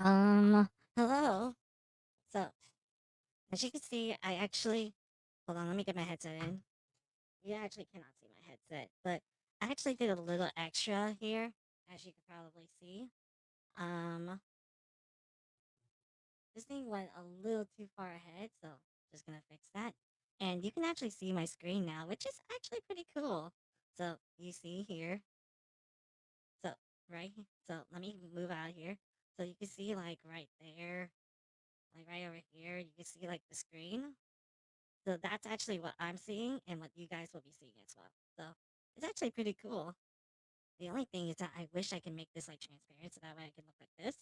Hello. So, as you can see, I actually, hold on, let me get my headset in. You actually cannot see my headset, but I actually did a little extra here, as you can probably see. Um, this thing went a little too far ahead, so just gonna fix that. And you can actually see my screen now, which is actually pretty cool. So, you see here, so, so let me move out of here. So you can see like right there, like right over here, you can see like the screen. So that's actually what I'm seeing and what you guys will be seeing as well. So it's actually pretty cool. The only thing is that I wish I could make this like transparent so that way I can look like this.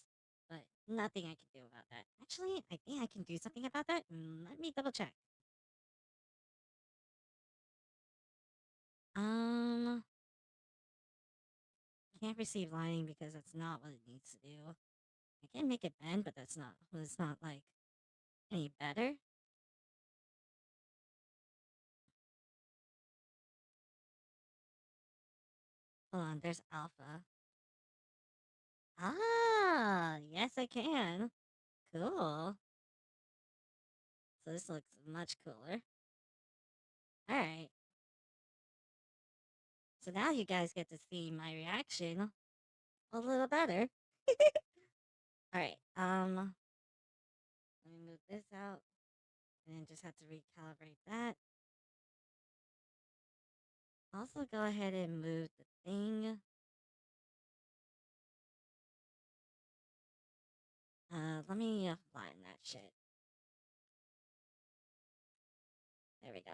But nothing I can do about that. Actually, I think I can do something about that. Let me double check. Um, can't receive lighting because that's not what it needs to do. I can make it bend, but that's not. But it's not like any better. Hold on, there's alpha. Ah, yes, I can. Cool. So this looks much cooler. All right. So now you guys get to see my reaction a little better. All right. Let me move this out and then just have to recalibrate that. Also, go ahead and move the thing. Let me find that shit. There we go.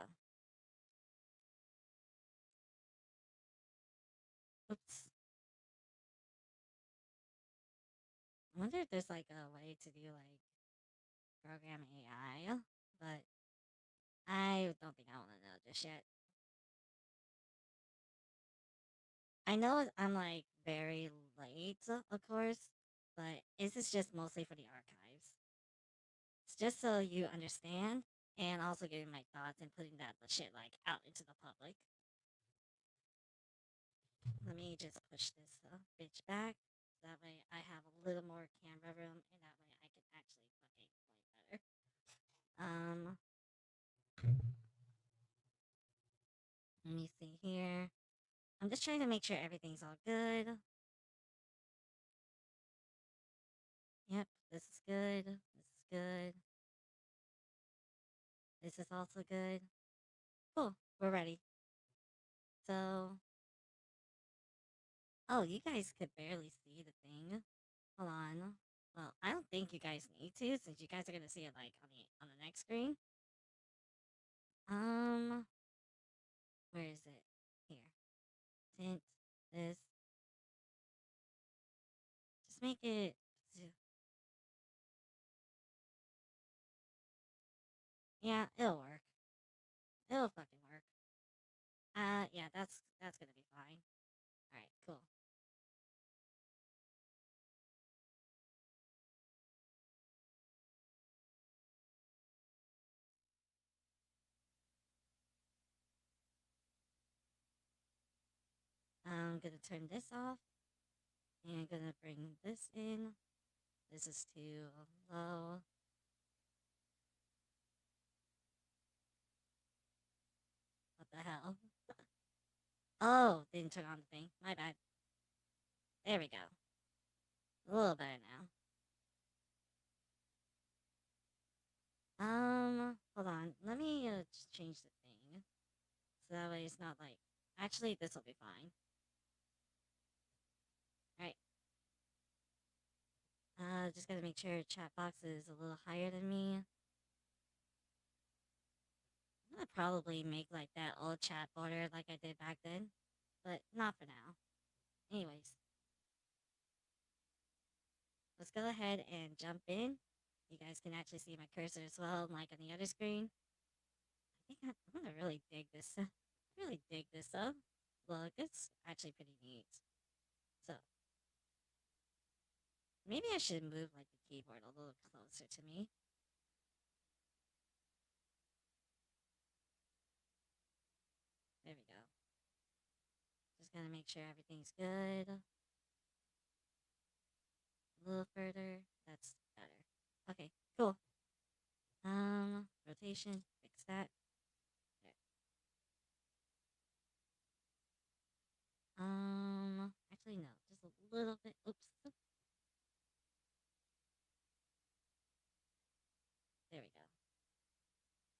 Oops. I wonder if there's like a way to do like program AI, but I don't think I want to know just yet. I know I'm like very late, of course, but this is just mostly for the archives. It's just so you understand, and also giving my thoughts and putting that shit like out into the public. Let me just push this bitch back. That way I have a little more camera room, and that way I can actually fucking play better. Um, let me see here. I'm just trying to make sure everything's all good. Yep, this is good. This is good. This is also good. Cool, we're ready. So, oh, you guys could barely see the thing. Hold on. Well, I don't think you guys need to, since you guys are gonna see it like on the next screen. Um, where is it? Here. Tint this. Just make it. Yeah, it'll work. It'll fucking work. Yeah, that's gonna be fine. All right, cool. I'm gonna turn this off, and I'm gonna bring this in. This is too low. What the hell? Oh, didn't turn on the thing. My bad. There we go. A little better now. Hold on. Let me just change the thing. So that way it's not like. Actually, this will be fine. Alright. Just gotta make sure chat box is a little higher than me. I'm gonna probably make like that old chat border like I did back then. But not for now. Anyways, let's go ahead and jump in. You guys can actually see my cursor as well, like on the other screen. I think I'm gonna really dig this. Really dig this up. Look, it's actually pretty neat. So maybe I should move like the keyboard a little closer to me. There we go. Just gotta make sure everything's good. a little further. That's better. Okay, cool. Rotation, fix that. There. Actually no, just a little bit. Oops. There we go.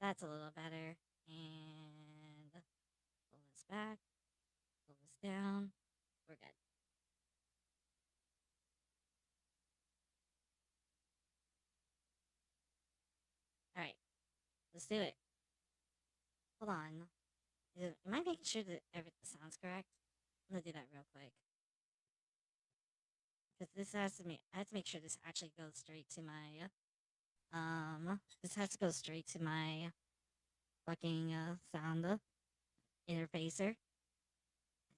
That's a little better. And pull this back, pull this down. We're good. All right, let's do it. Hold on. Am I making sure that everything sounds correct? I'm gonna do that real quick because this has to make. I have to make sure this actually goes straight to my. This has to go straight to my fucking sound interfacer.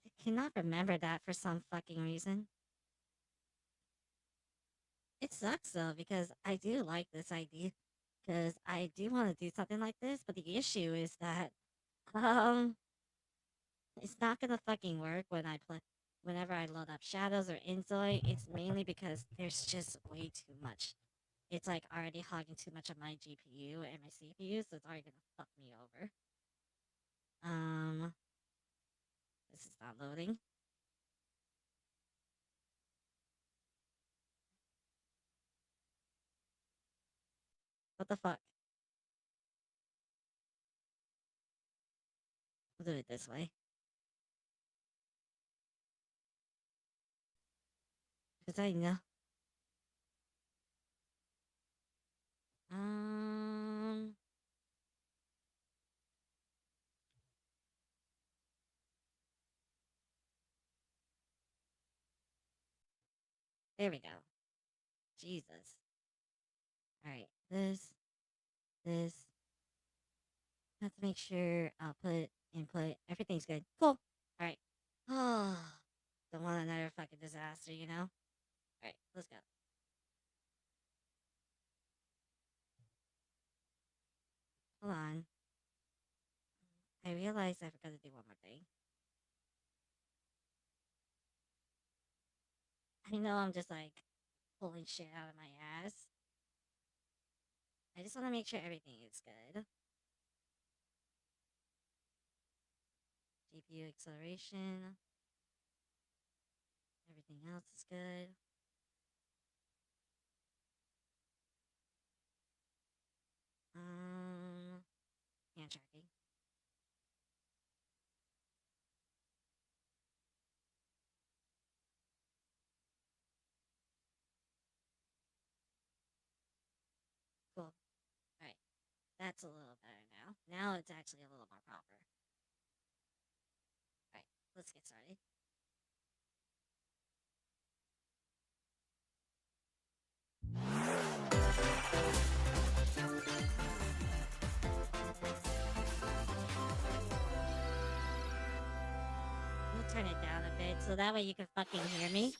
I cannot remember that for some fucking reason. It sucks though because I do like this idea because I do want to do something like this, but the issue is that um it's not gonna fucking work when I play whenever I load up shadows or Inzoid. It's mainly because there's just way too much. It's like already hogging too much of my GPU and my CPU, so it's already gonna fuck me over. Um, this is not loading. What the fuck? We'll do it this way. Because I know. Um, there we go. Jesus. Alright, this. Have to make sure output, input, everything's good. Cool. Alright. Oh, don't want another fucking disaster, you know? Alright, let's go. Hold on. I realized I forgot to do one more thing. I know I'm just like pulling shit out of my ass. I just want to make sure everything is good. GPU acceleration. Everything else is good. Hand tracking. Cool. Alright. That's a little better now. Now it's actually a little more proper. Alright, let's get started. I'm gonna turn it down a bit so that way you can fucking hear me.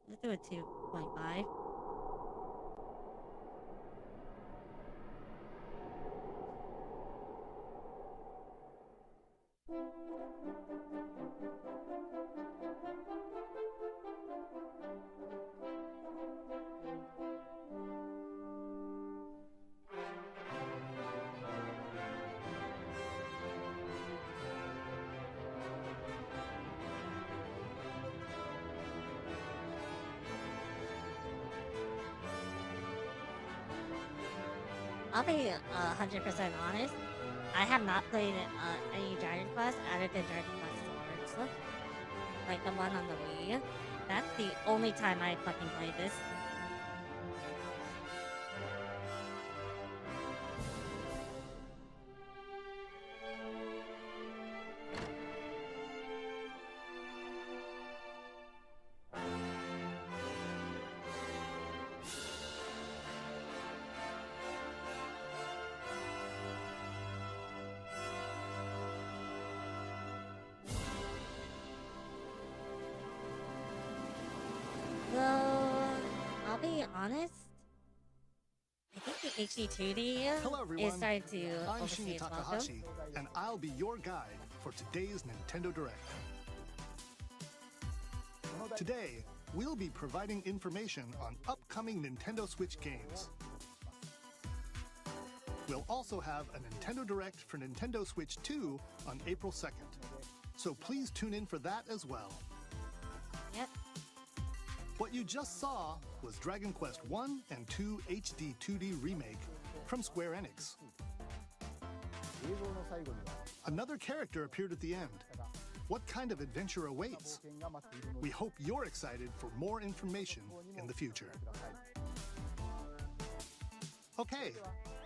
Let's do a 2.5. I'll be 100% honest. I have not played any Dragon Quest other than Dragon Quest Swords. Like the one on the Wii. That's the only time I fucking played this. So, I'll be honest. I think the HD2D Hello, everyone. is starting to I'm overstay Shinya its welcome. Takahashi, and I'll be your guide for today's Nintendo Direct. Today, we'll be providing information on upcoming Nintendo Switch games. We'll also have a Nintendo Direct for Nintendo Switch 2 on April 2nd. So please tune in for that as well. Yep. What you just saw was Dragon Quest 1 and 2 HD 2D Remake from Square Enix. Another character appeared at the end. What kind of adventure awaits? We hope you're excited for more information in the future. Okay,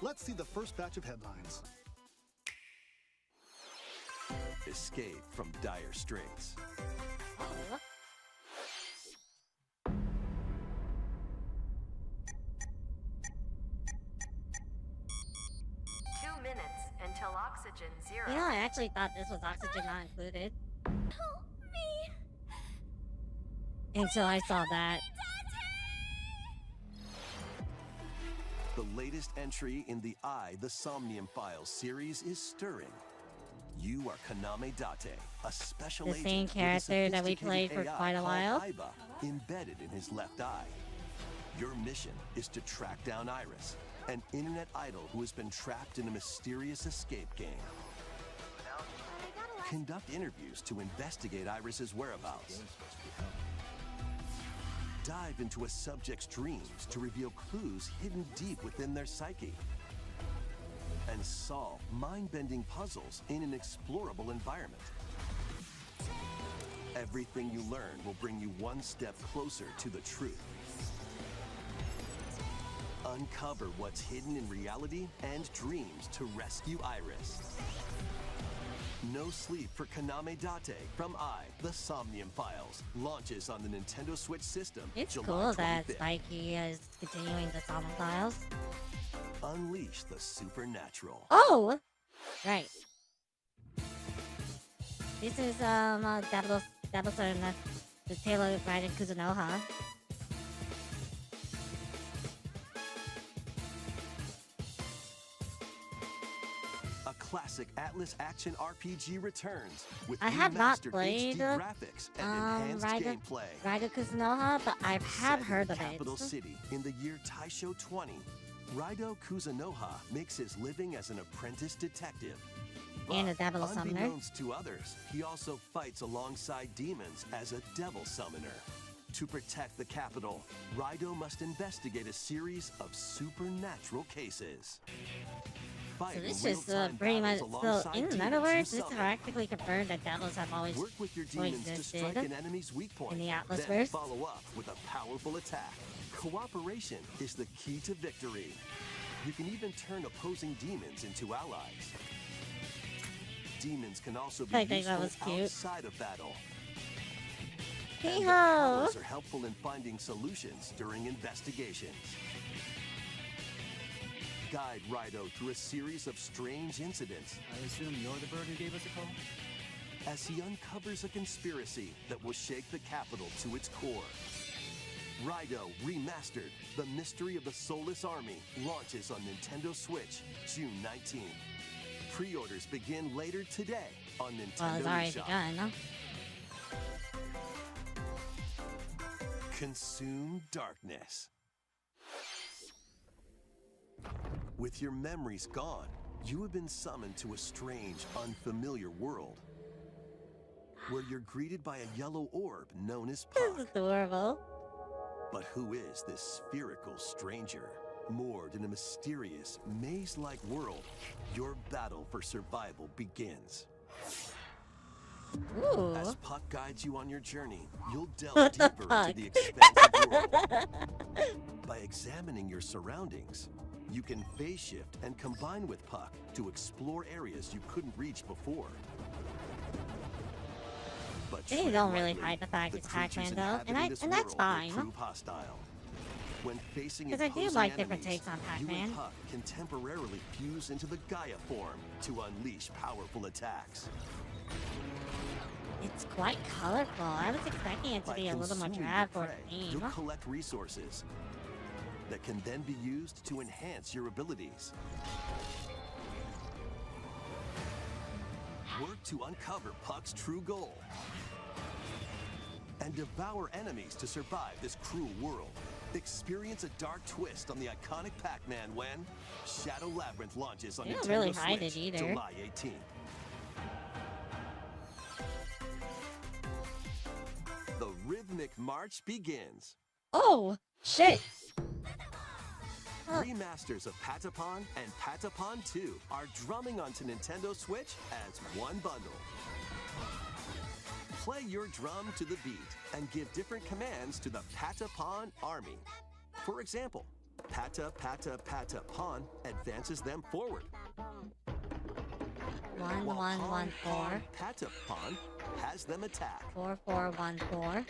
let's see the first batch of headlines. Escape from dire straits. Oh. 2 minutes until oxygen 0. You know, I actually thought this was oxygen not included Help me! until I saw that. The latest entry in the The Somnium Files series is stirring. You are Kaname Date, a special The agent same with a character that we sophisticated played for AI quite a called while. Aiba, embedded in his left eye. Your mission is to track down Iris, an internet idol who has been trapped in a mysterious escape game. Conduct interviews to investigate Iris's whereabouts. Dive into a subject's dreams to reveal clues hidden deep within their psyche. And solve mind-bending puzzles in an explorable environment. Everything you learn will bring you one step closer to the truth. Uncover what's hidden in reality and dreams to rescue Iris. No Sleep for Kaname Date from The Somnium Files launches on the Nintendo Switch system It's July cool that 25th. Spikey is continuing the Somnium Files. Unleash the supernatural. Oh! Right. This is, Double the Tale of Raiden Kuzunoha. A classic Atlas action RPG returns with I have not remastered played, HD graphics and enhanced gameplay. Raiden Kuzunoha, but I have Set heard in of Capital it. City in the year Taisho 20, Raido Kuzunoha makes his living as an apprentice detective. And a But devil summoner. unbeknownst to others, he also fights alongside demons as a devil summoner. To protect the capital, Raido must investigate a series of supernatural cases. So Fight this in is real-time pretty much. battles So, alongside in other demons you words, it's summon. practically confirmed that devils have always Work with your demons to existed strike an enemy's weak point. in the Atlas then verse. follow up with a powerful attack. Cooperation is the key to victory. You can even turn opposing demons into allies. Demons can also be I think that useful was cute. outside of battle. And Hee their ho! powers are helpful in finding solutions during investigations. Guide Raido through a series of strange incidents I assume you're the bird who gave us a call? as he uncovers a conspiracy that will shake the capital to its core. Raido Remastered, The Mystery of the Soulless Army, launches on Nintendo Switch June 19th. Pre-orders begin later today on Nintendo Well, it's already eShop. begun, huh? Consume darkness. With your memories gone, you have been summoned to a strange, unfamiliar world, where you're greeted by a yellow orb known as This is Puck. adorable. But who is this spherical stranger? Moored in a mysterious, maze-like world, your battle for survival begins. Ooh. As Puck guides you on your journey, you'll delve What the deeper into fuck? the expansive world. By examining your surroundings, you can phase shift and combine with Puck to explore areas you couldn't reach before. But They tread don't really lightly. hide the fact The it's creatures Pac-Man, though, inhabiting and this that's world will fine. prove hostile. When facing 'Cause I do opposing like different enemies, takes on you Pac-Man. and Puck can temporarily fuse into the Gaia form to unleash powerful attacks. It's quite colorful. I was expecting it to By be a little more consuming drab your or prey, theme. you'll collect resources that can then be used to enhance your abilities. Work to uncover Puck's true goal. and devour enemies to survive this cruel world. Experience a dark twist on the iconic Pac-Man when Shadow Labyrinth launches on They don't Nintendo really hide Switch it either. July 18th. The rhythmic march begins. Oh, shit. Remasters of Patapon and Patapon 2 are drumming onto Nintendo Switch as one bundle. Play your drum to the beat and give different commands to the Patapon army. For example, Pata Pata Patapon advances them forward. 1114 Patapon has them attack. 4414.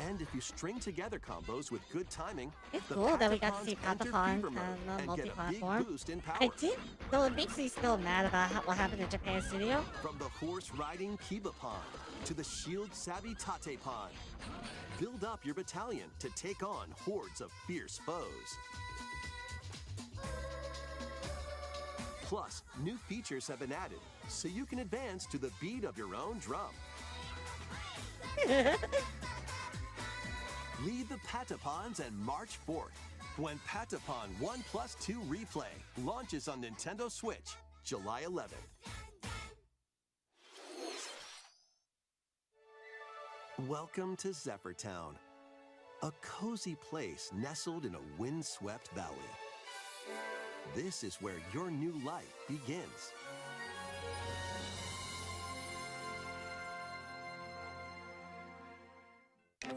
And if you string together combos with good timing, It's the cool that we got to see enter Patapon fever mode have a and get a big multi-platform. boost in power. I did, though it makes me still mad about what happened in Japan Studio. From the horse-riding Kibapon to the shield-savvy Tatepon, build up your battalion to take on hordes of fierce foes. Plus, new features have been added, so you can advance to the beat of your own drum. Lead the Patapons and march forth when Patapon 1+2 Replay launches on Nintendo Switch July 11th. Welcome to Zephyrtown, a cozy place nestled in a windswept valley. This is where your new life begins.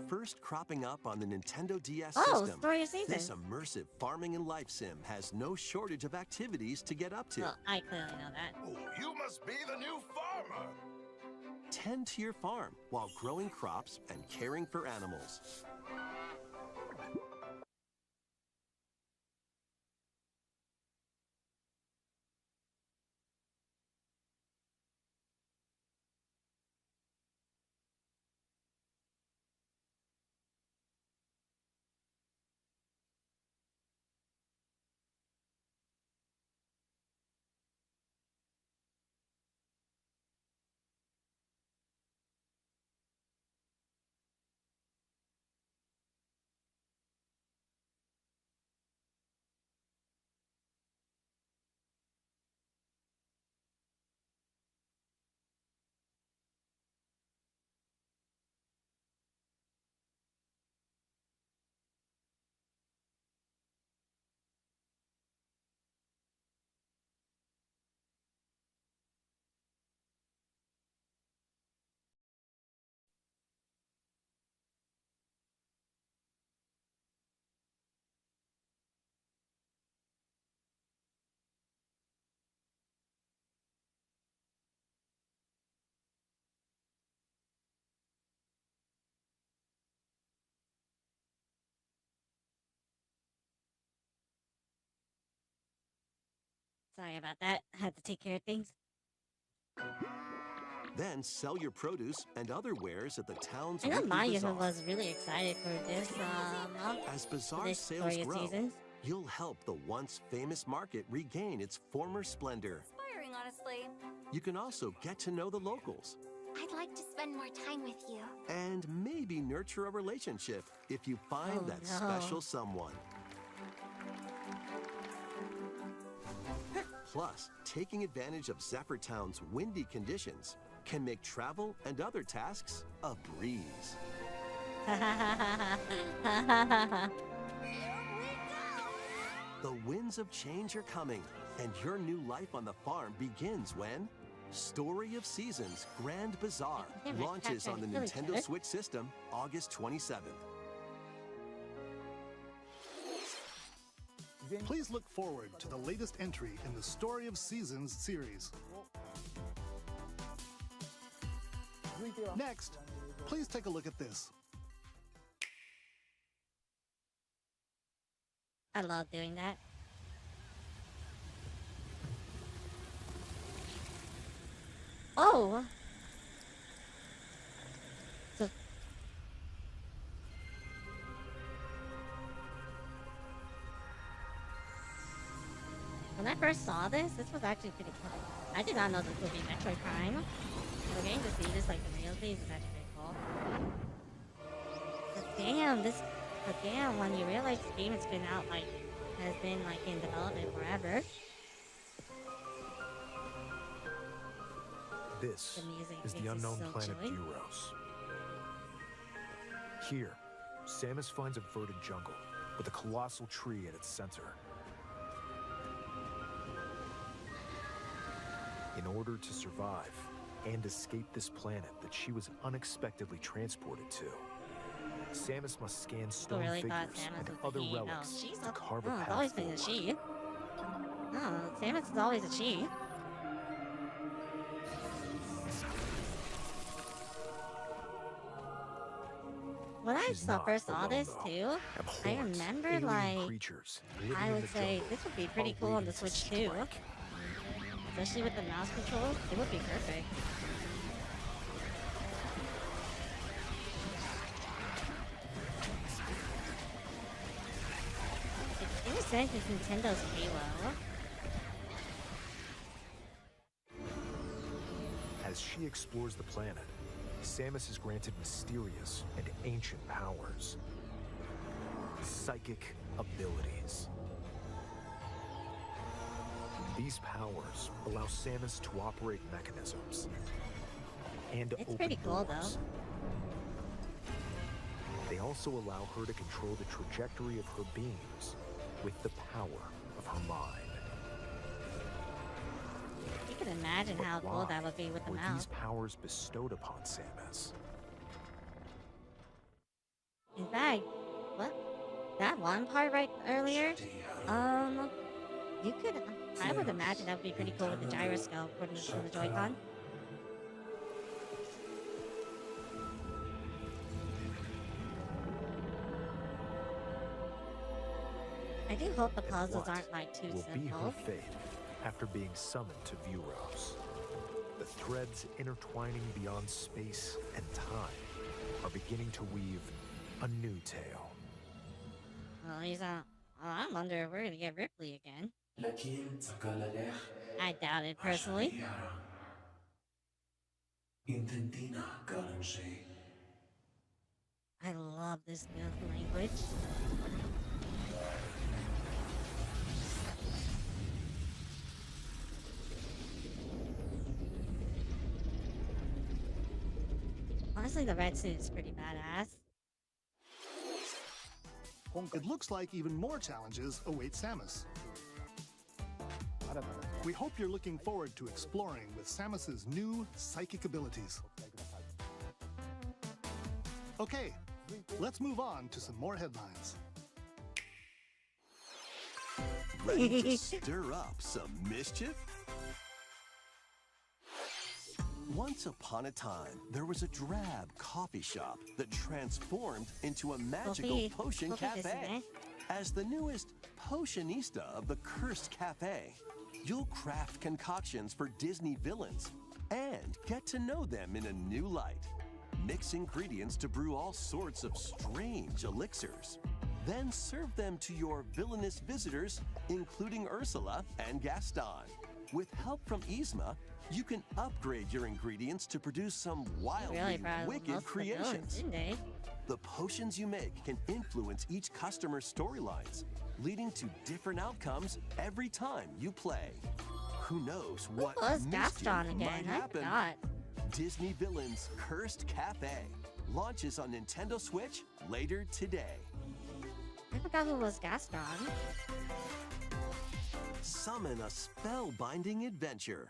First cropping up on the Nintendo DS Oh, system, Story of this Seasons. immersive farming and life sim has no shortage of activities to get up to. Well, I clearly know that. Oh, you must be the new farmer. Tend to your farm while growing crops and caring for animals. Sorry about that. I had to take care of things. Then sell your produce and other wares at the town's I know weekly Maya bazaar. was really excited for this month, As for bazaar this sales Story of grow, Seasons. you'll help the once famous market regain its former splendor. Inspiring, honestly. You can also get to know the locals I'd like to spend more time with you. and maybe nurture a relationship if you find Oh, that no. special someone. Plus, taking advantage of Zephyrtown's windy conditions can make travel and other tasks a breeze. The winds of change are coming, and your new life on the farm begins when Story of Seasons Grand Bazaar Yeah, my launches cat's on the really Nintendo good. Switch system August 27th. Please look forward to the latest entry in the Story of Seasons series. Next, please take a look at this. I love doing that. Oh! So, when I first saw this was actually pretty cool. I did not know this would be Metroid Prime. So getting to see this like in real things is actually pretty cool. Damn, damn, when you realize this game has been out, like, has been, like, in development forever. This The music is the makes it unknown so planet chilly. Buros. Here, Samus finds a verdant jungle with a colossal tree at its center. In order to survive and escape this planet that she was unexpectedly transported to, Samus must scan People stone really thought figures Samus and was a other he. No, relics she's to a, carve a no, it's path always been a forward. she. No, Samus is always a she. When I She's not first saw alone, this though. too, I Abhorrent remember alien like creatures living I in would the say jungle this would be pretty are cool on the waiting to Switch too. strike. Especially with the mouse controls, it would be perfect. In a sense, it's Nintendo's Halo. As she explores the planet, Samus is granted mysterious and ancient powers. Psychic abilities. These powers allow Samus to operate mechanisms and to It's open pretty cool, doors. though. They also allow her to control the trajectory of her beams with the power of her mind. You can imagine But how cool why that would be with the were mouse. these powers bestowed upon Samus? In fact, what? That one part right earlier, you could, I would imagine that would be pretty cool with the gyroscope from the Joy-Con. I do hope the And puzzles what aren't like too will be her simple. fate after being summoned to Buros? The threads intertwining beyond space and time are beginning to weave a new tale. Well, he's not. Well, I wonder if we're gonna get Ripley again. I doubt it personally. I love this good language. Honestly, the red suit is pretty badass. It looks like even more challenges await Samus. We hope you're looking forward to exploring with Samus's new psychic abilities. Okay, let's move on to some more headlines. Ready to stir up some mischief? Once upon a time, there was a drab coffee shop that transformed into a magical potion cafe. As the newest potionista of the cursed cafe, you'll craft concoctions for Disney villains and get to know them in a new light. Mix ingredients to brew all sorts of strange elixirs. Then serve them to your villainous visitors, including Ursula and Gaston. With help from Yzma, you can upgrade your ingredients to produce some wildly wicked creations. The potions you make can influence each customer's storylines, leading to different outcomes every time you play. Who knows what mischief might happen? Disney Villains Cursed Cafe launches on Nintendo Switch later today. I forgot who was Gaston. Summon a spellbinding adventure.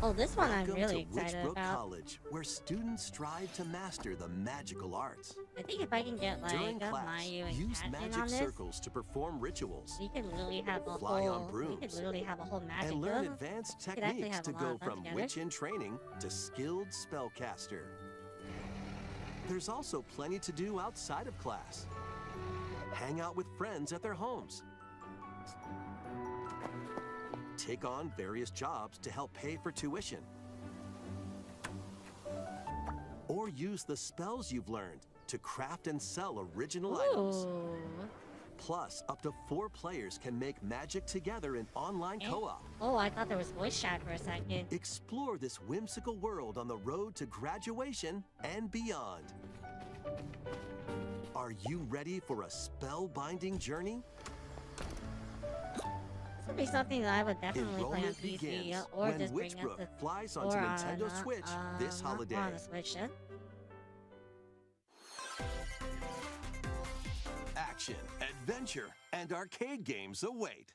Oh, this one I'm Welcome really to excited Witchbrook about. College, where students strive to master the magical arts. I think if I can get like During class, Mayu and use Kat in magic on this, circles to perform rituals. we could literally have a Fly on whole. We brooms. could literally have a whole magic And learn room. advanced We could actually techniques have to a lot go of fun from together. witch in training to skilled spellcaster. There's also plenty to do outside of class. Hang out with friends at their homes. Take on various jobs to help pay for tuition. Or use the spells you've learned to craft and sell original items. Ooh. Plus, up to 4 players can make magic together in online co-op. Oh, I thought there was voice chat for a second. Explore this whimsical world on the road to graduation and beyond. Are you ready for a spellbinding journey? This would be something that I would definitely play on Enrollment PC begins or when just bring up Witchbrook the flies onto or Nintendo on, Switch this holiday. On the Switch, yeah. Action, adventure, and arcade games await.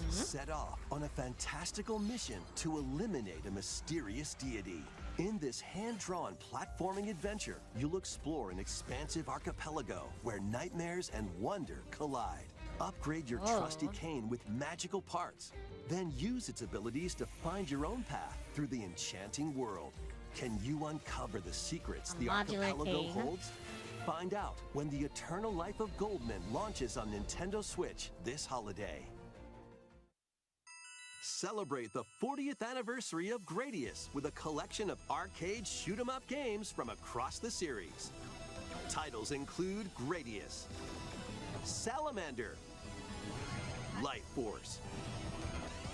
Set off on a fantastical mission to eliminate a mysterious deity. In this hand-drawn platforming adventure, you'll explore an expansive archipelago where nightmares and wonder collide. Upgrade your trusty cane with magical parts, then use its abilities to find your own path through the enchanting world. Can you uncover the secrets the archipelago holds? Find out when The Eternal Life of Goldman launches on Nintendo Switch this holiday. Celebrate the 40th anniversary of Gradius with a collection of arcade shoot-'em-up games from across the series. Titles include Gradius, Salamander, Light Force,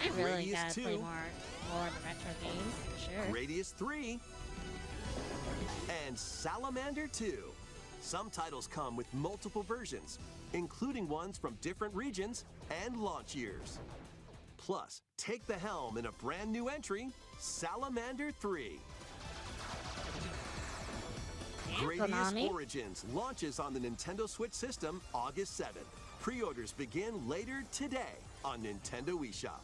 I really Gradius gotta 2, play more of the retro games, for sure. Gradius 3, and Salamander 2. Some titles come with multiple versions, including ones from different regions and launch years. Plus, take the helm in a brand new entry, Salamander 3. Gradius Origins launches on the Nintendo Switch system August 7th. Pre-orders begin later today on Nintendo eShop.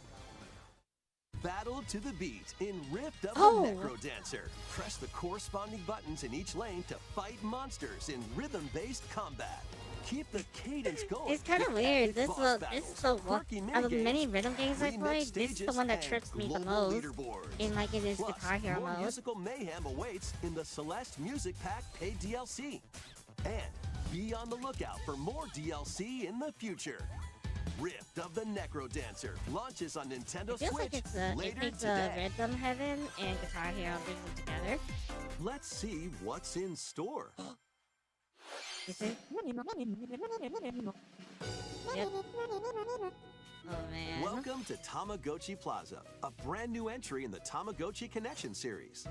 Battle to the beat in Rift of the Necro Dancer. Press the corresponding buttons in each lane to fight monsters in rhythm-based combat. Keep the cadence going. It's kind of weird. This is the one out of the many rhythm games I played. This is the one that trips me the most. In like it is Guitar Hero more mode. Musical mayhem awaits in the Celeste Music Pack paid DLC. And be on the lookout for more DLC in the future. Rift of the Necro Dancer launches on Nintendo It feels Switch like it's later it takes today. Rhythm Heaven and Guitar Hero and brings them together. Let's see what's in store. You see? Yep. Oh man. Welcome to Tamagotchi Plaza, a brand new entry in the Tamagotchi Connection series.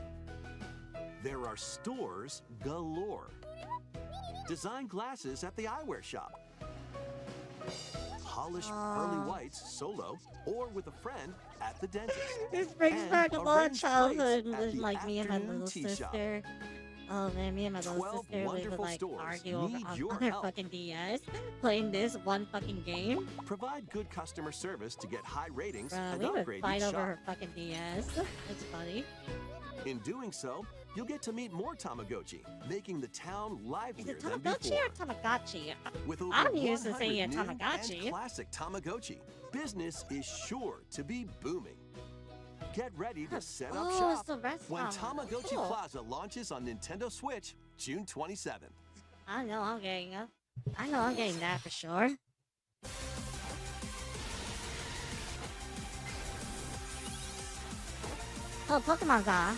There are stores galore. Design glasses at the eyewear shop. Polish pearly whites solo or with a friend at the dentist. This brings And back a lot of arranged childhood plates at with the like me and my afternoon little tea shop. sister. Oh man, me and my little 12 sister we would wonderful like stores argue over need on your her help. fucking DS, playing this one fucking game. Provide good customer service to get high ratings Bruh, and we would upgrade fight each over shop. her fucking DS. It's funny. In doing so, you'll get to meet more Tamagotchi, making the town Is livelier it than Tamagotchi before. or Tamagotchi? With over I'm used to 100 saying new Tamagotchi. and classic Tamagotchi, business is sure to be booming. Get ready to set up Oh, shop it's the when restaurant. Tamagotchi Cool. Plaza launches on Nintendo Switch June 27th. I know I'm getting that for sure. Oh, Pokemon Go.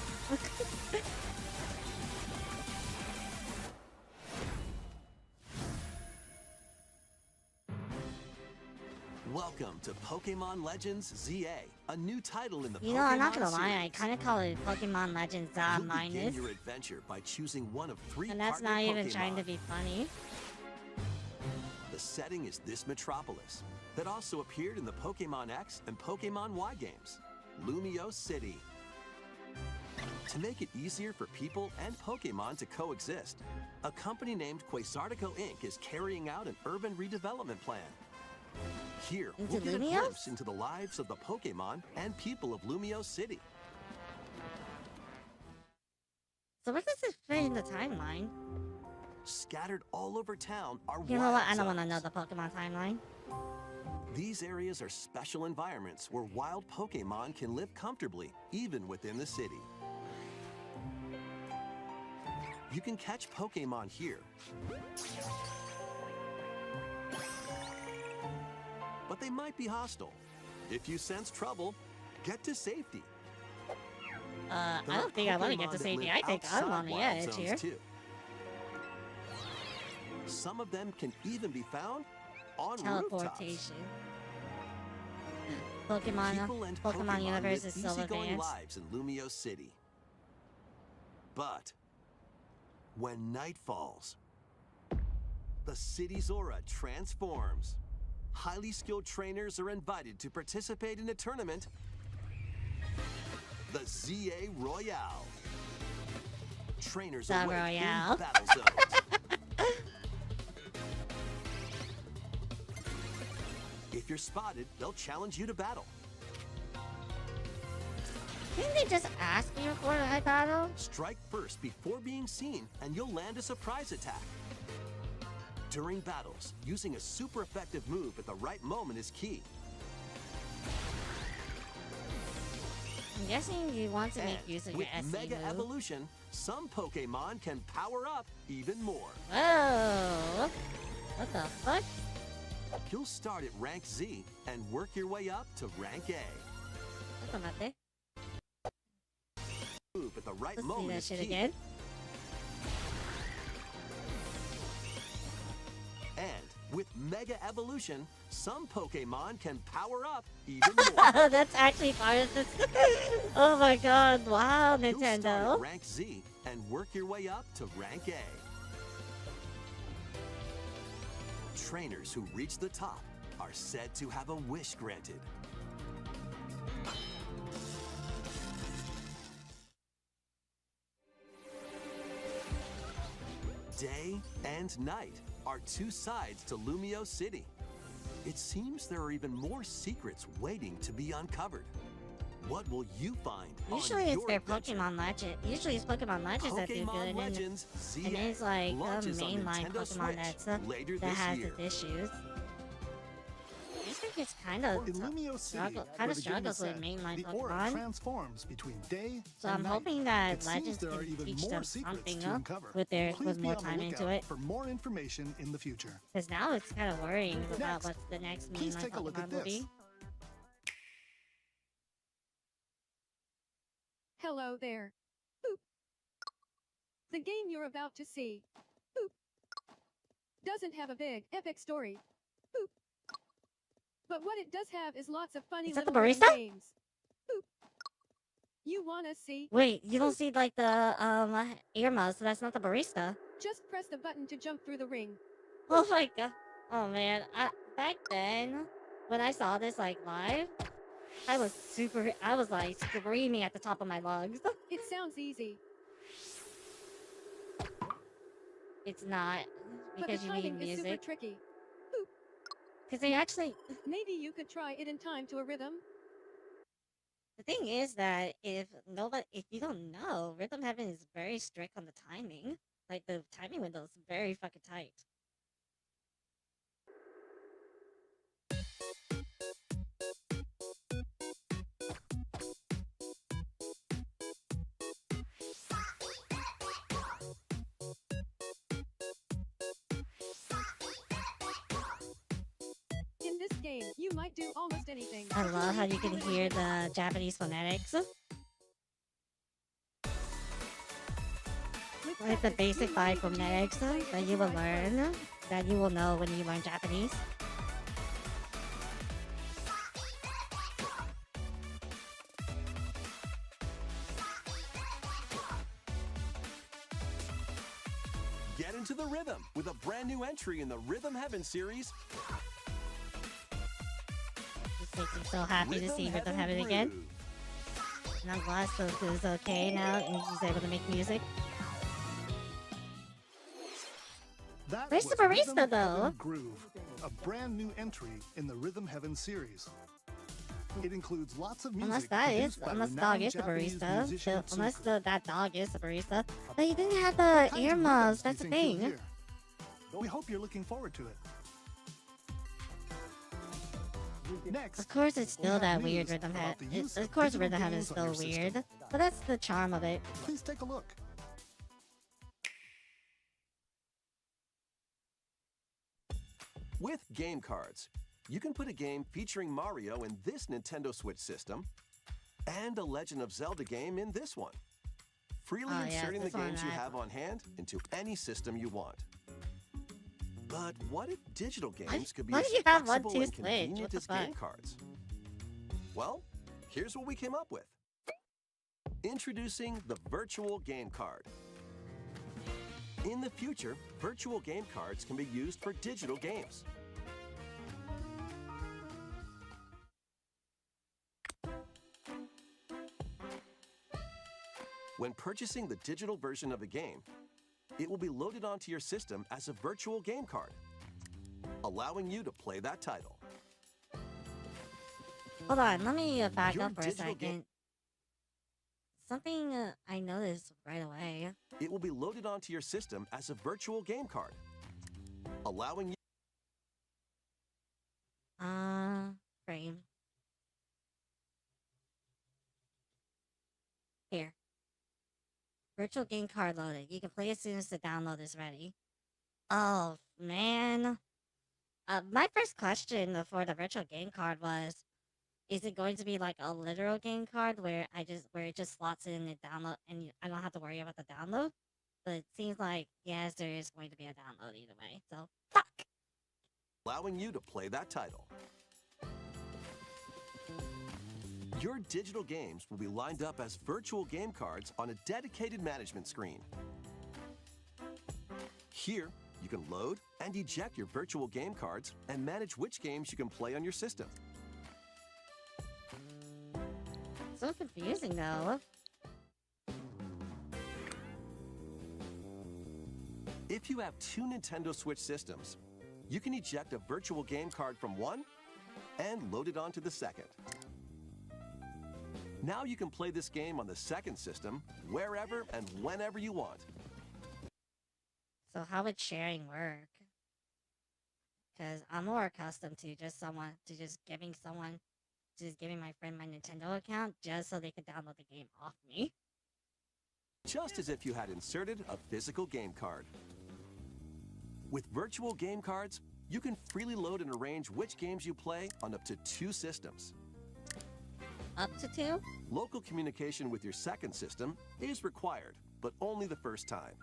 Welcome to Pokemon Legends ZA, a new title in the You know, I'm not Pokemon gonna lie, I series. kind of call it Pokemon Legends You'll begin minus, your adventure by choosing one of 3 and that's partner not even Pokemon. trying to be funny. The setting is this metropolis that also appeared in the Pokemon X and Pokemon Y games, Lumio City. To make it easier for people and Pokemon to coexist, a company named Quasartico Inc. is carrying out an urban redevelopment plan. Here, we'll Into get a Lumios? glimpse into the lives of the Pokemon and people of Lumio City. So where does this fit in the timeline? Scattered all over town are You know what? I wild don't want to know zones. the Pokemon timeline. These areas are special environments where wild Pokemon can live comfortably, even within the city. You can catch Pokemon here. But they might be hostile. If you sense trouble, get to safety. I There are don't think I want to get Pokemon to that safety. live I think I'm outside on the wild edge zones, here. too. Some of them can even be found on rooftops. teleportation. Pokemon, People and Pokemon universe live is so easygoing advanced. lives in Lumio City. But when night falls, the city's aura transforms. Highly skilled trainers are invited to participate in a tournament, the ZA Royale. Trainers The await Royale. in battle zones. If you're spotted, they'll challenge you to battle. Didn't they just ask you for a battle? Strike first before being seen, and you'll land a surprise attack. During battles, using a super effective move at the right moment is key. I'm guessing you want to make And use of with your SE Mega move. Evolution, some Pokemon can power up even more. Whoa! What the fuck? You'll start at rank Z and work your way up to rank A. Mate. Move at the right Let's see moment that is shit key. again. And with Mega Evolution, some Pokemon can power up even more. That's actually part of this. Oh my god! Wow, You'll start Nintendo. at rank Z and work your way up to rank A. Trainers who reach the top are said to have a wish granted. Day and night are two sides to Lumio City. It seems there are even more secrets waiting to be uncovered. What will you find Usually on it's your their adventure? Pokemon Legend. Usually it's Pokemon Legends that do good, Pokemon and Legends and ZA it's like the launches on mainline Nintendo Pokemon Switch that's later that this has year. its issues. I just think it's kind of In Lumio City, kind where of the game is struggles with set, mainline the aura Pokemon. transforms between day So and I'm night. hoping that It seems Legends there are can even teach more them secrets something to uncover. with Please be more on the time into lookout it. for more information in the future. Because now it's kind of worrying about Next, what's the next please mainline take a look Pokemon at will this. be. Hello there. Boop. The game you're about to see, boop, doesn't have a big, epic story. Boop. But what it does have is lots of funny Is that the little rhythm barista? games. Boop. You wanna see? Wait, you don't see like the earmuffs, so that's not the barista. Just press the button to jump through the ring. Oh my god. Oh man, back then when I saw this like live, I was like screaming at the top of my lungs. It sounds easy, It's not but the because you need timing is super music. tricky. Because they actually, Maybe you could try it in time to a rhythm. the thing is that if you don't know, Rhythm Heaven is very strict on the timing. Like the timing window is very fucking tight. In this game, you might do almost anything. I love how you can hear the Japanese phonetics. With Like the practice, basic you five might be able to phonetics play that you the will right learn, that you will know when you learn Japanese. Get into the rhythm with a brand new entry in the Rhythm Heaven series. This makes me so happy to see Rhythm Heaven again. Groove. And I'm glad Soku is okay now and he's able to make music. That Where's the was barista, Rhythm though? Heaven Groove, a brand new entry in the Rhythm Heaven series. It includes lots of music produced by Unless the renowned dog is the Japanese barista. musician Unless Tsuku. that dog is the barista. But you didn't have the What kinds of earmuffs, rhythms do that's the you think you'll thing. hear? We hope you're looking forward to it. Next, Of course it's we still have that news weird Rhythm about Heaven. the use Of of course digital Rhythm Heaven is games on still your weird. system. But that's the charm of it. Please take a look. With game cards, you can put a game featuring Mario in this Nintendo Switch system and a Legend of Zelda game in this one, freely Oh, yeah, inserting the this one games you I- have on hand into any system you want. But what if digital Why, games could be why as do you have one, flexible two and Switch? convenient What the as game fuck? cards? Well, here's what we came up with. Introducing the virtual game card. In the future, virtual game cards can be used for digital games. When purchasing the digital version of a game, it will be loaded onto your system as a virtual game card, allowing you to play that title. Hold on, let me back Your up for a digital second. game- Something I noticed right away. It will be loaded onto your system as a virtual game card, allowing you. Frame. Here. Virtual game card loaded. You can play as soon as the download is ready. Oh, man. My first question for the virtual game card was, is it going to be like a literal game card where it just slots in and download and I don't have to worry about the download? But it seems like yes, there is going to be a download either way. So fuck. Allowing you to play that title. Your digital games will be lined up as virtual game cards on a dedicated management screen. Here, you can load and eject your virtual game cards and manage which games you can play on your system. So confusing though. If you have two Nintendo Switch systems, you can eject a virtual game card from one and load it onto the second. Now you can play this game on the second system wherever and whenever you want. So how would sharing work? Because I'm more accustomed to just giving my friend my Nintendo account just so they could download the game off me. Just as if you had inserted a physical game card. With virtual game cards, you can freely load and arrange which games you play on up to 2 systems. Up to 2? Local communication with your second system is required, but only the first time.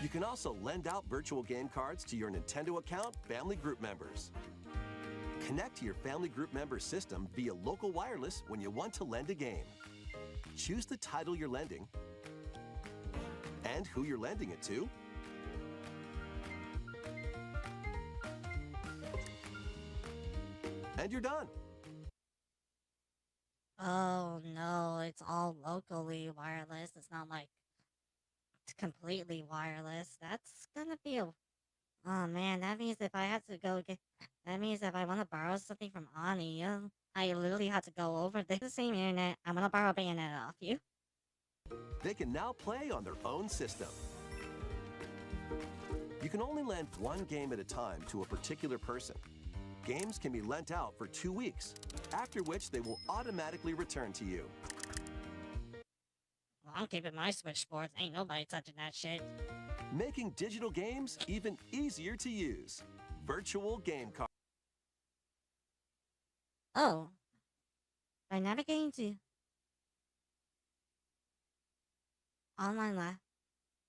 You can also lend out virtual game cards to your Nintendo account family group members. Connect to your family group member system via local wireless when you want to lend a game. Choose the title you're lending and who you're lending it to. And you're done. Oh no, it's all locally wireless. It's not like it's completely wireless. That's gonna be a... Oh man, that means if I have to go get... That means if I want to borrow something from Ani, I literally have to go over the same internet. I'm gonna borrow Bayonetta off you. They can now play on their own system. You can only lend one game at a time to a particular person. Games can be lent out for 2 weeks, after which they will automatically return to you. Well, I'm keeping my Switch Sports. Ain't nobody touching that shit. Making digital games even easier to use. Virtual game card. Oh. By navigating to...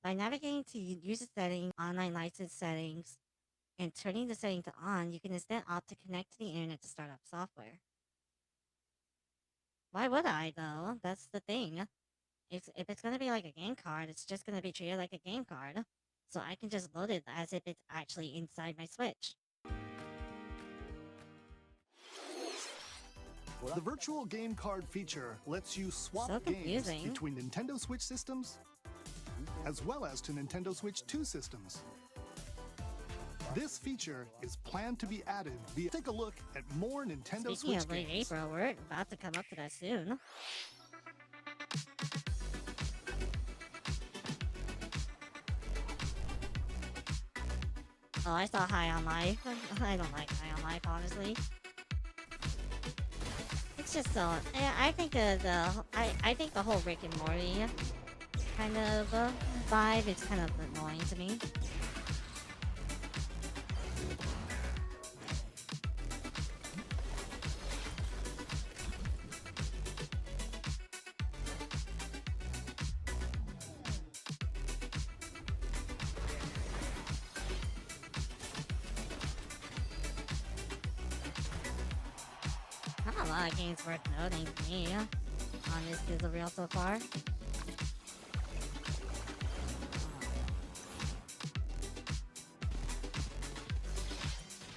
By navigating to user settings, online license settings, and turning the setting to on, you can instead opt to connect to the internet to start up software. Why would I, though? That's the thing. If it's going to be like a game card, it's just going to be treated like a game card. So I can just load it as if it's actually inside my Switch. The virtual game card feature lets you swap So games confusing. between Nintendo Switch systems as well as to Nintendo Switch 2 systems. This feature is planned to be added via... Take a look at more Nintendo Speaking Switch of late games. April, we're about to come up to that soon. Oh, I saw High on Life. I don't like High on Life, honestly. It's just so... I think I think the whole Rick and Morty kind of vibe is kind of annoying to me. Not a lot of games worth noting for me on this Sizzle Reel so far.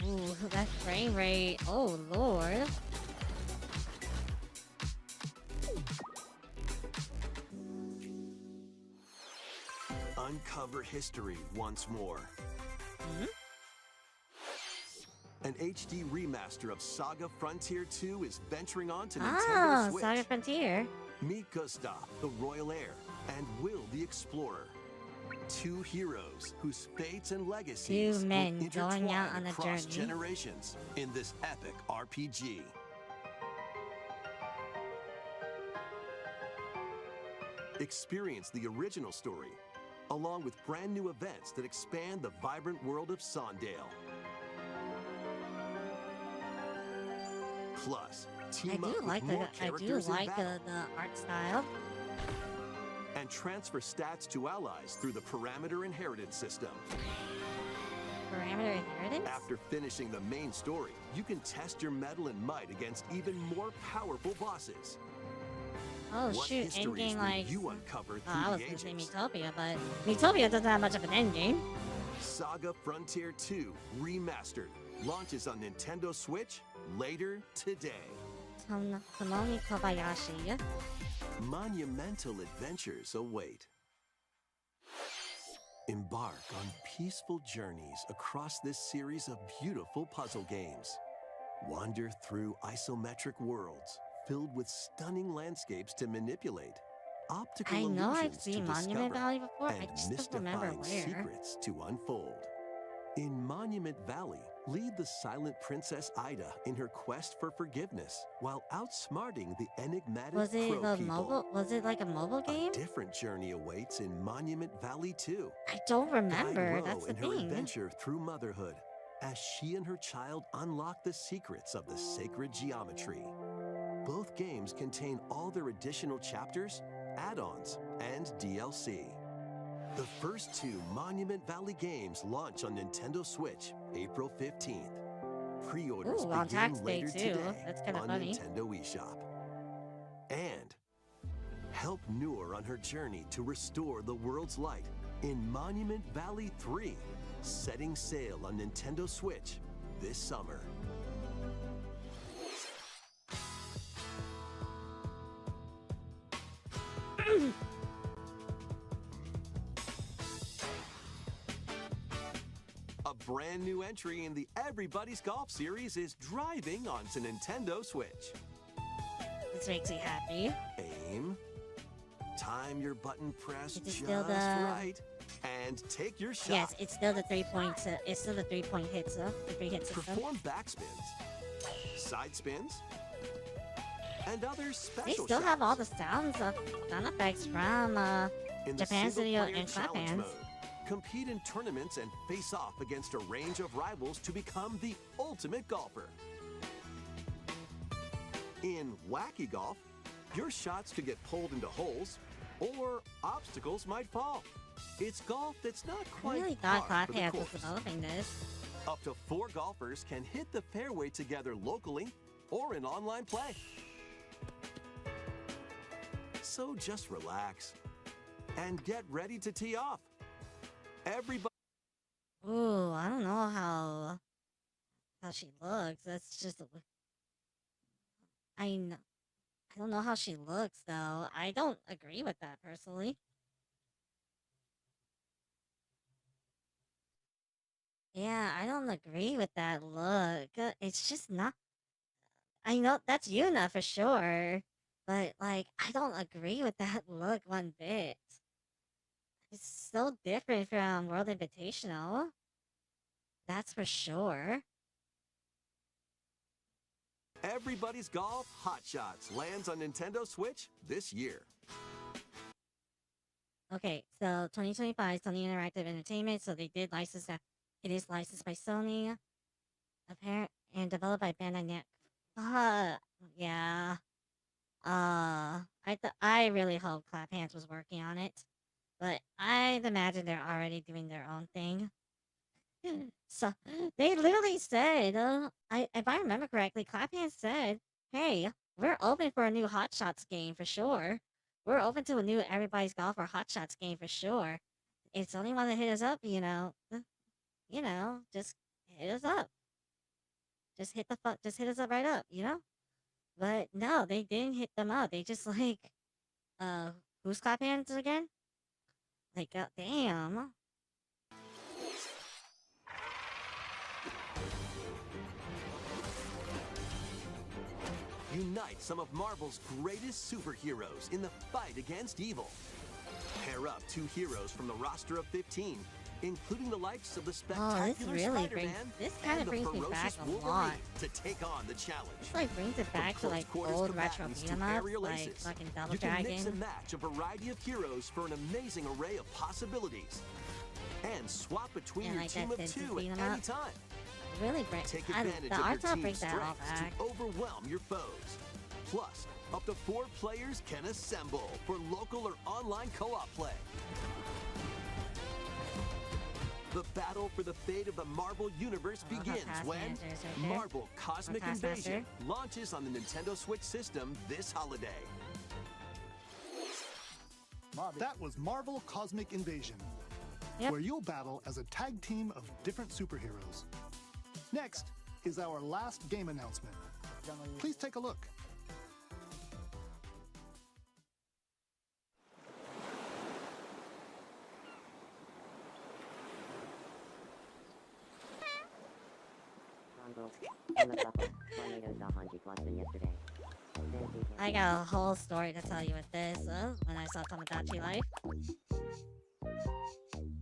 Ooh, that frame rate. Oh, Lord. Uncover history once more. Hmm? An HD remaster of Saga Frontier 2 is venturing on to Nintendo Switch. Saga Frontier. Meet Gustav, the Royal Heir, and Will, the Explorer. Two heroes whose fates and legacies Two men will going out on a across journey. generations in this epic RPG. Experience the original story, along with brand new events that expand the vibrant world of Sondale. Plus, team up with more characters in battle the art style. and transfer stats to allies through the parameter inheritance system. Parameter inheritance? After finishing the main story, you can test your mettle and might against even more powerful bosses. Oh What shoot, histories endgame will like... you uncover Oh, I through was the gonna say ages? Miitopia, but Miitopia doesn't have much of an endgame. Saga Frontier 2 Remastered launches on Nintendo Switch later today. Tomomi Kobayashi. Monumental adventures await. Embark on peaceful journeys across this series of beautiful puzzle games. Wander through isometric worlds filled with stunning landscapes to manipulate, optical I know I've illusions to seen Monument discover, Valley before, I and just don't remember mystifying where. secrets to unfold. In Monument Valley, lead the silent Princess Ida in her quest for forgiveness while outsmarting the enigmatic Was it Crow the people. mobile? Was it like a mobile game? A different journey awaits in Monument Valley 2. I don't remember. Guide That's Ro the in her thing. adventure through motherhood as she and her child unlock the secrets of the sacred geometry. Both games contain all their additional chapters, add-ons, and DLC. The first two Monument Valley games launch on Nintendo Switch April 15th. Pre-orders Ooh, on begin tax day later too. today That's kinda on funny. Nintendo eShop. And help Noor on her journey to restore the world's light in Monument Valley 3, setting sail on Nintendo Switch this summer. A brand new entry in the Everybody's Golf series is driving onto Nintendo Switch. This makes me happy. Aim, time your button press Is it just still the- right, and take your shot. Yes, it's still the 3 points. It's still the 3-point hits, the 3-hit system. Perform backspins, side spins, and other They special still have all shots. the sound effects from In the Japan Studio single-player and Clap challenge Hands. mode, compete in tournaments and face off against a range of rivals to become the ultimate golfer. In Wacky Golf, your shots could get pulled into holes, or obstacles might fall. It's golf that's not I quite really thought par Clap for the Hands was course. developing this. Up to 4 golfers can hit the fairway together locally or in online play. So just relax and get ready to tee off. Everybody. Ooh, I don't know how she looks. That's just I know. I don't know how she looks though. I don't agree with that personally. Yeah, I don't agree with that look. It's just not. I know that's Yuna for sure, but like I don't agree with that look one bit. It's so different from World Invitational. That's for sure. Everybody's Golf Hot Shots lands on Nintendo Switch this year. Okay, so 2025 Sony Interactive Entertainment. So they did license that. It is licensed by Sony, apparent and developed by Bandai Namco. Yeah. I really hope Clap Hands was working on it, but I'd imagine they're already doing their own thing. So they literally said, if I remember correctly, Clap Hands said, hey, we're open for a new Hot Shots game for sure. We're open to a new Everybody's Golf or Hot Shots game for sure. It's only want to hit us up, just hit us up. Just hit us up right up. But no, they didn't hit them up. They just like, uh, who's clap hands again? Like, damn. Unite some of Marvel's greatest superheroes in the fight against evil. Pair up 2 heroes from the roster of 15, including the likes of the spectacular Spider-Man kind and of the brings me back ferocious a Wolverine lot. to take on the challenge. This like brings it back to like old retro beat 'em ups, like fucking Double you can Dragon. mix and match a variety of heroes for an amazing array of possibilities. And swap between your like team that of Simpsons 2 beat at 'em up. any time. Really Take the advantage art of style your brings team's that all strengths back. to overwhelm your foes. Plus, up to 4 players can assemble for local or online co-op play. The battle for the fate of the Marvel Universe begins when right there. Marvel Cosmic Taskmaster. Invasion launches on the Nintendo Switch system this holiday. That was Marvel Cosmic Invasion, Yep. where you'll battle as a tag team of different superheroes. Next is our last game announcement. Please take a look. I got a whole story to tell you with this. When I saw Tomodachi Life,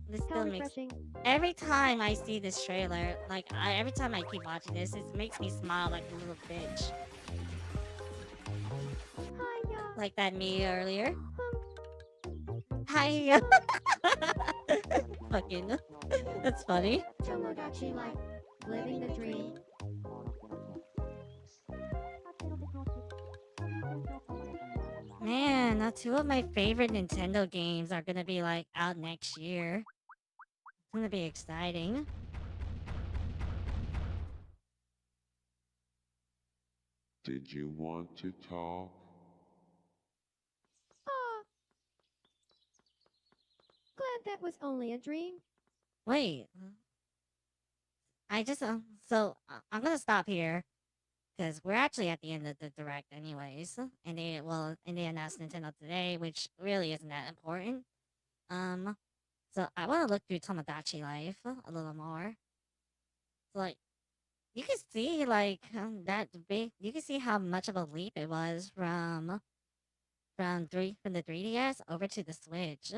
this How still makes refreshing. every time I see this trailer, like every time I keep watching this, it makes me smile like a little bitch. Like that me earlier. Hi. Fucking. That's funny. Tomodachi Life. Living the dream. Man, now 2 of my favorite Nintendo games are gonna be like out next year. It's gonna be exciting. Did you want to talk? Ah. Glad that was only a dream. Wait. I just I'm gonna stop here because we're actually at the end of the direct anyways, and they announced Nintendo today, which really isn't that important. So I want to look through Tomodachi Life a little more. So like you can see like that big. You can see how much of a leap it was from the 3DS over to the Switch,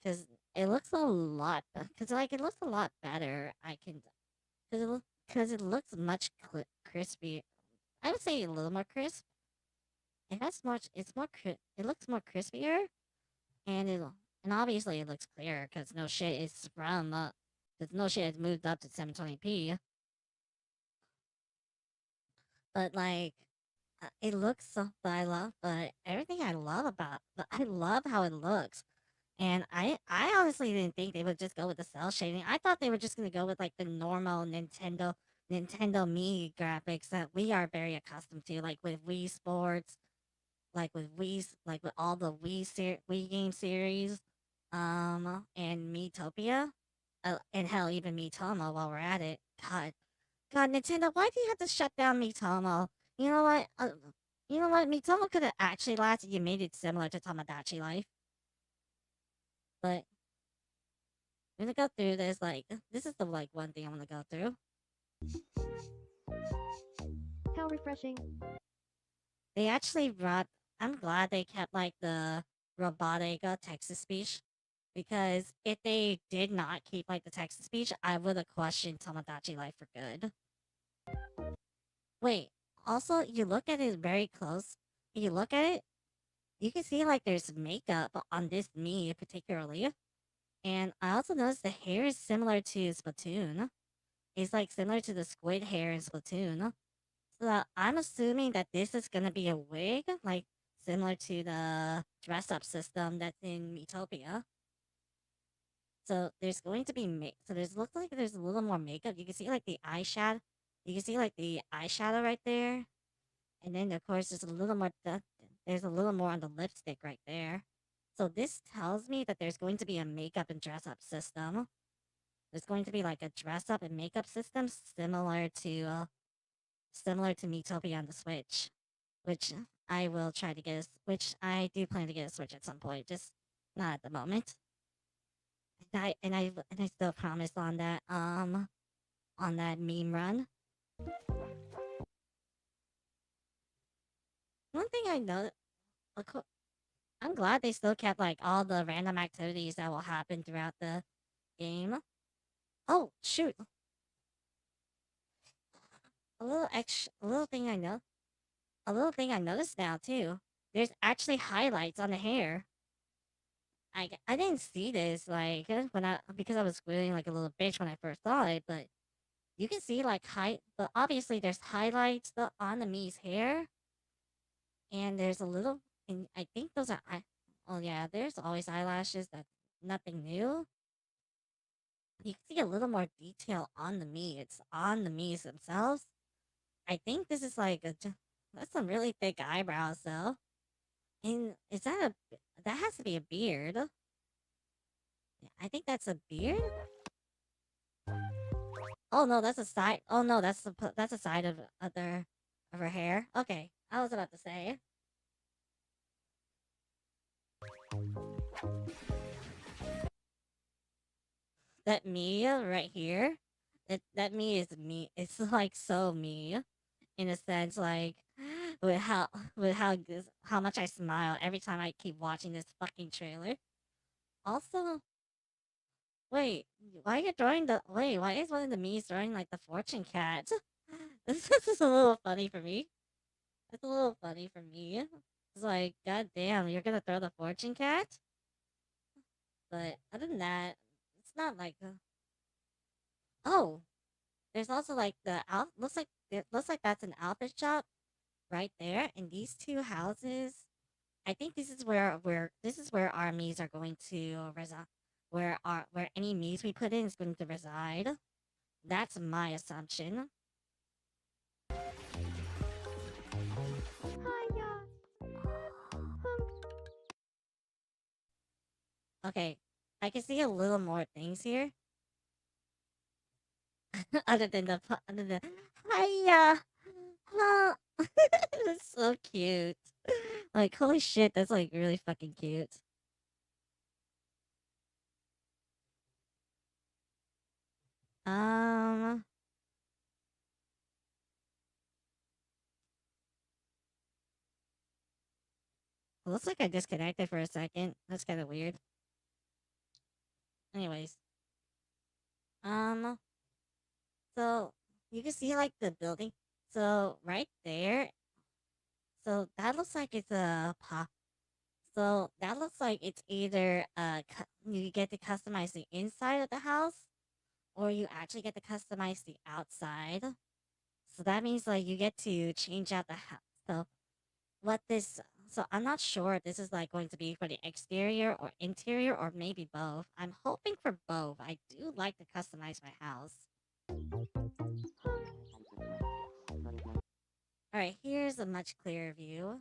because it looks a lot. Because like it looks a lot better. Because it looks much crispy. I would say a little more crisp. It has much. It's more. It looks more crispier, and and obviously it looks clearer because no shit is from. Because no shit has moved up to 720p. But like, it looks so. But everything I love about. But I love how it looks. And I honestly didn't think they would just go with the cell shading. I thought they were just gonna go with like the normal Nintendo Me graphics that we are very accustomed to, like with Wii Sports, like with all the Wii game series, and Miitopia, and hell, even Miitomo. While we're at it, God, Nintendo, why do you have to shut down Miitomo? You know what? Miitomo could have actually lasted. You made it similar to Tomodachi Life. But I'm gonna go through this. Like, this is the like one thing I'm gonna go through. How refreshing. They actually brought. I'm glad they kept like the robotic text to speech, because if they did not keep like the text to speech, I would have questioned Tomodachi Life for good. Wait. Also, you look at it very close. You look at it, you can see like there's makeup on this me particularly. And I also noticed the hair is similar to Splatoon. It's like similar to the squid hair in Splatoon. So I'm assuming that this is gonna be a wig, like similar to the dress up system that's in Miitopia. So there's going to be so there's looks like there's a little more makeup. You can see like the eyeshadow. You can see like the eyeshadow right there. And then of course there's a little more on the lipstick right there. So this tells me that there's going to be a makeup and dress up system. There's going to be like a dress up and makeup system similar to Miitopia on the Switch, which I will try to get. Which I do plan to get a Switch at some point, just not at the moment. And I still promise on that meme run. One thing I know, I'm glad they still kept like all the random activities that will happen throughout the game. Oh shoot! A little thing I know, a little thing I noticed now too. There's actually highlights on the hair. I didn't see this like when I because I was squealing like a little bitch when I first saw it, but you can see like but obviously there's highlights on the Mii's hair, and there's a little, and I think those are oh yeah, there's always eyelashes. That's nothing new. You can see a little more detail on the Mii. It's on the Mii's themselves. I think this is like that's some really thick eyebrows though. And that has to be a beard. I think that's a beard. Oh no, that's a side. Oh no, that's a side of her hair. Okay, I was about to say that Mia right here. That me is me. It's like so me, in a sense, like with how much I smile every time I keep watching this fucking trailer. Also, wait, why are you drawing the wait? Why is one of the Mii's drawing like the fortune cat? This is a little funny for me. It's a little funny for me. It's like, god damn, you're gonna throw the fortune cat? But other than that, it's not like oh, there's also like the out looks like that's an outfit shop right there. And these two houses, I think this is where our Mii's are going to reside. Where any Mii's we put in is going to reside. That's my assumption. Okay, I can see a little more things here. Other than hiya, huh. That's so cute. Like holy shit, that's like really fucking cute. Um, looks like I disconnected for a second. That's kind of weird. Anyways, um, so you can see like the building. So right there, so that looks like it's a pop. So that looks like it's either you get to customize the inside of the house, or you actually get to customize the outside. So that means like you get to change out the house. So what this so I'm not sure if this is like going to be for the exterior or interior or maybe both. I'm hoping for both. I do like to customize my house. All right, here's a much clearer view.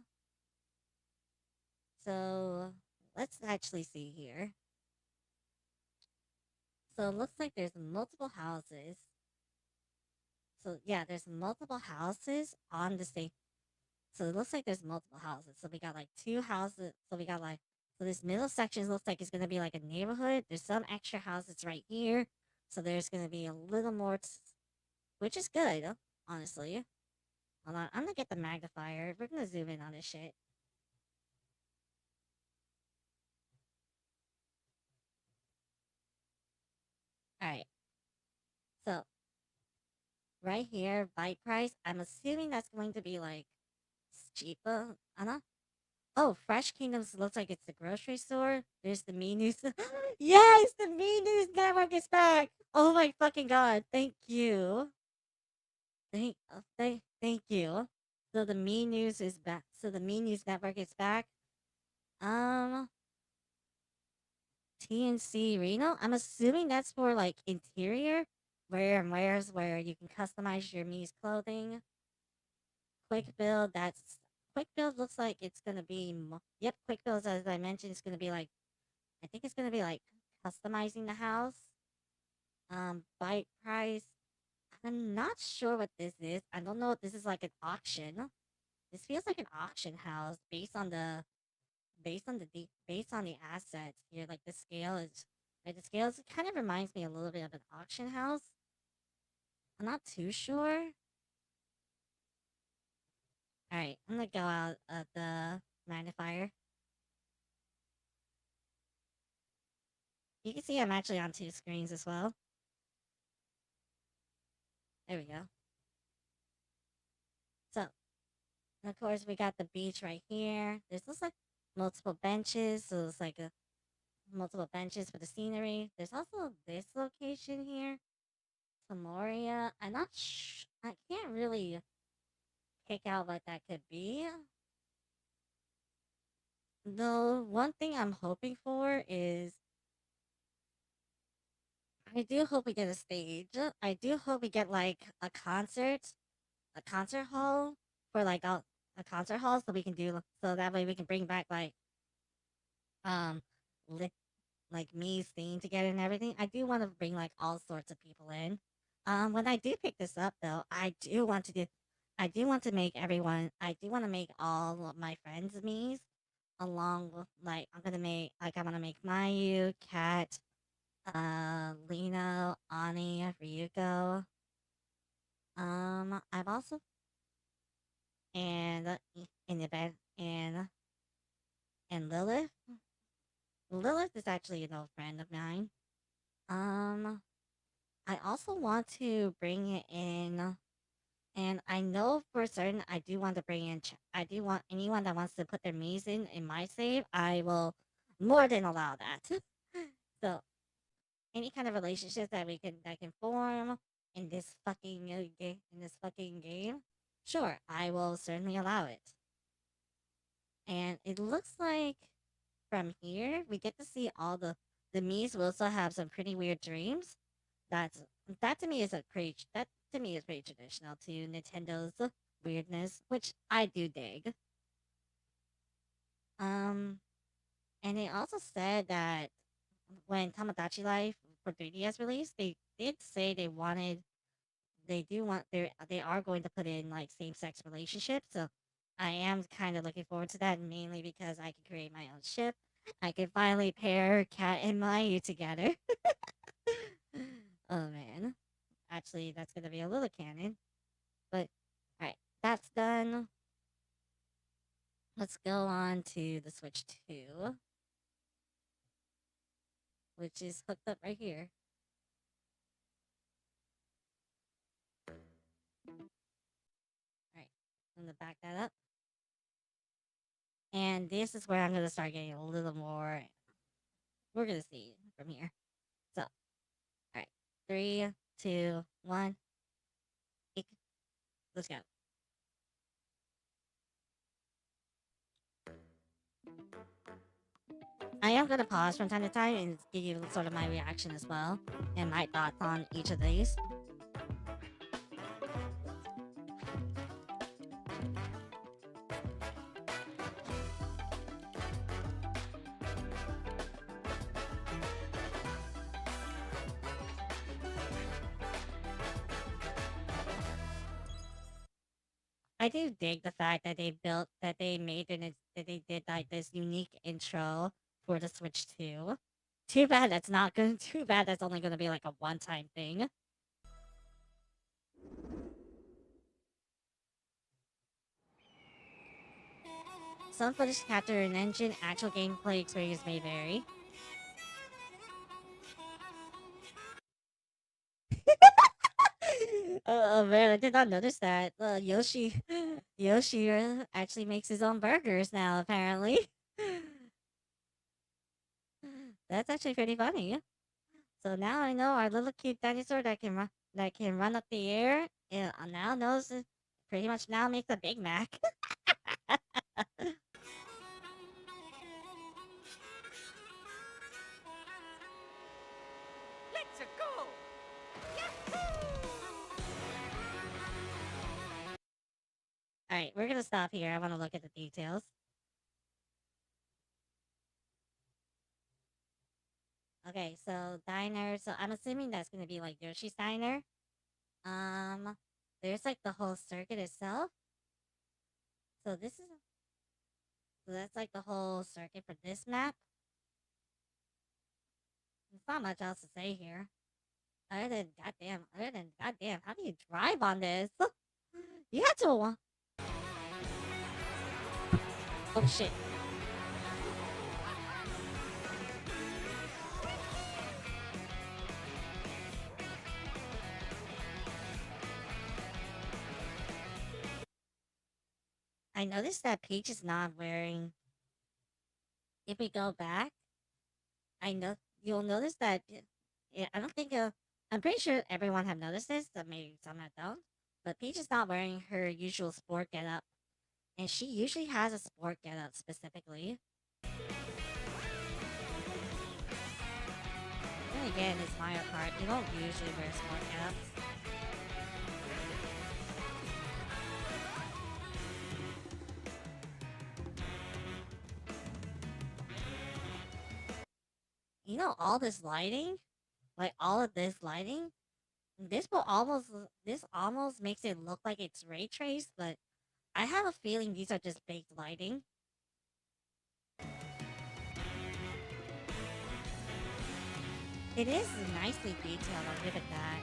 So let's actually see here. So it looks like there's multiple houses. So yeah, there's multiple houses on the same. So it looks like there's multiple houses. So we got like two houses. So we got like so this middle section looks like it's gonna be like a neighborhood. There's some extra houses right here. So there's gonna be a little more, which is good, honestly. Hold on, I'm gonna get the magnifier. We're gonna zoom in on this shit. All right. So right here, bite price. I'm assuming that's going to be like cheaper. I don't know. Oh, Fresh Kingdoms looks like it's the grocery store. There's the Me News. Yes, the Me News Network is back. Oh my fucking god! Thank you. Thank you. So the Me News is back. So the Me News Network is back. Um, TNC Reno. I'm assuming that's for like interior, where you can customize your Mii's clothing. quick build. That's quick build looks like it's gonna be. Yep, quick builds as I mentioned. It's gonna be like I think it's gonna be like customizing the house. Bite price. I'm not sure what this is. I don't know if this is like an auction. This feels like an auction house based on the assets here. Like the scale is the scales kind of reminds me a little bit of an auction house. I'm not too sure. All right, I'm gonna go out of the magnifier. You can see I'm actually on two screens as well. There we go. So, and of course, we got the beach right here. There's just like multiple benches, so it's like a multiple benches for the scenery. There's also this location here, Samoria. I can't really pick out what that could be. The one thing I'm hoping for is I do hope we get a stage. I do hope we get like a concert hall for like a concert hall so we can do so that way we can bring back um li- like me staying together and everything. I do want to bring like all sorts of people in. When I do pick this up though, I do want to make everyone I do want to make all of my friends me's along with like I want to make Mayu, Kat, Lino, Ani, Ryuko. I've also and in the bed and Lilith. Lilith is actually an old friend of mine. Um, I also want to bring it in, and I know for certain I do want to bring in. I do want anyone that wants to put their Mii's in my save. I will more than allow that. So any kind of relationships that can form in this fucking game, sure, I will certainly allow it. And it looks like from here we get to see all the Mii's will also have some pretty weird dreams. That's that to me is a pretty that to me is pretty traditional to Nintendo's weirdness, which I do dig. Um, and they also said that when Tamagotchi Life for 3DS released, they did say they are going to put in like same sex relationships. So I am kind of looking forward to that, mainly because I can create my own ship. I can finally pair Cat and Mayu together. Oh man. Actually, that's gonna be a little canon. But alright, that's done. Let's go on to the Switch 2, which is hooked up right here. Alright, I'm gonna back that up. And this is where I'm gonna start getting a little more. We're gonna see from here. So, alright. 3, 2, 1. Let's go. I am gonna pause from time to time and give you sort of my reaction as well and my thoughts on each of these. I do dig the fact that that they did like this unique intro for the Switch 2. Too bad that's not good. Too bad that's only gonna be like a one-time thing. Some footage capture an engine, actual gameplay experience may vary. Oh man, I did not notice that. Yoshi actually makes his own burgers now, apparently. That's actually pretty funny. So now I know our little cute dinosaur that can run up the air. Now knows pretty much now makes a Big Mac. Let's go! Alright, we're gonna stop here. I want to look at the details. Okay, so diner. So I'm assuming that's gonna be like Yoshi's Diner. Um, there's like the whole circuit itself. So this is so that's like the whole circuit for this map. There's not much else to say here. Other than goddamn, how do you drive on this? You had to. Oh shit. I noticed that Peach is not wearing. If we go back, I know you'll notice that. Yeah, I don't think. I'm pretty sure everyone have noticed this, but maybe some that don't. But Peach is not wearing her usual sport getup, and she usually has a sport getup specifically. Then again, it's Mario Kart. You don't usually wear sport getups. You know, all this lighting, like all of this lighting, this almost makes it look like it's ray traced, but I have a feeling these are just baked lighting. It is nicely detailed, I'll give it that.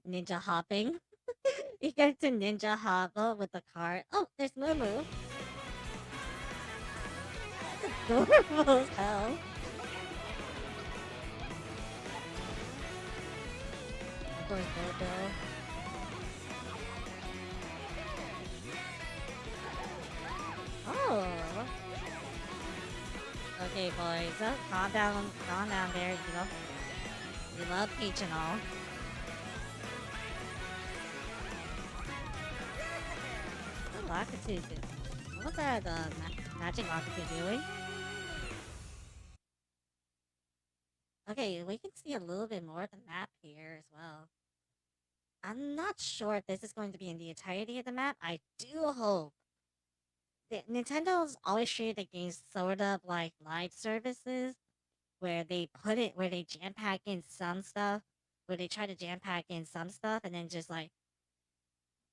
Ninja hopping. You get to ninja hopper with the cart. Oh, there's Moo. Adorable as hell. Of course, Bobo. Oh. Okay, boys. Calm down there. You love Peach and all. What's Lakitu do? What's that magic Lakitu doing? Okay, we can see a little bit more of the map here as well. I'm not sure if this is going to be in the entirety of the map. I do hope. Nintendo's always treated the games sort of like live services, where they jam pack in some stuff, where they try to jam pack in some stuff, and then just like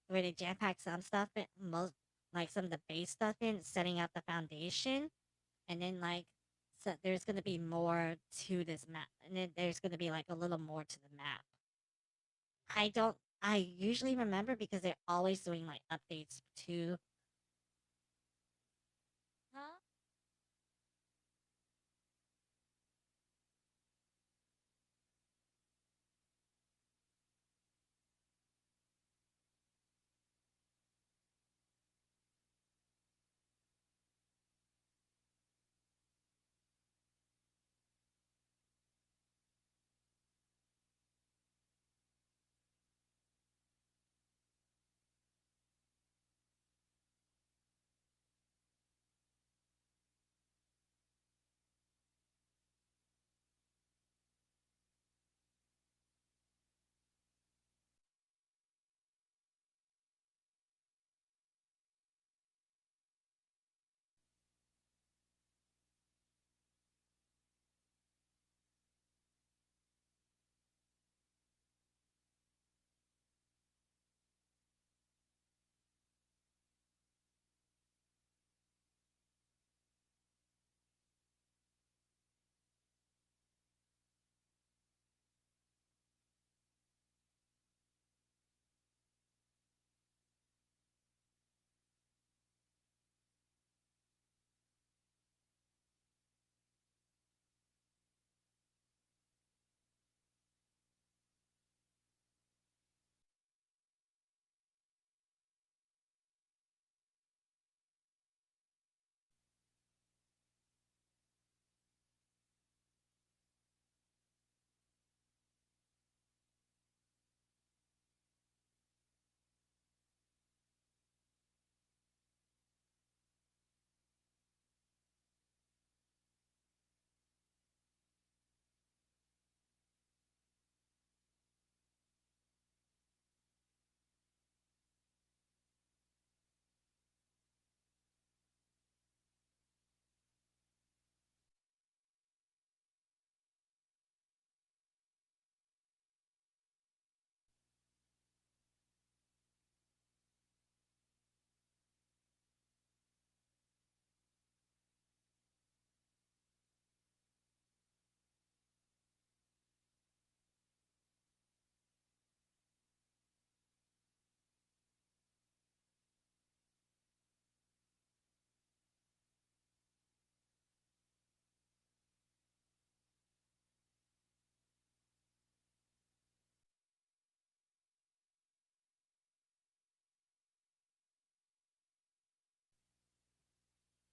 where they jam pack some stuff in most like some of the base stuff in, setting up the foundation, and then like so there's gonna be more to this map, and then there's gonna be like a little more to the map. I don't. I usually remember because they're always doing like updates to. Huh?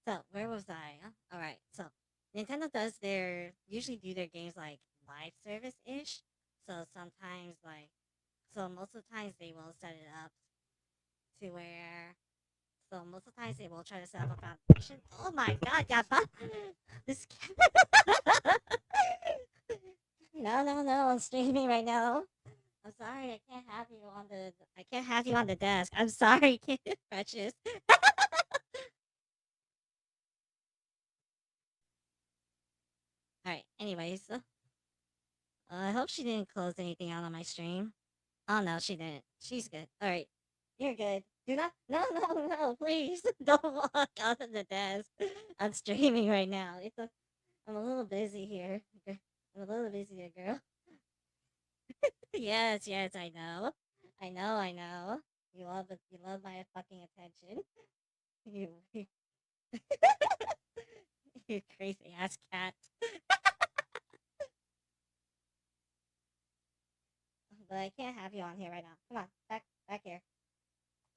So where was I? All right. So Nintendo does their usually do their games like live service ish. So sometimes most of the times they will set it up to where most of the times they will try to set up a foundation. Oh my god, yeah, this no, I'm streaming right now. I'm sorry, I can't have you on the desk. I'm sorry, Precious. Alright, anyways. I hope she didn't close anything out on my stream. Oh no, she didn't. She's good. Alright. You're good. Do not no, please. Don't walk out of the desk. I'm streaming right now. I'm a little busy here. I'm a little busy here, girl. Yes, I know. I know. You love my fucking attention. You, you crazy ass cat. But I can't have you on here right now. Come on, back here.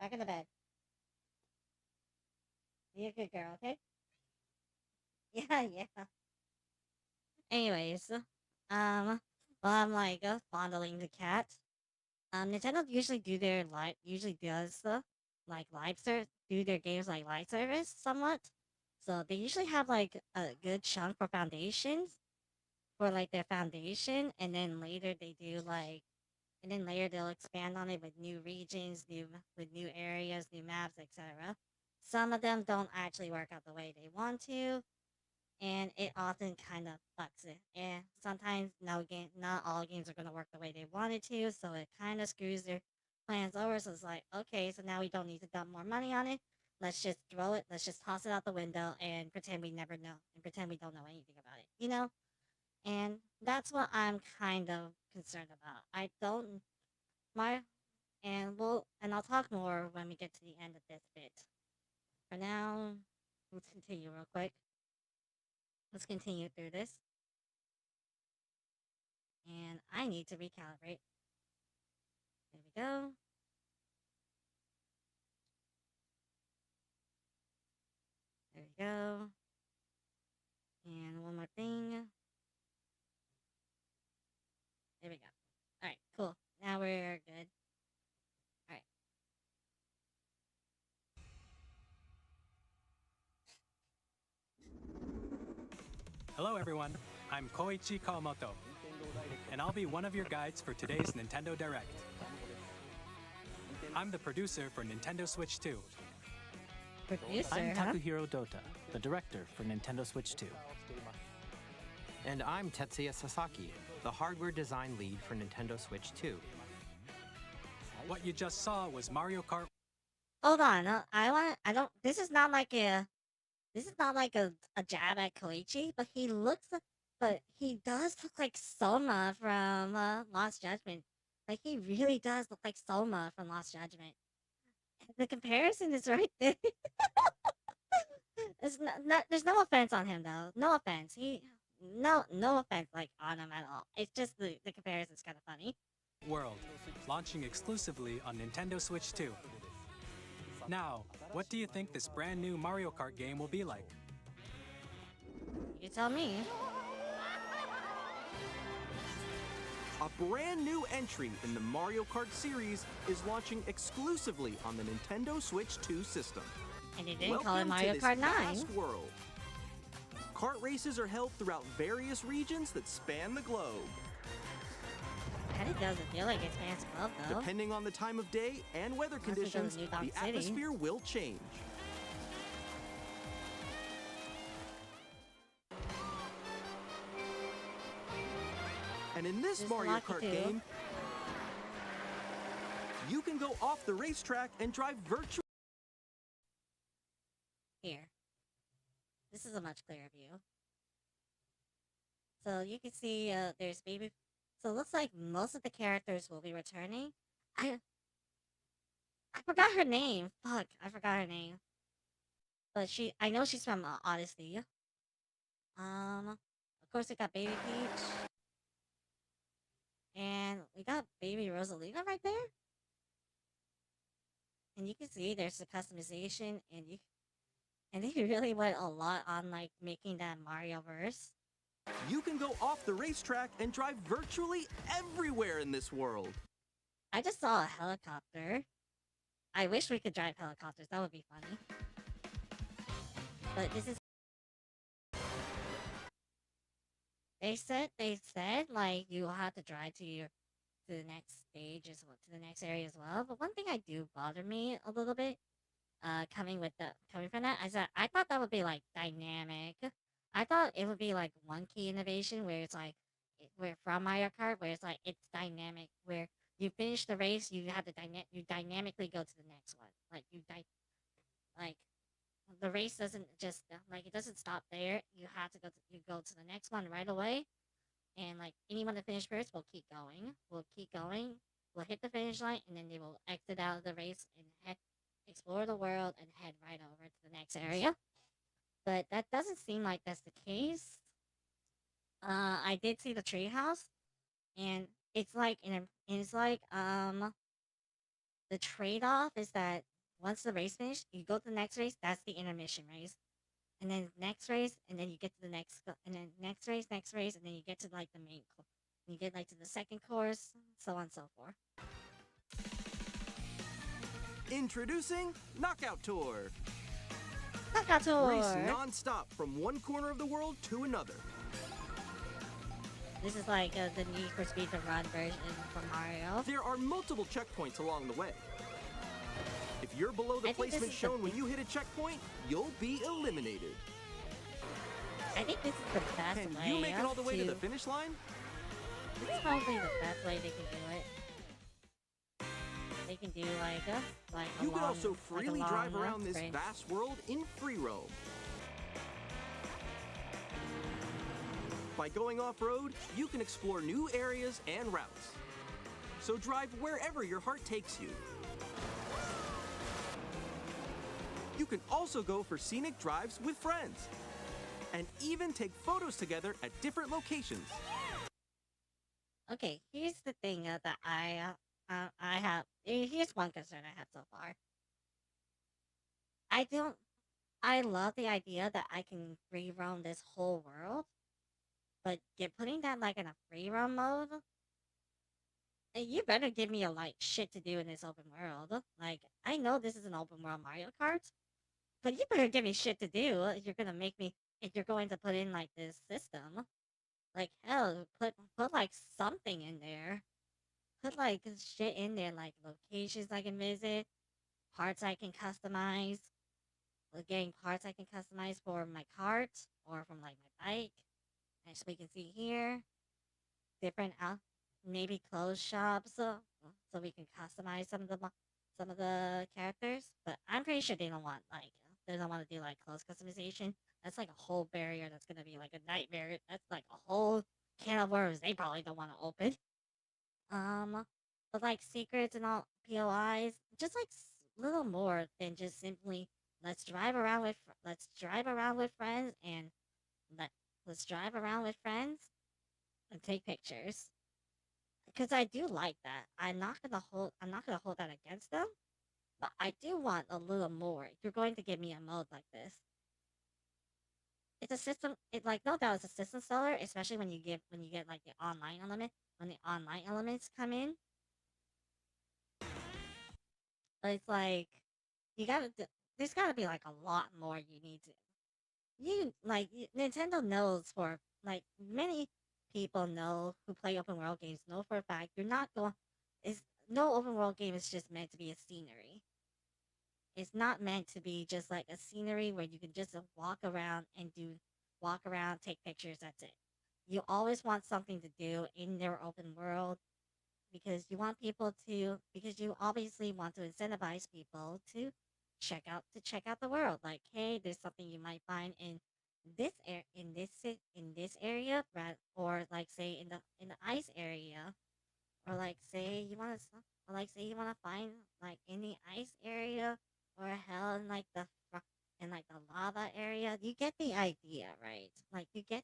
Back in the bed. Be a good girl, okay? Yeah. Anyways, while I'm fondling the cat, Nintendo usually usually does like do their games like live service somewhat. So they usually have like a good chunk for foundations for like their foundation, and then later they'll expand on it with new regions, with new areas, new maps, etc. Some of them don't actually work out the way they want to, and it often kind of fucks it. And sometimes not all games are gonna work the way they wanted to, so it kind of screws their plans over. So it's like, okay, so now we don't need to dump more money on it. Let's just throw it. Let's just toss it out the window and pretend we never know and pretend we don't know anything about it. And that's what I'm kind of concerned about. I don't my and I'll talk more when we get to the end of this bit. For now, let's continue real quick. Let's continue through this. And I need to recalibrate. There we go. There we go. And one more thing. There we go. Alright, cool. Now we're good. Alright. Hello everyone, I'm Koichi Kawamoto, and I'll be one of your guides for today's Nintendo Direct. I'm the producer for Nintendo Switch 2. Producer, I'm huh? Takuhiro Dota, the director for Nintendo Switch 2. And I'm Tetsuya Sasaki, the hardware design lead for Nintendo Switch 2. What you just saw was Mario Kart. Hold on. This is not like a jab at Koichi, but he does look like Soma from Lost Judgment. Like he really does look like Soma from Lost Judgment. The comparison is right there. There's no offense on him though. No offense. No offense like on him at all. It's just the comparison's kind of funny. World, launching exclusively on Nintendo Switch 2. Now, what do you think this brand new Mario Kart game will be like? You tell me. A brand new entry in the Mario Kart series is launching exclusively on the Nintendo Switch 2 system. And they didn't call it Mario Kart 9. Vast world. Kart races are held throughout various regions that span the globe. It doesn't feel like it spans well, though. Depending on the time of day and weather conditions, the atmosphere will change. And in this Mario Kart game, you can go off the racetrack and drive virtual. Here. This is a much clearer view. So you can see there's baby. So it looks like most of the characters will be returning. I forgot her name. Fuck, I forgot her name. But I know she's from Odyssey. Of course we got Baby Peach. And we got Baby Rosalina right there. And you can see there's the customization, and And they really went a lot on like making that Mario verse. You can go off the racetrack and drive virtually everywhere in this world. I just saw a helicopter. I wish we could drive helicopters. That would be funny. But this is. They said like you will have to drive to the next stage as well, to the next area as well. But one thing I do bother me a little bit, coming from that, is that I thought that would be like dynamic. I thought it would be like one key innovation where it's like, where from Mario Kart, where it's like it's dynamic, where you finish the race, you have to you dynamically go to the next one. Like like the race doesn't just like it doesn't stop there. You go to the next one right away, and like anyone that finished first will keep going. Will keep going. Will hit the finish line, and then they will exit out of the race and explore the world and head right over to the next area. But that doesn't seem like that's the case. I did see the treehouse, and it's like the trade off is that once the race finished, you go to the next race. That's the intermission race, and then next race, and then you get to the and then next race, and then you get to like the main. You get like to the second course, so on and so forth. Introducing Knockout Tour. Knockout Tour. Race non-stop from one corner of the world to another. This is like the Need for Speed to Run version from Mario. There are multiple checkpoints along the way. If you're below the placement shown when you hit a checkpoint, you'll be eliminated. I think this is the best way. Can you make it all the way to the finish line? This is probably the best way they can do it. They can do like a You can long, also freely like drive around this race. vast world in free roam. By going off-road, you can explore new areas and routes. So drive wherever your heart takes you. You can also go for scenic drives with friends. And even take photos together at different locations. Okay, here's the thing that I have. Here's one concern I have so far. I love the idea that I can free roam this whole world, but putting that like in a free roam mode, you better give me a like shit to do in this open world. Like I know this is an open world Mario Kart, but you better give me shit to do if you're gonna make me if you're going to put in like this system. Like hell, put like something in there. Put like shit in there, like locations I can visit, parts I can customize, getting parts I can customize for my cart or from like my bike. As we can see here, different maybe clothes shops, so we can customize some of the characters. But I'm pretty sure they don't want to do like clothes customization. That's like a whole barrier. That's gonna be like a nightmare. That's like a whole can of worms they probably don't want to open. But like secrets and all POIs, just like little more than just simply let's drive around with friends and let's drive around with friends and take pictures. Because I do like that. I'm not gonna hold that against them, but I do want a little more. If you're going to give me a mode like this, it's a system. It like no doubt it's a system seller, especially when you get like the online element when the online elements come in. But it's like there's gotta be like a lot more you need to. Nintendo knows for like many people know who play open world games know for a fact you're not going. Is no open world game is just meant to be a scenery. It's not meant to be just like a scenery where you can just walk around, take pictures, that's it. You always want something to do in their open world because because you obviously want to incentivize people to check out the world. Like, hey, there's something you might find in this area, or like say in the ice area, or like say you want to find like in the ice area, or hell in like the lava area. You get the idea, right? Like you get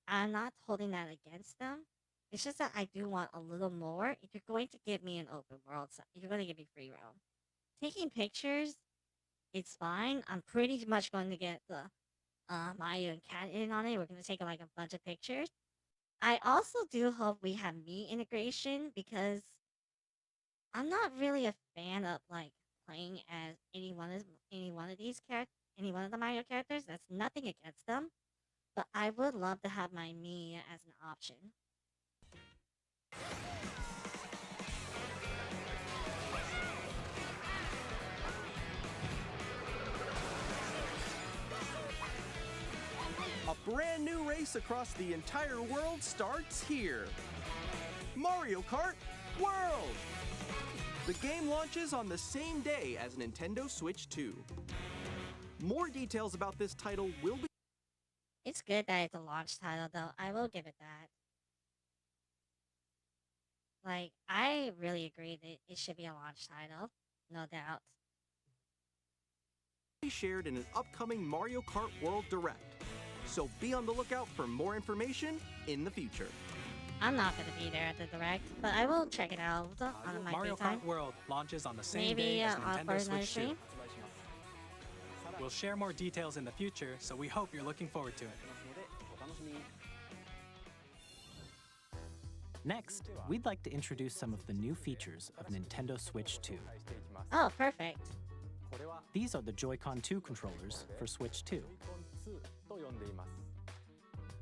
I'm not holding that against them. It's just that I do want a little more. If you're going to give me an open world, so you're going to give me free roam. Taking pictures it's fine. I'm pretty much going to get the Mayu and Cat in on it. We're gonna take like a bunch of pictures. I also do hope we have me integration because I'm not really a fan of like playing as any one of these characters, any one of the Mario characters. That's nothing against them, but I would love to have my me as an option. A brand new race across the entire world starts here. Mario Kart World! The game launches on the same day as Nintendo Switch 2. More details about this title will be... It's good that it's a launch title, though. I will give it that. Like, I really agree that it should be a launch title, no doubt. shared in an upcoming Mario Kart World Direct. So be on the lookout for more information in the future. I'm not going to be there at the Direct, but I will check it out on my Mario free time. Kart World launches on the same Maybe day as for Nintendo another Switch 2. stream. We'll share more details in the future, so we hope you're looking forward to it. Next, we'd like to introduce some of the new features of Nintendo Switch 2. Oh, perfect. These are the Joy-Con 2 controllers for Switch 2.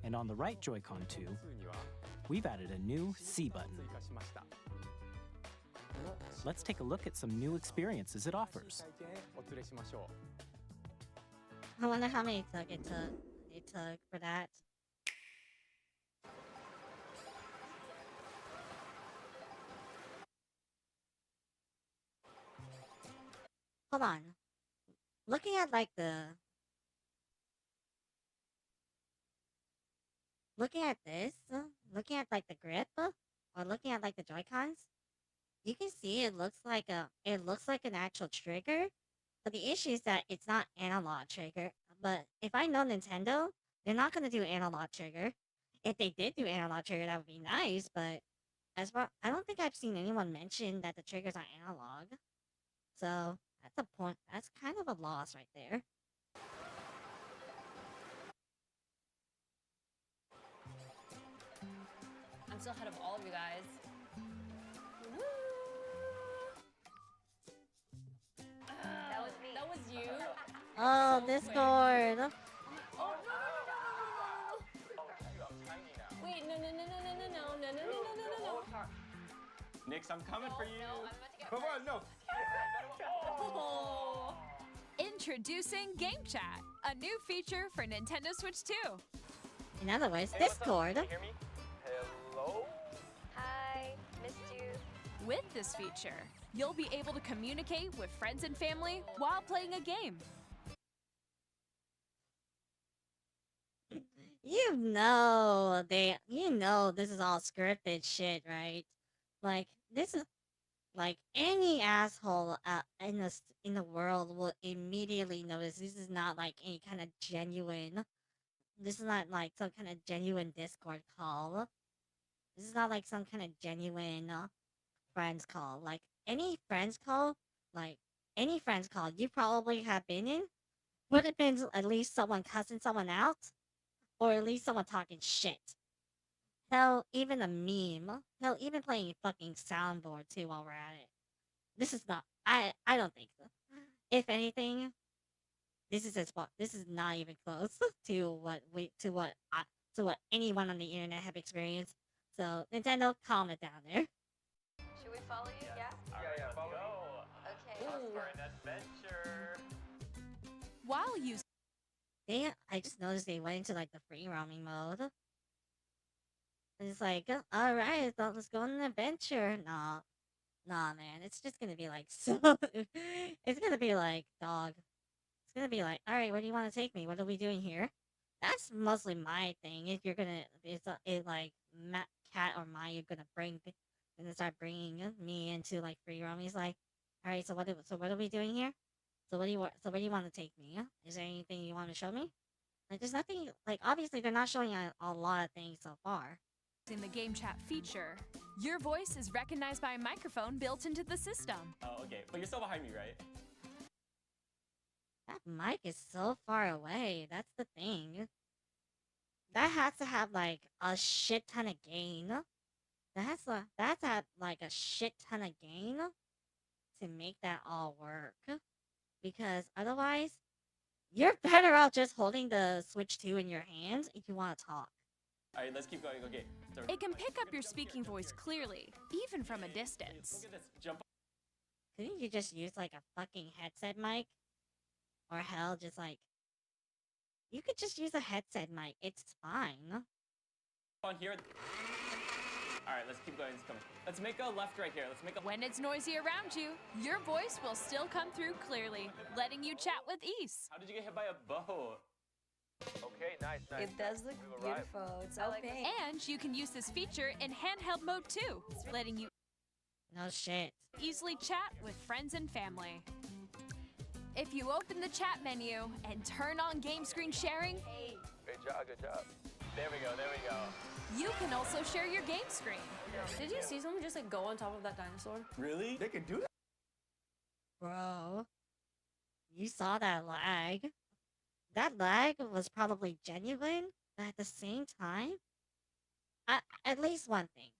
And on the right Joy-Con 2, we've added a new C button. Let's take a look at some new experiences it offers. I wonder how many it took for that. Hold on. Looking at like looking at this, looking at like the grip, or looking at like the Joy-Cons, you can see it looks like an actual trigger. But the issue is that it's not analog trigger. But if I know Nintendo, they're not gonna do analog trigger. If they did do analog trigger, that would be nice. But as far, I don't think I've seen anyone mention that the triggers are analog. So that's a point. That's kind of a loss right there. I'm still ahead of all of you guys. That was me. That was you. Oh, Discord. Oh, no. Wait, no. Nix, I'm coming for you. No, I'm about to get Come on, no. Oh. Introducing Game Chat, a new feature for Nintendo Switch 2. In other words, Discord. Can you hear me? Hello? Hi, missed you. With this feature, you'll be able to communicate with friends and family while playing a game. You know this is all scripted shit, right? Like, this is, like, any asshole in the world will immediately notice this is not, like, any kind of genuine, this is not, like, some kind of genuine Discord call. This is not, like, some kind of genuine friends call. Like, any friends call you probably have been in would have been at least someone cussing someone out, or at least someone talking shit. Hell, even a meme. Hell, even playing a fucking soundboard too while we're at it. This is not. I don't think so. If anything, this is not even close to what anyone on the internet have experienced. So Nintendo, calm it down there. Should we follow you? Yeah? Yeah, follow me. Okay. Off for an adventure. While using I just noticed they went into like the free roaming mode. And it's like, all right, let's go on an adventure. Nah, man, it's just gonna be like so. It's gonna be like, dog. It's gonna be like, all right, where do you want to take me? What are we doing here? That's mostly my thing. If you're gonna, like Cat or Maya gonna start bringing me into like free roaming. He's like, all right, so what are we doing here? So where do you want to take me? Is there anything you want to show me? Like, there's nothing. Like, obviously, they're not showing a lot of things so far. the Game Chat feature, your voice is recognized by a microphone built into the system. Oh, okay. But you're still behind me, right? That mic is so far away. That's the thing. That has to have like a shit ton of gain. That's at like a shit ton of gain to make that all work. Because otherwise, you're better off just holding the Switch 2 in your hands if you want to talk. Alright, let's keep going. Okay. So, It can pick up your speaking voice clearly, even from a distance. look at this. Jump. Couldn't you just use like a fucking headset mic? Or hell, just like. You could just use a headset mic. It's fine. On here. Alright, let's keep going. It's coming. Let's make a left right here. Let's make a. When it's noisy around you, your voice will still come through clearly, letting you chat with ease. How did you get hit by a boat? Okay, nice. It does look beautiful. It's so pink. And you can use this feature in handheld mode too, letting you No shit. easily chat with friends and family. If you open the chat menu and turn on game screen sharing, Good job, good job. There we go, there we go. you can also share your game screen. Did you see someone just like go on top of that dinosaur? Really? They can do that? Bro. You saw that lag. That lag was probably genuine, but at the same time, at least one thing.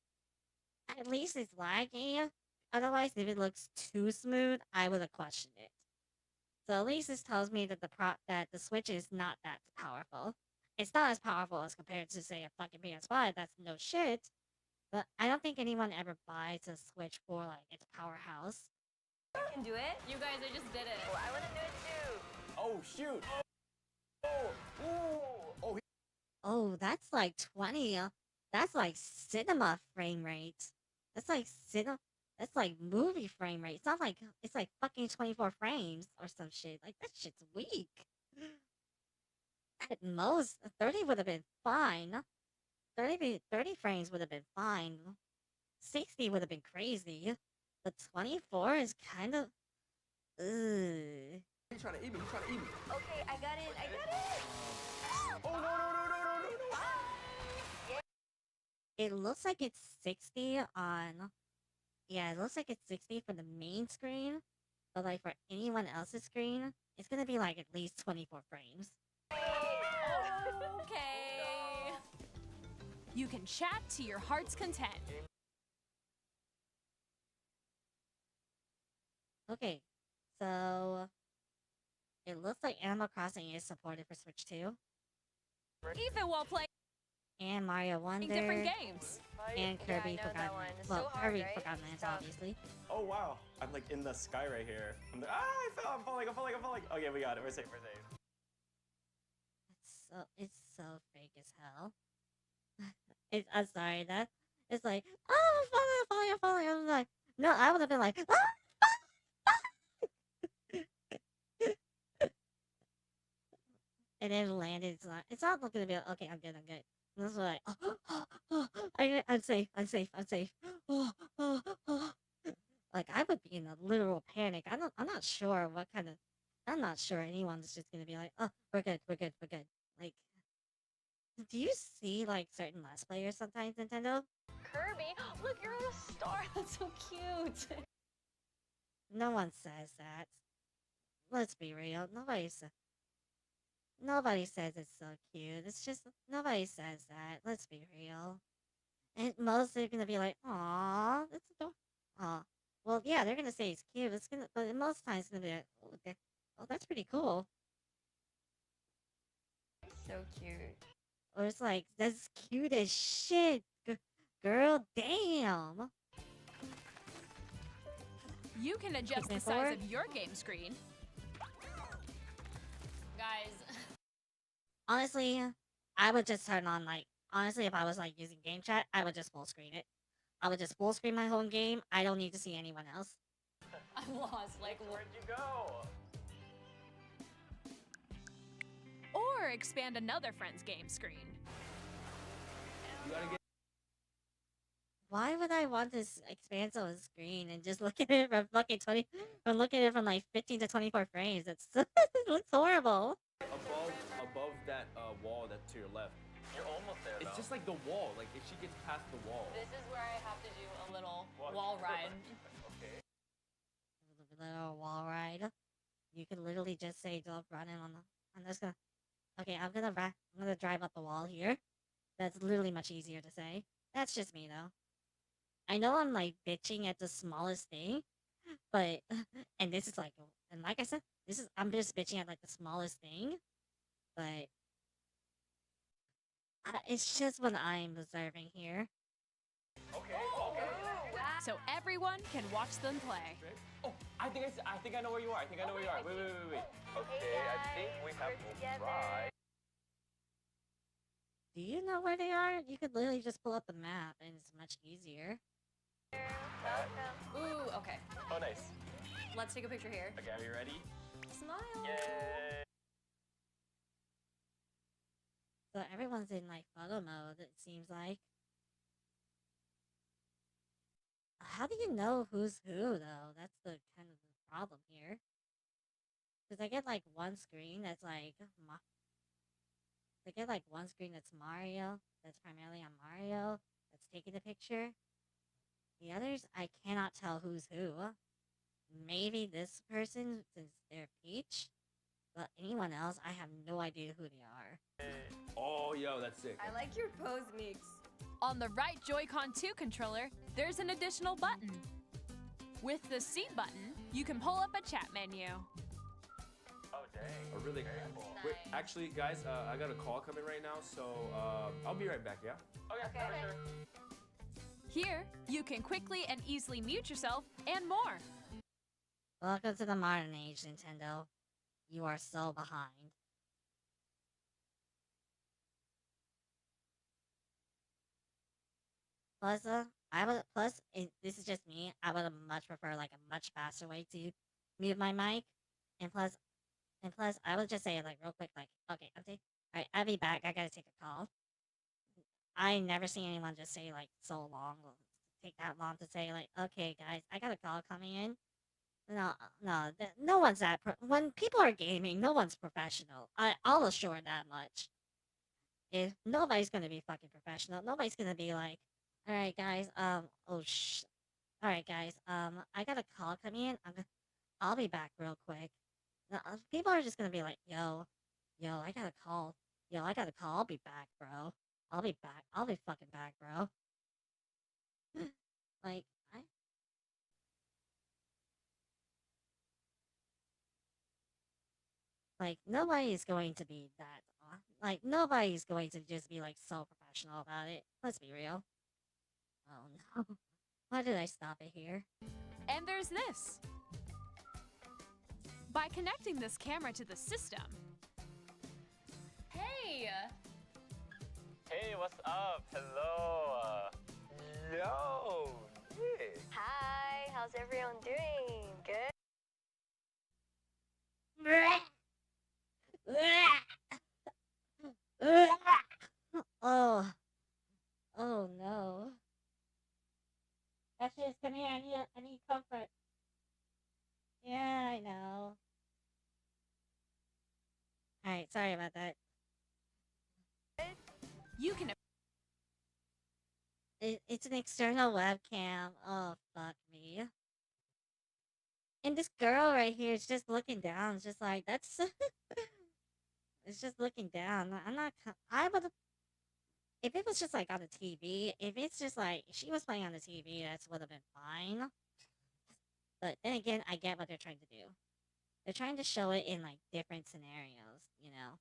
At least it's laggy. Otherwise, if it looks too smooth, I would have questioned it. So at least this tells me that that the Switch is not that powerful. It's not as powerful as compared to say a fucking PS5. That's no shit. But I don't think anyone ever buys a Switch for like its powerhouse. You can do it. You guys, I just did it. Oh, I want to do it too. Oh, shoot. Oh, Oh, that's like 20. That's like cinema frame rate. That's like That's like movie frame rate. It's like fucking 24 frames or some shit. Like that shit's weak. At most, 30 would have been fine. 30 frames would have been fine. 60 would have been crazy. But 24 is kind of. Ugh. He's trying to eat me. He's trying to eat me. Okay, I got it. I got it. Oh, no. It looks like it's 60 on. Yeah, it looks like it's 60 for the main screen. But like for anyone else's screen, it's gonna be like at least 24 frames. Okay. You can chat to your heart's content. Okay, so it looks like Animal Crossing is supported for Switch 2. Even while playing And Mario Wonder. different games. And Kirby Yeah, I know that Forgotten one. Lands. It's Well, so hard, Kirby right? Forgotten It's Lands, tough. obviously. Oh, wow. I'm like in the sky right here. I'm like, I fell. I'm falling. Okay, we got it. We're safe. It's so fake as hell. I'm sorry, it's like, oh, I'm falling. I'm like, no, I would have been like, and then landed. It's not looking to be okay. I'm good. And this is like, I'm safe. Like I would be in a literal panic. I'm not sure what kind of. I'm not sure anyone's just gonna be like, oh, we're good. Like, do you see like certain Let's Players sometimes, Nintendo? Kirby, look, you're on a star. That's so cute. No one says that. Let's be real. Nobody says it's so cute. It's just nobody says that. Let's be real. And most are gonna be like, "Aw, that's adorable." Aw, well, yeah, they're gonna say it's cute. But most times it's gonna be like, "Oh, that's pretty cool." So cute. Or it's like, "That's cute as shit, girl. Damn." You can adjust me the size forward. of your game screen. Guys, Honestly, I would just turn on like. Honestly, if I was like using game chat, I would just full screen it. I would just full screen my home game. I don't need to see anyone else. I'm lost. Like, Where'd you go? Or expand another friend's game screen. You gotta get. Why would I want to expand on a screen and just look at it from fucking 20, from looking at it from like 15 to 24 frames? It looks horrible. Above that wall that's to your left. You're almost there. It's just like the wall. Like if she gets past the wall. this is where I have to do a little wall ride. Okay. Little wall ride. You could literally just say, "Don't run in on the." I'm just gonna. Okay, I'm gonna drive up the wall here. That's literally much easier to say. That's just me though. I know I'm like bitching at the smallest thing, but and this is like, and like I said, I'm just bitching at like the smallest thing, but it's just what I'm observing here. So everyone can watch them play. Oh, I think I know where you are. I think I know where you are. Wait. Okay, I think we have to try. Do you know where they are? You could literally just pull up the map, and it's much easier. Ooh, okay. Oh, nice. Let's take a picture here. Okay, are you ready? Smile. Yay! So everyone's in like photo mode, it seems like. How do you know who's who though? That's the kind of the problem here. Because I get like one screen that's like I get like one screen that's Mario, that's primarily on Mario, that's taking the picture. The others I cannot tell who's who. Maybe this person since they're Peach, but anyone else I have no idea who they are. Oh, yo, that's sick. I like your pose, Meeks. On the right Joy-Con 2 controller, there's an additional button. With the C button, you can pull up a chat menu. Oh, dang. Oh, really? Wait, actually, guys, I got a call coming right now, so I'll be right back, yeah? Okay. Sure. Here, you can quickly and easily mute yourself and more. Welcome to the modern age, Nintendo. You are so behind. Plus, this is just me. I would much prefer like a much faster way to mute my mic, and plus, I would just say it like real quick, like, okay, alright, I'll be back. I gotta take a call. I never see anyone just say like so long, take that long to say like, okay, guys, I got a call coming in. No one's that. When people are gaming, no one's professional. I'll assure that much. If nobody's gonna be fucking professional, nobody's gonna be like, all right, guys, all right, guys, I got a call coming in. I'll be back real quick. No, people are just gonna be like, I got a call. I got a call. I'll be back, bro. I'll be back. I'll be fucking back, bro. like, nobody's going to be that. Like, nobody's going to just be like so professional about it. Let's be real. Oh no. Why did I stop it here? And there's this. By connecting this camera to the system. Hey! Hey, what's up? Hello. Yo. Nick. Hi, how's everyone doing? Good? Oh. Oh no. Ashes, come here. I need comfort. Yeah, I know. Alright, sorry about that. You can. It's an external webcam. Oh, fuck me. And this girl right here is just looking down. It's just like, that's... it's just looking down. I would have... If it was just like on the TV, if it's just like, if she was playing on the TV, that would have been fine. But then again, I get what they're trying to do. They're trying to show it in like different scenarios, you know?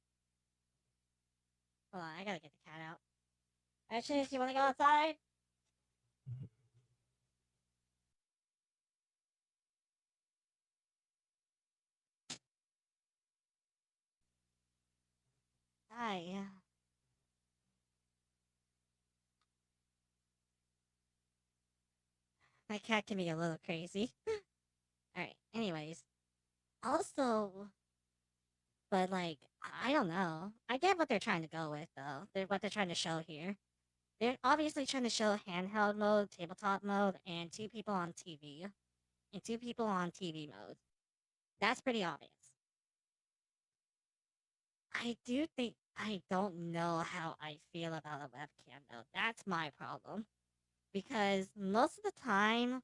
Hold on, I gotta get the cat out. Actually, you wanna go outside? Hi. My cat can be a little crazy. Alright, anyways. Also, but like, I don't know. I get what they're trying to go with, though. What they're trying to show here. They're obviously trying to show handheld mode, tabletop mode, and 2 people on TV. And 2 people on TV mode. That's pretty obvious. I don't know how I feel about a webcam, though. That's my problem. Because most of the time,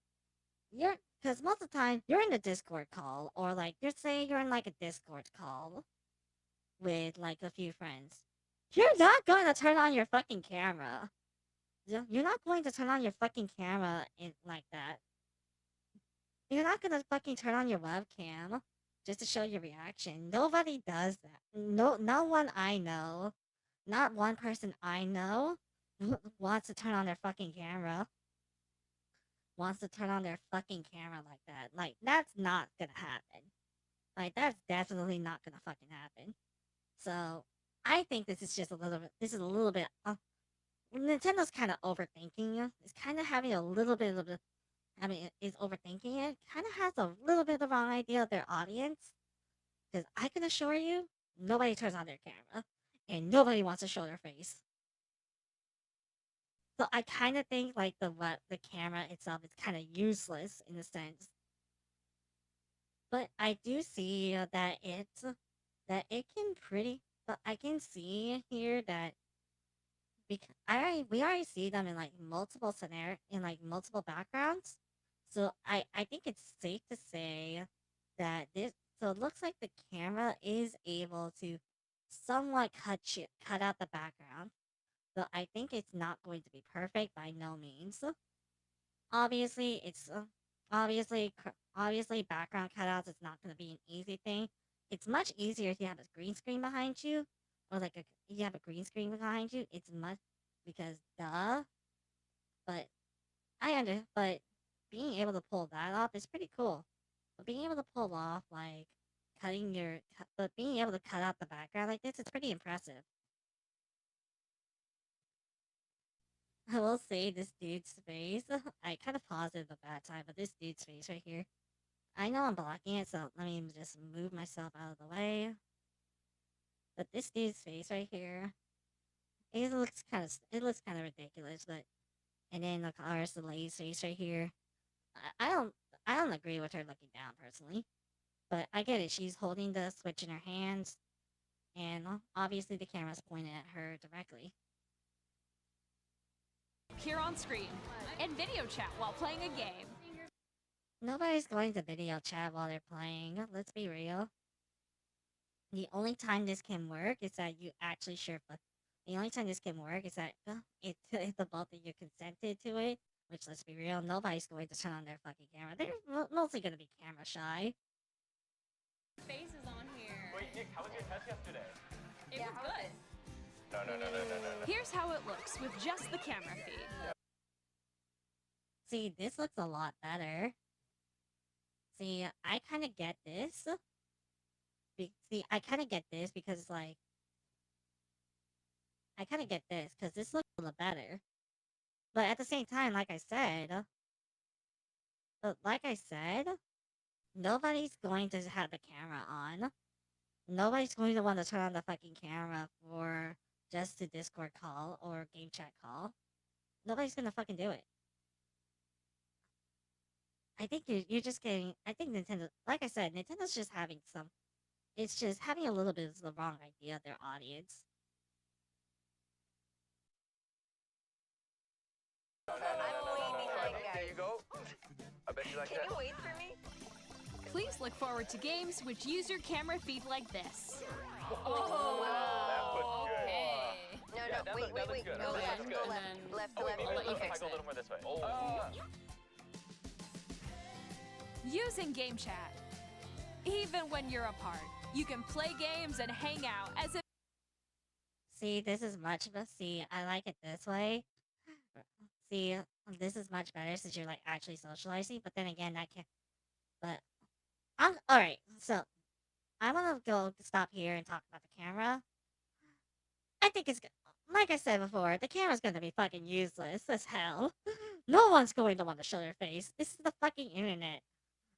Because most of the time, you're in a Discord call, or like, you're in like a Discord call with like a few friends. You're not going to turn on your fucking camera. You're not going to turn on your fucking camera like that. You're not gonna fucking turn on your webcam just to show your reaction. Nobody does that. No one I know, not one person I know, wants to turn on their fucking camera. Wants to turn on their fucking camera like that. Like, that's not gonna happen. Like, that's definitely not gonna fucking happen. So, I think this is just a little bit. This is a little bit. Nintendo's kind of overthinking it. It's kind of having a little bit of a. I mean, is overthinking it. Kind of has a little bit of the wrong idea of their audience. Because I can assure you, nobody turns on their camera, and nobody wants to show their face. So I kind of think like the camera itself is kind of useless in a sense. But I do see that it can pretty. But I can see here that because we already see them in like multiple in like multiple backgrounds. So I think it's safe to say that so it looks like the camera is able to somewhat cut out the background. So I think it's not going to be perfect by no means. Obviously, it's obviously background cutouts is not going to be an easy thing. It's much easier if you have a green screen behind you, or like you have a green screen behind you. It's much because duh. But but being able to pull that off is pretty cool. But being able to pull off like but being able to cut out the background like this is pretty impressive. I will say this dude's face. I kind of paused it at a bad time, but this dude's face right here. I know I'm blocking it, so let me just move myself out of the way. But this dude's face right here, it looks kind of ridiculous. But and then the Cars the lady's face right here. I don't agree with her looking down personally, but I get it. She's holding the Switch in her hands, and obviously the camera's pointed at her directly. Here on screen and video chat while playing a game. Nobody's going to video chat while they're playing. Let's be real. The only time this can work is that you actually share. The only time this can work is that if the both of you consented to it. Which, let's be real, nobody's going to turn on their fucking camera. They're mostly going to be camera shy. Face is on here. Wait, Nick, how was your test yesterday? It was good. No. Here's how it looks with just the camera feed. See, this looks a lot better. See, I kind of get this. I kind of get this because, like... I kind of get this because this looks a little better. But at the same time, like I said... nobody's going to have the camera on. Nobody's going to want to turn on the fucking camera for just a Discord call or game chat call. Nobody's going to fucking do it. I think you're just getting... I think Nintendo... Like I said, Nintendo's just having some... It's just having a little bit of the wrong idea of their audience. There you go. I bet you like that. Can you wait for me? Please look forward to games which use your camera feed like this. Oh, wow. Okay. Wait. Go left. I'll Let you fix I go a it. little more this way. Using game chat. Even when you're apart, you can play games and hang out as if... See, this is much... See, I like it this way. See, this is much better since you're, like, actually socializing. But then again, that can... But... Alright, so... I'm gonna go stop here and talk about the camera. I think it's... Like I said before, the camera's gonna be fucking useless as hell. No one's going to want to show their face. This is the fucking internet.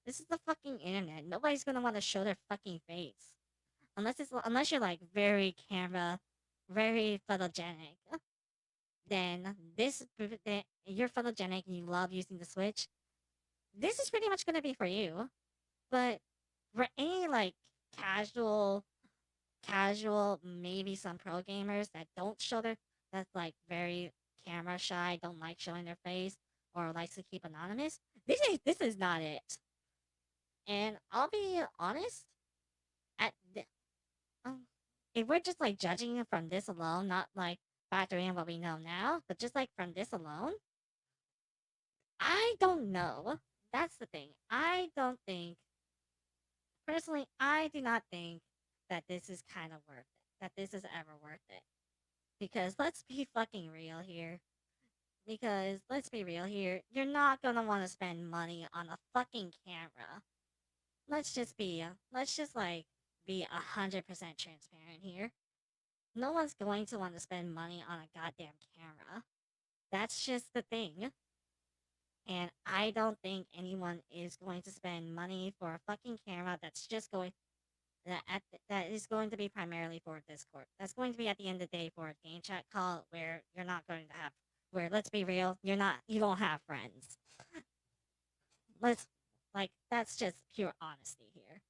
This is the fucking internet. Nobody's gonna want to show their fucking face. Unless you're, like, very photogenic. Then you're photogenic and you love using the Switch. This is pretty much gonna be for you. But for any, like, casual, maybe some pro gamers that don't show that's, like, very camera shy, don't like showing their face, or likes to keep anonymous, this is not it. And I'll be honest, at the, um, if we're just like judging it from this alone, not like factoring in what we know now, but just like from this alone, I don't know. That's the thing. I don't think personally. I do not think that this is kind of worth it. That this is ever worth it. Because let's be fucking real here. Because let's be real here. You're not gonna want to spend money on a fucking camera. Let's just like be 100% transparent here. No one's going to want to spend money on a goddamn camera. That's just the thing. And I don't think anyone is going to spend money for a fucking camera that's just going that is going to be primarily for Discord. That's going to be at the end of the day for a game chat call where you're not going to have where let's be real, you don't have friends. Let's like that's just pure honesty here.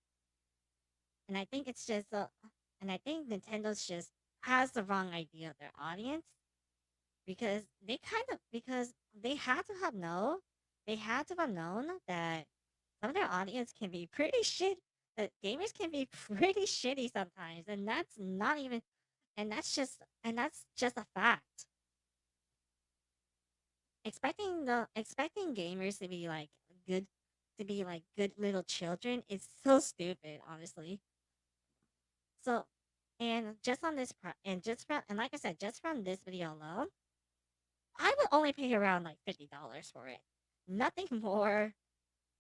And I think it's just and I think Nintendo's just has the wrong idea of their audience because they had to have known that some of their audience can be pretty shit that gamers can be pretty shitty sometimes and that's not even and that's just a fact. Expecting gamers good to be like good little children is so stupid, honestly. So, and just on this and just from and like I said, just from this video alone, I would only pay around like $50 for it. Nothing more,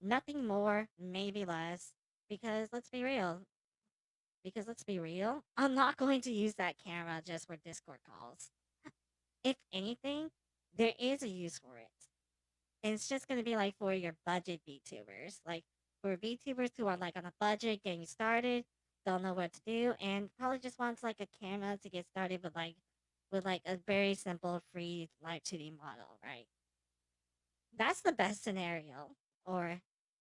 nothing more, maybe less. Because let's be real. Because let's be real, I'm not going to use that camera just for Discord calls. If anything, there is a use for it. And it's just gonna be like for your budget VTubers. Like for VTubers who are like on a budget getting started, don't know what to do, and probably just wants like a camera to get started with like a very simple free live 2D model, right? That's the best scenario. Or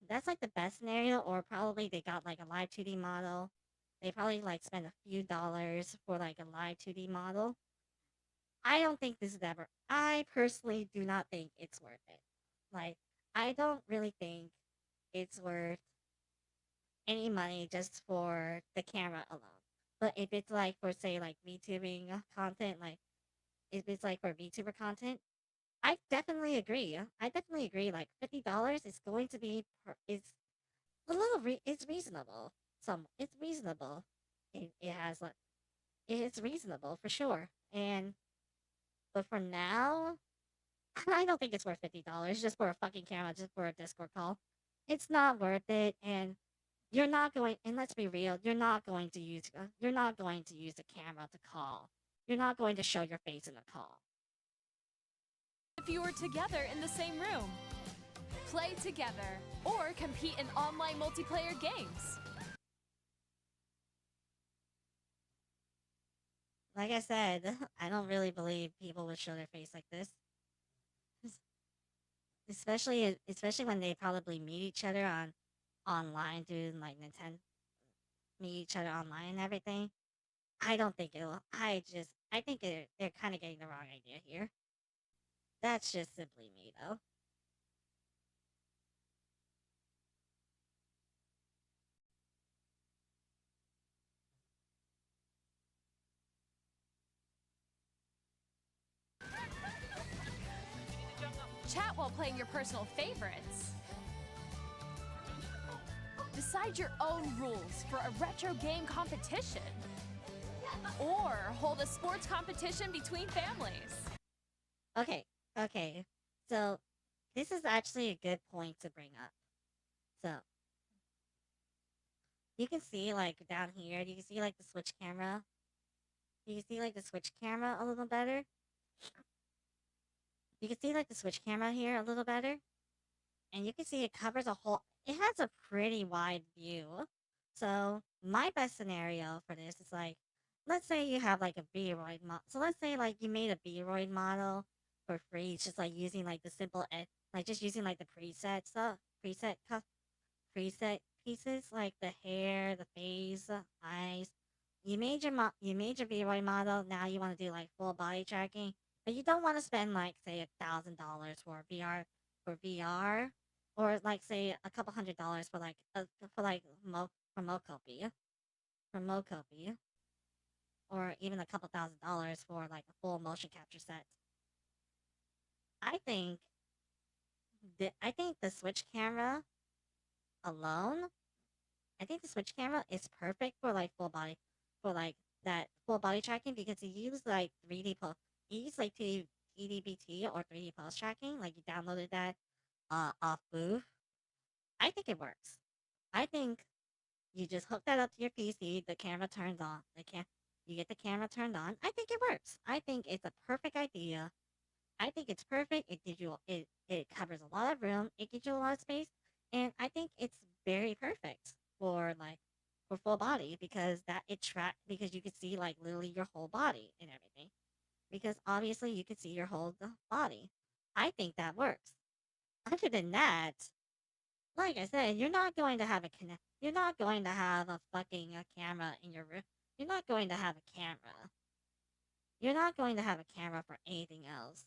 that's like the best scenario, or probably they got like a live 2D model. They probably like spend a few dollars for like a live 2D model. I don't think this is ever I personally do not think it's worth it. Like, I don't really think it's worth any money just for the camera alone. But if it's like for say like VTubing content, like if it's like for VTuber content, I definitely agree. I definitely agree. Like $50 is going to be is a little it's reasonable. It's reasonable. It has like it's reasonable for sure. And but for now, I don't think it's worth $50 just for a fucking camera, just for a Discord call. It's not worth it, and you're not going. And let's be real, you're not going to use a camera to call. You're not going to show your face in a call. If you were together in the same room, play together, or compete in online multiplayer games. Like I said, I don't really believe people would show their face like this. Especially when they probably meet each other online doing like Nintendo meet each other online and everything. I don't think it'll. I think they're kind of getting the wrong idea here. That's just simply me though. Chat while playing your personal favorites. Decide your own rules for a retro game competition. Or hold a sports competition between families. Okay. So, this is actually a good point to bring up. So, you can see like down here, you can see like the Switch camera. You can see like the Switch camera a little better. You can see like the Switch camera here a little better. And you can see it covers a whole it has a pretty wide view. So, my best scenario for this is like let's say you have like a B-Roid model. So let's say like you made a B-Roid model for free, it's just like using like the simple like just using like the preset stuff, preset pieces like the hair, the face, the eyes. You made your B-Roy model. Now you want to do like full body tracking, but you don't want to spend like say $1,000 for VR or like say a couple $100 for like for like for Mokopi, for Mokopi, or even a couple $1,000s for like a full motion capture set. I think I think the Switch camera alone, I think the Switch camera is perfect for like full body, for like that full body tracking because you use like 3D you use like 2D EDBT or 3D pose tracking, like you downloaded that off Booth. I think it works. I think you just hook that up to your PC, the camera turns on. You get the camera turned on. I think it works. I think it's a perfect idea. I think it's perfect. It gives you it covers a lot of room. It gives you a lot of space, and I think it's very perfect for like for full body because because you can see like literally your whole body and everything. Because obviously you can see your whole body. I think that works. Other than that, like I said, you're not going to have a connect. You're not going to have a fucking camera in your room. You're not going to have a camera. You're not going to have a camera for anything else.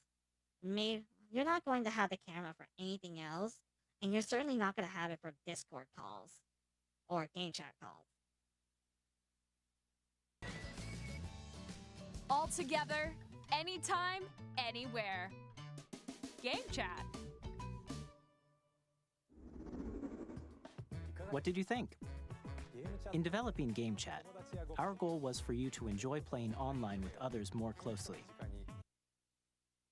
Maybe you're not going to have the camera for anything else, and you're certainly not going to have it for Discord calls or game chat calls. All together, anytime, anywhere. Game chat. What did you think? In developing Game Chat, our goal was for you to enjoy playing online with others more closely.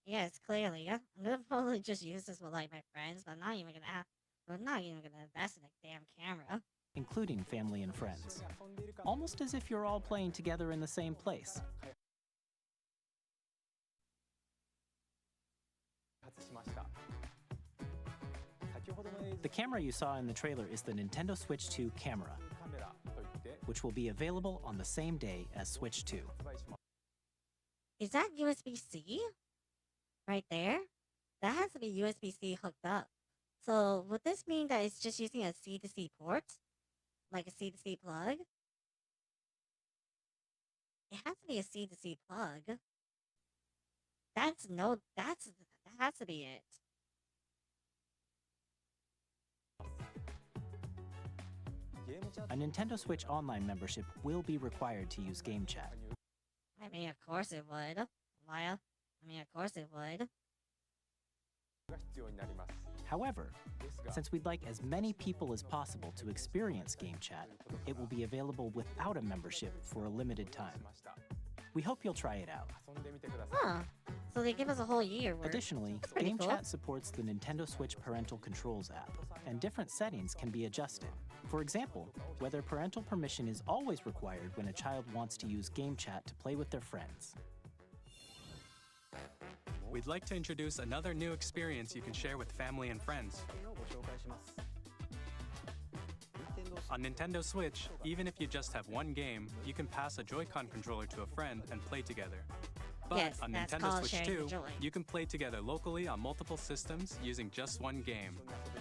Yes, clearly. Yeah. I'm gonna probably just use this with like my friends, but I'm not even gonna invest in a damn camera. Including family and friends. Almost as if you're all playing together in the same place. The camera you saw in the trailer is the Nintendo Switch 2 camera, which will be available on the same day as Switch 2. Is that USB-C? Right there? That has to be USB-C hooked up. So would this mean that it's just using a C-to-C port? Like a C-to-C plug? It has to be a C-to-C plug. That has to be it. A Nintendo Switch Online membership will be required to use Game Chat. I mean, of course it would. Maya. I mean, of course it would. However, since we'd like as many people as possible to experience Game Chat, it will be available without a membership for a limited time. We hope you'll try it out. Huh. So they give us a whole year worth. Additionally, Game Chat supports the Nintendo Switch Parental Controls app, and different settings can be adjusted. For example, whether parental permission is always required when a child wants to use Game Chat to play with their friends. We'd like to introduce another new experience you can share with family and friends. On Nintendo Switch, even if you just have one game, you can pass a Joy-Con controller to a friend and play together. But yes, on that's Nintendo called Switch sharing 2, the joy. you can play together locally on multiple systems using just one game,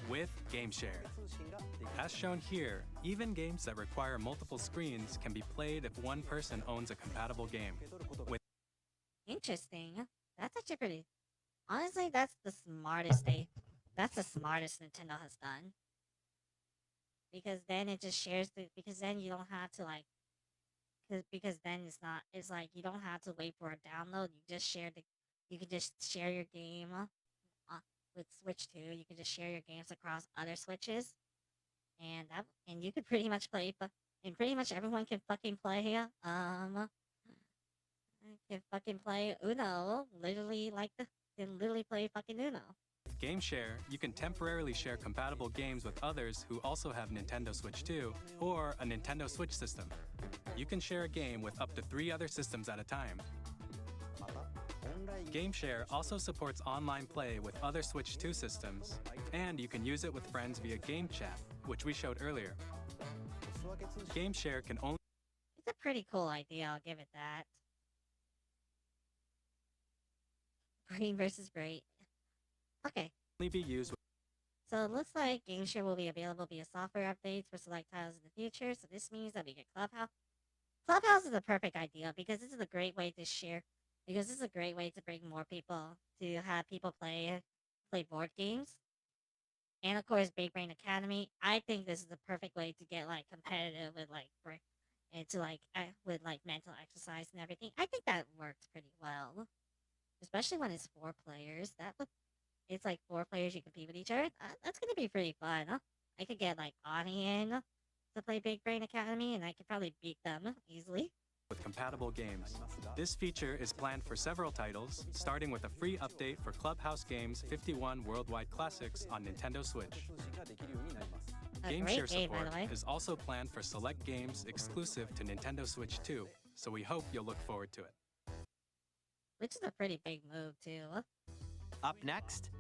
with Game Share. As shown here, even games that require multiple screens can be played if one person owns a compatible game. Interesting. That's actually pretty. Honestly, that's the smartest Nintendo has done. Because then it just shares because then you don't have to like because then it's like you don't have to wait for a download. You can just share your game with Switch 2. You can just share your games across other Switches. And you could pretty much play and pretty much everyone can fucking play can fucking play Uno. Can literally play fucking Uno. With Game Share, you can temporarily share compatible games with others who also have Nintendo Switch 2 or a Nintendo Switch system. You can share a game with up to 3 other systems at a time. Game Share also supports online play with other Switch 2 systems, and you can use it with friends via Game Chat, which we showed earlier. Game Share can only... It's a pretty cool idea, I'll give it that. Green versus great. Okay. be used with So it looks like Game Share will be available via software updates for select titles in the future. So this means that we get Clubhouse. Clubhouse is a perfect idea because this is a great way to share. Because this is a great way to bring more people to have people play board games. And of course, Big Brain Academy. I think this is the perfect way to get like competitive with like and to like with like mental exercise and everything. I think that works pretty well, especially when it's 4 players. It's like 4 players you compete with each other. That's gonna be pretty fun. Huh? I could get like Ani in to play Big Brain Academy, and I could probably beat them easily. With compatible games. This feature is planned for several titles, starting with a free update for Clubhouse Games 51 Worldwide Classics on Nintendo Switch. Game share support is also planned for select games exclusive to Nintendo Switch 2, so we hope you'll look forward to it. Which is a pretty big move, too. Up next,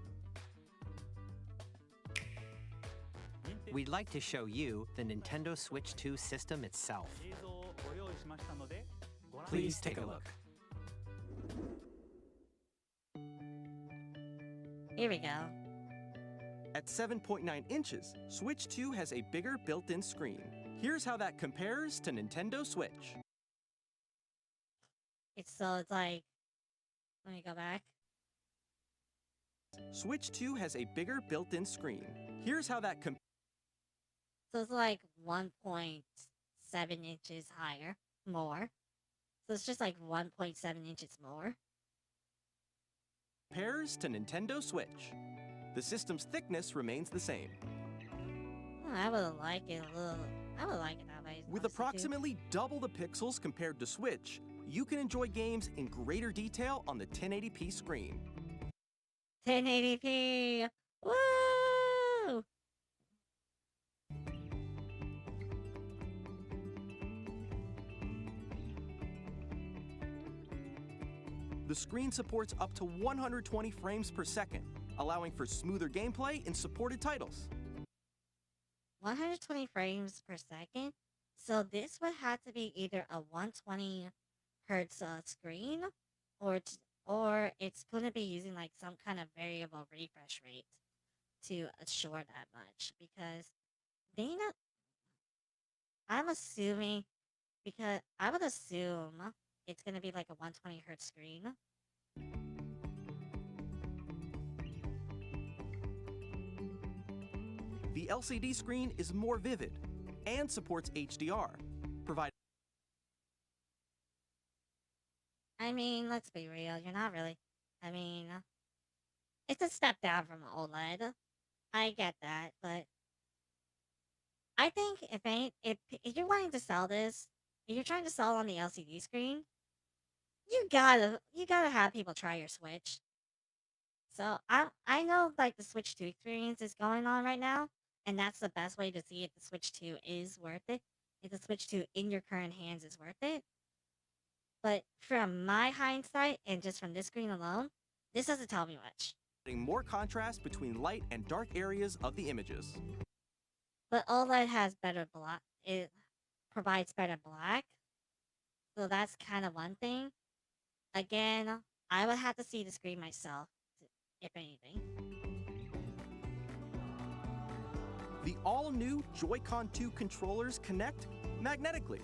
we'd like to show you the Nintendo Switch 2 system itself. Please take a look. Here we go. At 7.9 inches, Switch 2 has a bigger built-in screen. Here's how that compares to Nintendo Switch. It's like, let me go back. Switch 2 has a bigger built-in screen. Here's how that So it's like 1.7 inches higher, more. So it's just like 1.7 inches more. compares to Nintendo Switch. The system's thickness remains the same. I would like it a little. I would like it that way. With approximately double the pixels compared to Switch, you can enjoy games in greater detail on the 1080p screen. 1080p! Woo! The screen supports up to 120 frames per second, allowing for smoother gameplay in supported titles. 120 frames per second? So this would have to be either a 120 hertz screen, or it's going to be using like some kind of variable refresh rate to assure that much, because I'm assuming, because I would assume it's going to be like a 120 hertz screen. The LCD screen is more vivid and supports HDR, providing I mean, let's be real, you're not really. I mean, it's a step down from OLED. I get that, but I think if you're wanting to sell this, if you're trying to sell on the LCD screen, you gotta have people try your Switch. So I know like the Switch 2 experience is going on right now, and that's the best way to see if the Switch 2 is worth it. If the Switch 2 in your current hands is worth it. But from my hindsight, and just from this screen alone, this doesn't tell me much. more contrast between light and dark areas of the images. But OLED has better black. It provides better black. So that's kind of one thing. Again, I would have to see the screen myself, if anything. The all-new Joy-Con 2 controllers connect magnetically.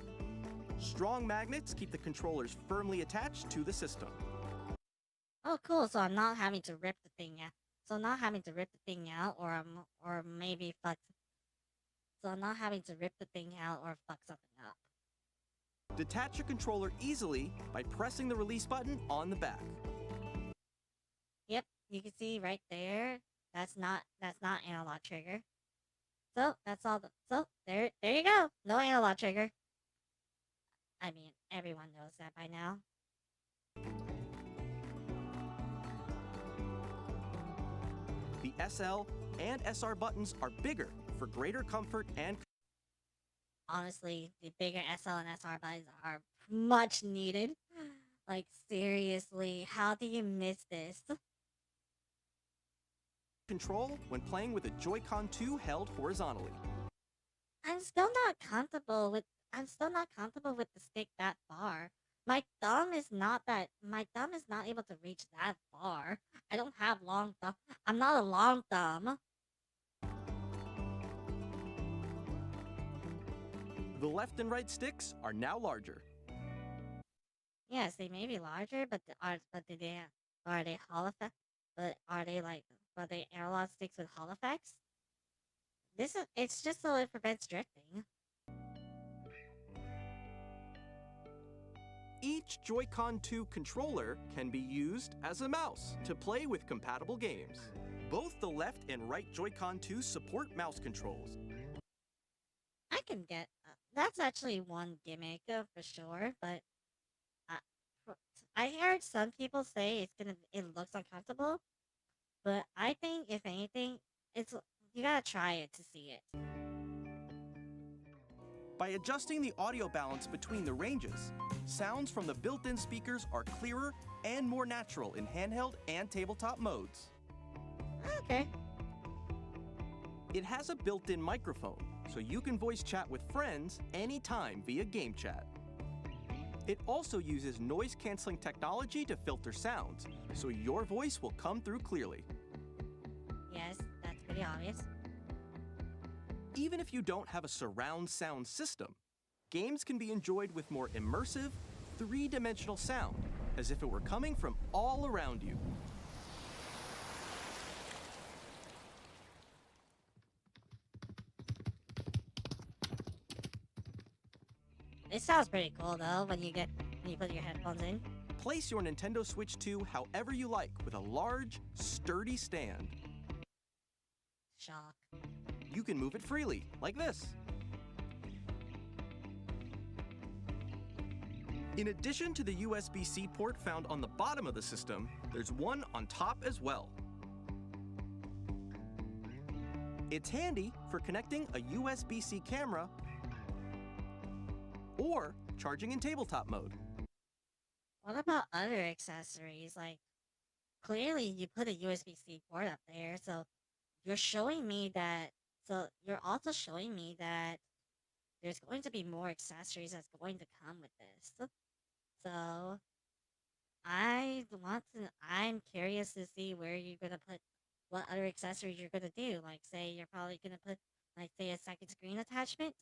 Strong magnets keep the controllers firmly attached to the system. Oh, cool. So I'm not having to rip the thing out. So I'm not having to rip the thing out, or maybe fuck. So I'm not having to rip the thing out or fuck something up. Detach your controller easily by pressing the release button on the back. Yep, you can see right there. That's not analog trigger. So that's all. So there you go. No analog trigger. I mean, everyone knows that by now. The SL and SR buttons are bigger for greater comfort and... Honestly, the bigger SL and SR buttons are much needed. Like, seriously, how do you miss this? Control when playing with a Joy-Con 2 held horizontally. I'm still not comfortable with the stick that far. My thumb is not able to reach that far. I don't have long thumb. I'm not a long thumb. The left and right sticks are now larger. Yes, they may be larger, but are they Hall effect? But are they analog sticks with Hall effects? it's just so it prevents drifting. Each Joy-Con 2 controller can be used as a mouse to play with compatible games. Both the left and right Joy-Con 2 support mouse controls. I can get that's actually one gimmick for sure, but I, I heard some people say it looks uncomfortable, but I think if anything, it's you gotta try it to see it. By adjusting the audio balance between the ranges, sounds from the built-in speakers are clearer and more natural in handheld and tabletop modes. Okay. It has a built-in microphone, so you can voice chat with friends anytime via game chat. It also uses noise-canceling technology to filter sounds, so your voice will come through clearly. Yes, that's pretty obvious. Even if you don't have a surround sound system, games can be enjoyed with more immersive, three-dimensional sound, as if it were coming from all around you. It sounds pretty cool though when you put your headphones in. Place your Nintendo Switch 2 however you like with a large, sturdy stand. Shock. You can move it freely, like this. In addition to the USB-C port found on the bottom of the system, there's one on top as well. It's handy for connecting a USB-C camera or charging in tabletop mode. What about other accessories? Like, clearly you put a USB-C port up there, so you're showing me that. So you're also showing me that there's going to be more accessories that's going to come with this. So I'm curious to see where you're gonna put what other accessories you're gonna do. Like, say you're probably gonna put, like, say a second screen attachment.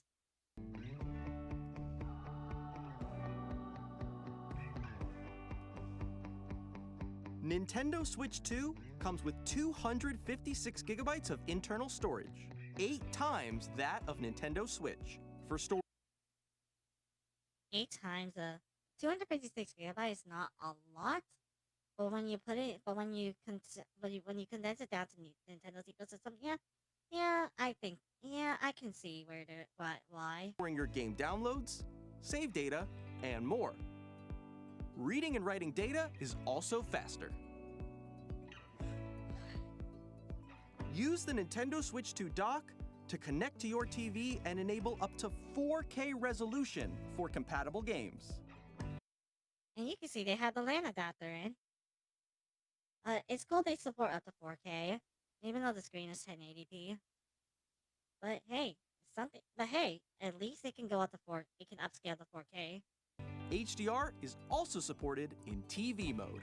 Nintendo Switch 2 comes with 256 gigabytes of internal storage, 8 times that of Nintendo Switch. For storage, 8 times 256 gigabytes, not a lot, but when you condense it down to Nintendo's ecosystem, I can see why. storing your game downloads, save data, and more. Reading and writing data is also faster. Use the Nintendo Switch 2 dock to connect to your TV and enable up to 4K resolution for compatible games. And you can see they have the LAN adapter in. It's cool they support up to 4K, even though the screen is 1080p. But hey, at least it can go up to it can upscale to 4K. HDR is also supported in TV mode.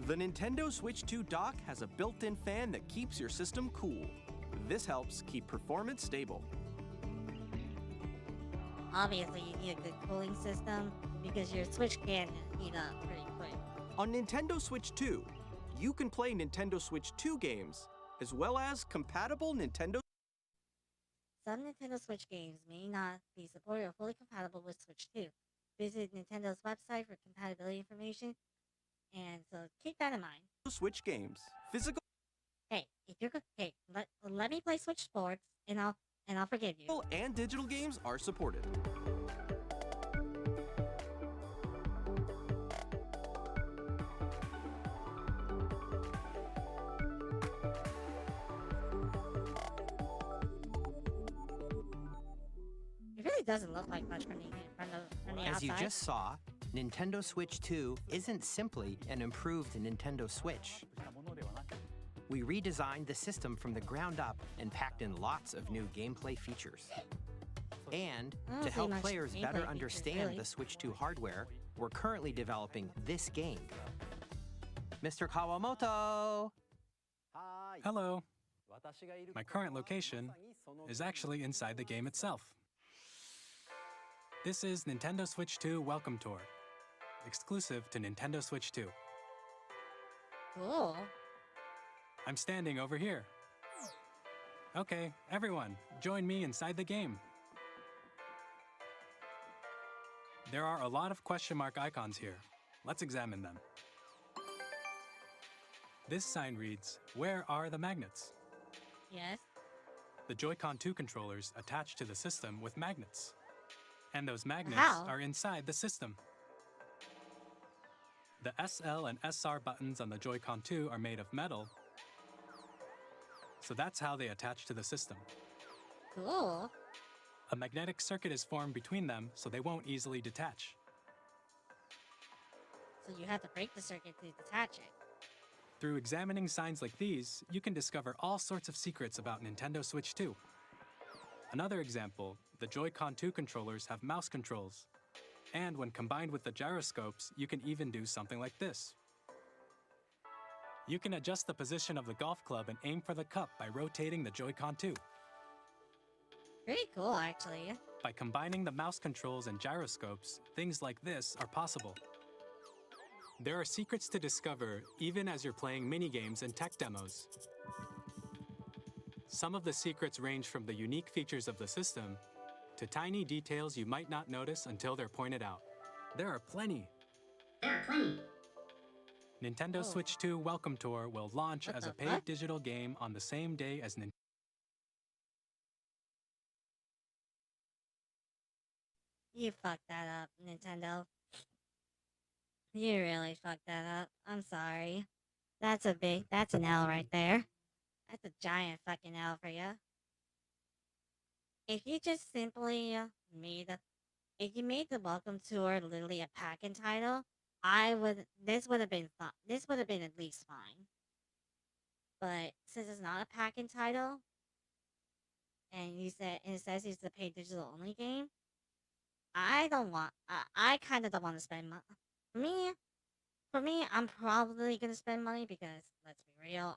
The Nintendo Switch 2 dock has a built-in fan that keeps your system cool. This helps keep performance stable. Obviously, you need a good cooling system because your Switch can heat up pretty quick. On Nintendo Switch 2, you can play Nintendo Switch 2 games, as well as compatible Nintendo. Some Nintendo Switch games may not be supported or fully compatible with Switch 2. Visit Nintendo's website for compatibility information, and so keep that in mind. Switch games, physical. Hey, if you're good, hey, let me play Switch Sports, and I'll forgive you. And digital games are supported. It really doesn't look like much from the outside. As you just saw, Nintendo Switch 2 isn't simply an improved Nintendo Switch. We redesigned the system from the ground up and packed in lots of new gameplay features. And to help players better understand the Switch 2 hardware, we're currently developing this game. Mr. Kawamoto! Hello. My current location is actually inside the game itself. This is Nintendo Switch 2 Welcome Tour. exclusive to Nintendo Switch 2. Cool. I'm standing over here. Okay, everyone, join me inside the game. There are a lot of question mark icons here. Let's examine them. This sign reads, "Where are the magnets?" Yes. The Joy-Con 2 controllers attach to the system with magnets. And those magnets How? are inside the system. The SL and SR buttons on the Joy-Con 2 are made of metal, so that's how they attach to the system. Cool. A magnetic circuit is formed between them, so they won't easily detach. So you have to break the circuit to detach it. Through examining signs like these, you can discover all sorts of secrets about Nintendo Switch 2. Another example, the Joy-Con 2 controllers have mouse controls. And when combined with the gyroscopes, you can even do something like this. You can adjust the position of the golf club and aim for the cup by rotating the Joy-Con 2. Pretty cool, actually. By combining the mouse controls and gyroscopes, things like this are possible. There are secrets to discover even as you're playing minigames and tech demos. Some of the secrets range from the unique features of the system to tiny details you might not notice until they're pointed out. There are plenty. Nintendo Switch 2 Welcome Tour will launch What as the a paid fuck? digital game on the same day as Nintendo. You fucked that up, Nintendo. You really fucked that up. I'm sorry. That's an L right there. That's a giant fucking L for you. If you just simply if you made the welcome tour literally a pack-in title, this would have been fun. This would have been at least fine. But since it's not a pack-in title, and it says it's a paid digital only game, I kind of don't want to spend money. For me, I'm probably gonna spend money because let's be real,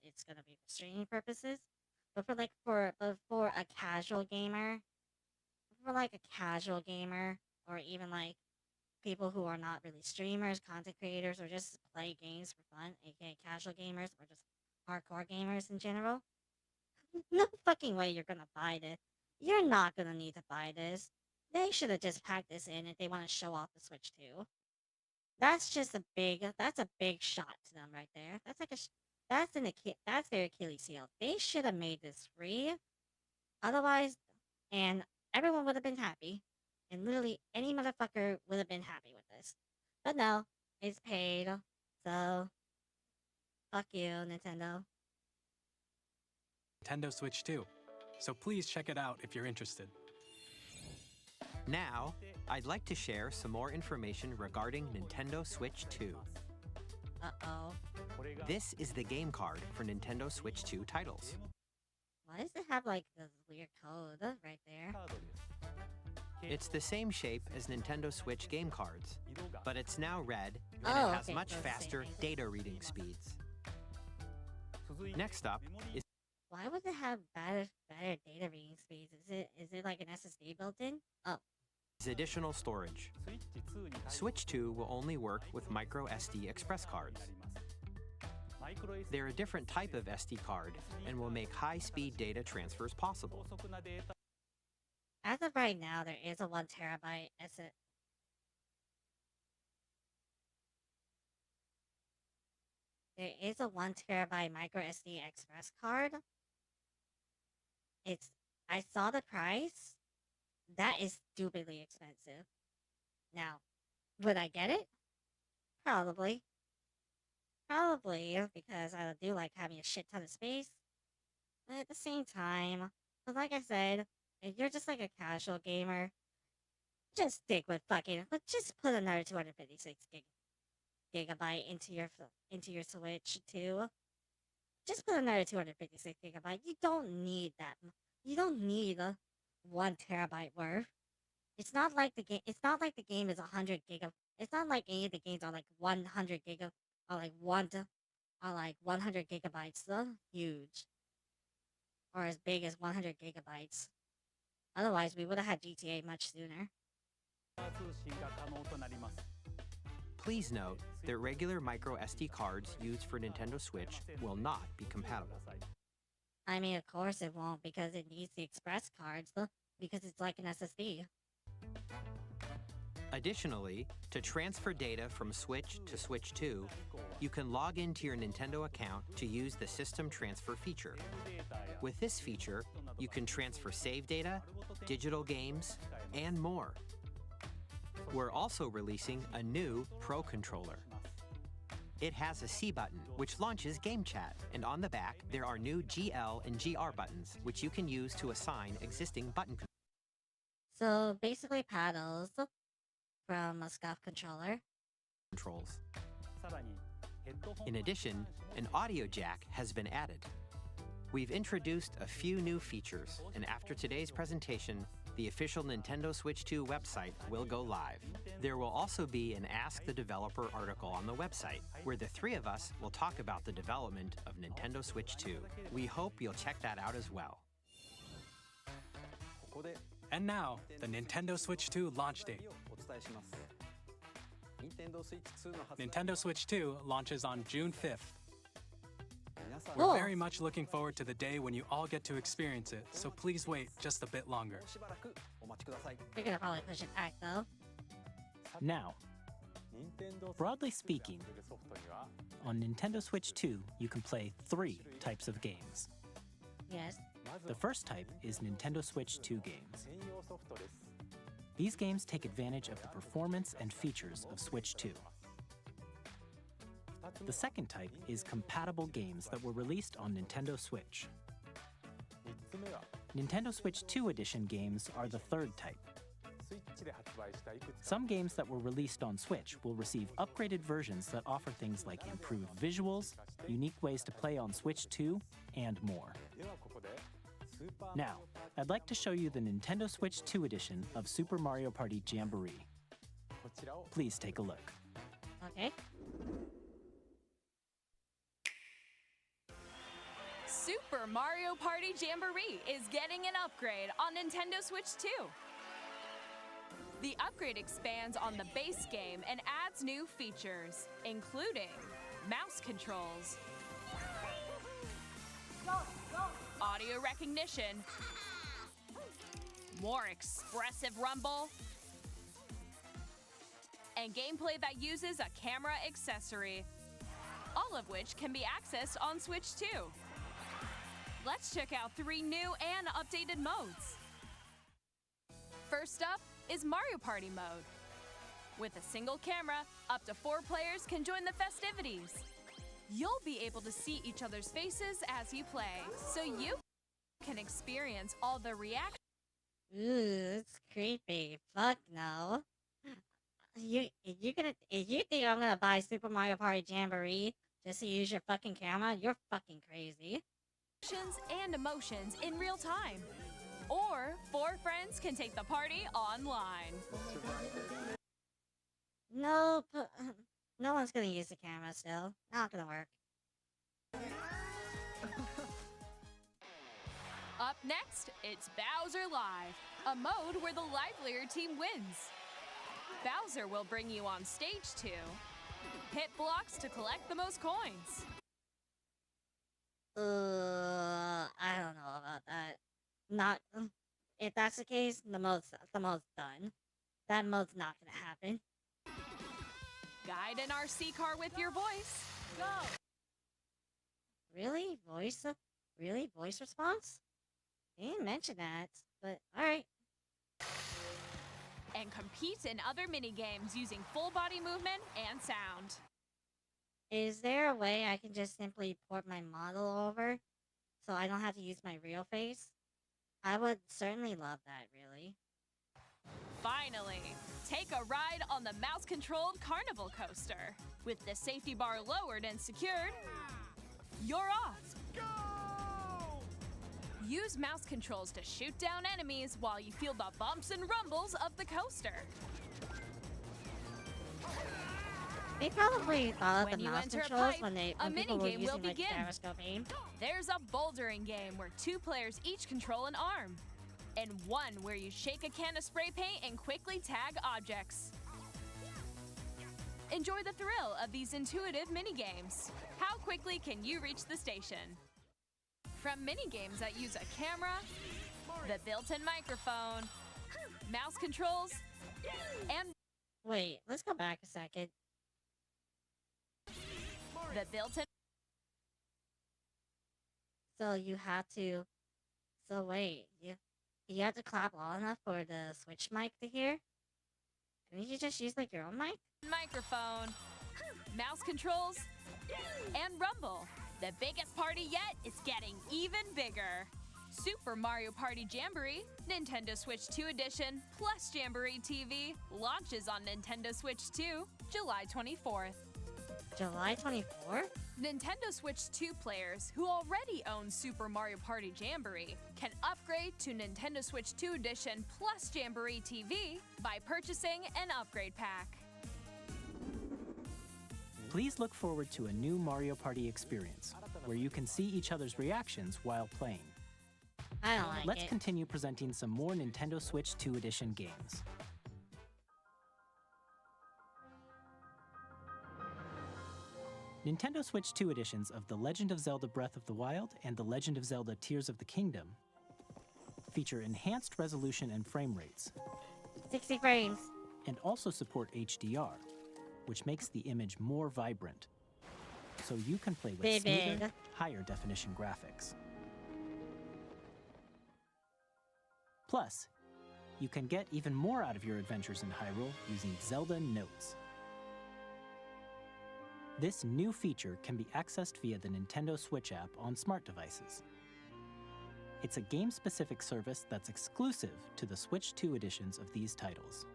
it's gonna be for streaming purposes. But for a casual gamer, or even like people who are not really streamers, content creators, or just play games for fun, aka casual gamers or just hardcore gamers in general, no fucking way you're gonna buy this. You're not gonna need to buy this. They should have just packed this in if they want to show off the Switch 2. That's a big shot to them right there. That's like that's their Achilles heel. They should have made this free. Otherwise, and everyone would have been happy. And literally any motherfucker would have been happy with this. But no, it's paid. So, fuck you, Nintendo. Nintendo Switch 2. So please check it out if you're interested. Now, I'd like to share some more information regarding Nintendo Switch 2. Uh-oh. This is the game card for Nintendo Switch 2 titles. Why does it have like this weird code right there? It's the same shape as Nintendo Switch game cards, but it's now red and Oh, it has okay, much so it's the faster same. data reading speeds. Next up is Why would it have better data reading speeds? Is it like an SSD built in? Oh, additional storage. Switch 2 will only work with micro SD express cards. They're a different type of SD card and will make high-speed data transfers possible. as of right now, there is a 1 terabyte There is a 1 terabyte micro SD express card. I saw the price. That is stupidly expensive. Now, would I get it? Probably. Probably, because I do like having a shit ton of space. But at the same time, but like I said, if you're just like a casual gamer, just stick with but just put another 256 gigabyte into your Switch too. Just put another 256 gigabyte. You don't need that. You don't need a 1 terabyte worth. It's not like the game. It's not like the game is 100 giga. It's not like any of the games are like 100 giga or like 100 gigabytes. So huge, or as big as 100 gigabytes. Otherwise, we would have had GTA much sooner. Please note that regular micro SD cards used for Nintendo Switch will not be compatible. I mean, of course it won't because it needs the express cards, because it's like an SSD. Additionally, to transfer data from Switch to Switch 2, you can log into your Nintendo account to use the System Transfer feature. With this feature, you can transfer save data, digital games, and more. We're also releasing a new Pro Controller. It has a C button, which launches Game Chat, and on the back, there are new GL and GR buttons, which you can use to assign existing button So basically paddles from a SCUF controller. controls. In addition, an audio jack has been added. We've introduced a few new features, and after today's presentation, the official Nintendo Switch 2 website will go live. There will also be an Ask the Developer article on the website, where the three of us will talk about the development of Nintendo Switch 2. We hope you'll check that out as well. And now, the Nintendo Switch 2 launch date. Nintendo Switch 2 launches on June 5th. We're very much looking forward to the day when you all get to experience it, so please wait just a bit longer. You're gonna probably push it back though. Now, broadly speaking, on Nintendo Switch 2, you can play 3 types of games. Yes. The first type is Nintendo Switch 2 games. These games take advantage of the performance and features of Switch 2. The second type is compatible games that were released on Nintendo Switch. Nintendo Switch 2 Edition games are the third type. Some games that were released on Switch will receive upgraded versions that offer things like improved visuals, unique ways to play on Switch 2, and more. Now, I'd like to show you the Nintendo Switch 2 edition of Super Mario Party Jamboree. Please take a look. Okay. Super Mario Party Jamboree is getting an upgrade on Nintendo Switch 2. The upgrade expands on the base game and adds new features, including mouse controls, audio recognition, more expressive rumble, and gameplay that uses a camera accessory, all of which can be accessed on Switch 2. Let's check out 3 new and updated modes. First up is Mario Party mode. With a single camera, up to 4 players can join the festivities. You'll be able to see each other's faces as you play, so you can experience all the reactions. Ooh, it's creepy. Fuck no. You think I'm gonna buy Super Mario Party Jamboree just to use your fucking camera? You're fucking crazy. And emotions in real time. Or 4 friends can take the party online. No, no one's gonna use the camera still. Not gonna work. Up next, it's Bowser Live, a mode where the livelier team wins. Bowser will bring you on stage 2. Hit blocks to collect the most coins. I don't know about that. Not if that's the case, the mode's done. That mode's not gonna happen. Guide an RC car with your voice. Go! Really? Really? Voice response? They didn't mention that, but alright. And compete in other mini-games using full body movement and sound. Is there a way I can just simply port my model over so I don't have to use my real face? I would certainly love that, really. Finally, take a ride on the mouse-controlled carnival coaster. With the safety bar lowered and secured, you're off. Go! Use mouse controls to shoot down enemies while you feel the bumps and rumbles of the coaster. They probably thought of When the you mouse enter a controls pipe, when a people were mini-game will using like begin. gyroscope aim. There's a bouldering game where 2 players each control an arm, and one where you shake a can of spray paint and quickly tag objects. Enjoy the thrill of these intuitive mini-games. How quickly can you reach the station? From mini-games that use a camera, the built-in microphone, mouse controls, and Wait, let's go back a second. the built-in So you have to. So wait, you have to clap loud enough for the Switch mic to hear. Couldn't you just use like your own mic? microphone, mouse controls, and rumble. The biggest party yet is getting even bigger. Super Mario Party Jamboree, Nintendo Switch 2 Edition, plus Jamboree TV launches on Nintendo Switch 2, July 24th. July 24th? Nintendo Switch 2 players who already own Super Mario Party Jamboree can upgrade to Nintendo Switch 2 Edition plus Jamboree TV by purchasing an upgrade pack. Please look forward to a new Mario Party experience, where you can see each other's reactions while playing. I don't like Let's it. continue presenting some more Nintendo Switch 2 Edition games. Nintendo Switch 2 editions of The Legend of Zelda Breath of the Wild and The Legend of Zelda Tears of the Kingdom feature enhanced resolution and frame rates, 60 frames, and also support HDR, which makes the image more vibrant, so you can play with Big. smoother, higher definition graphics. Plus, you can get even more out of your adventures in Hyrule using Zelda Notes. This new feature can be accessed via the Nintendo Switch app on smart devices. It's a game-specific service that's exclusive to the Switch 2 editions of these titles.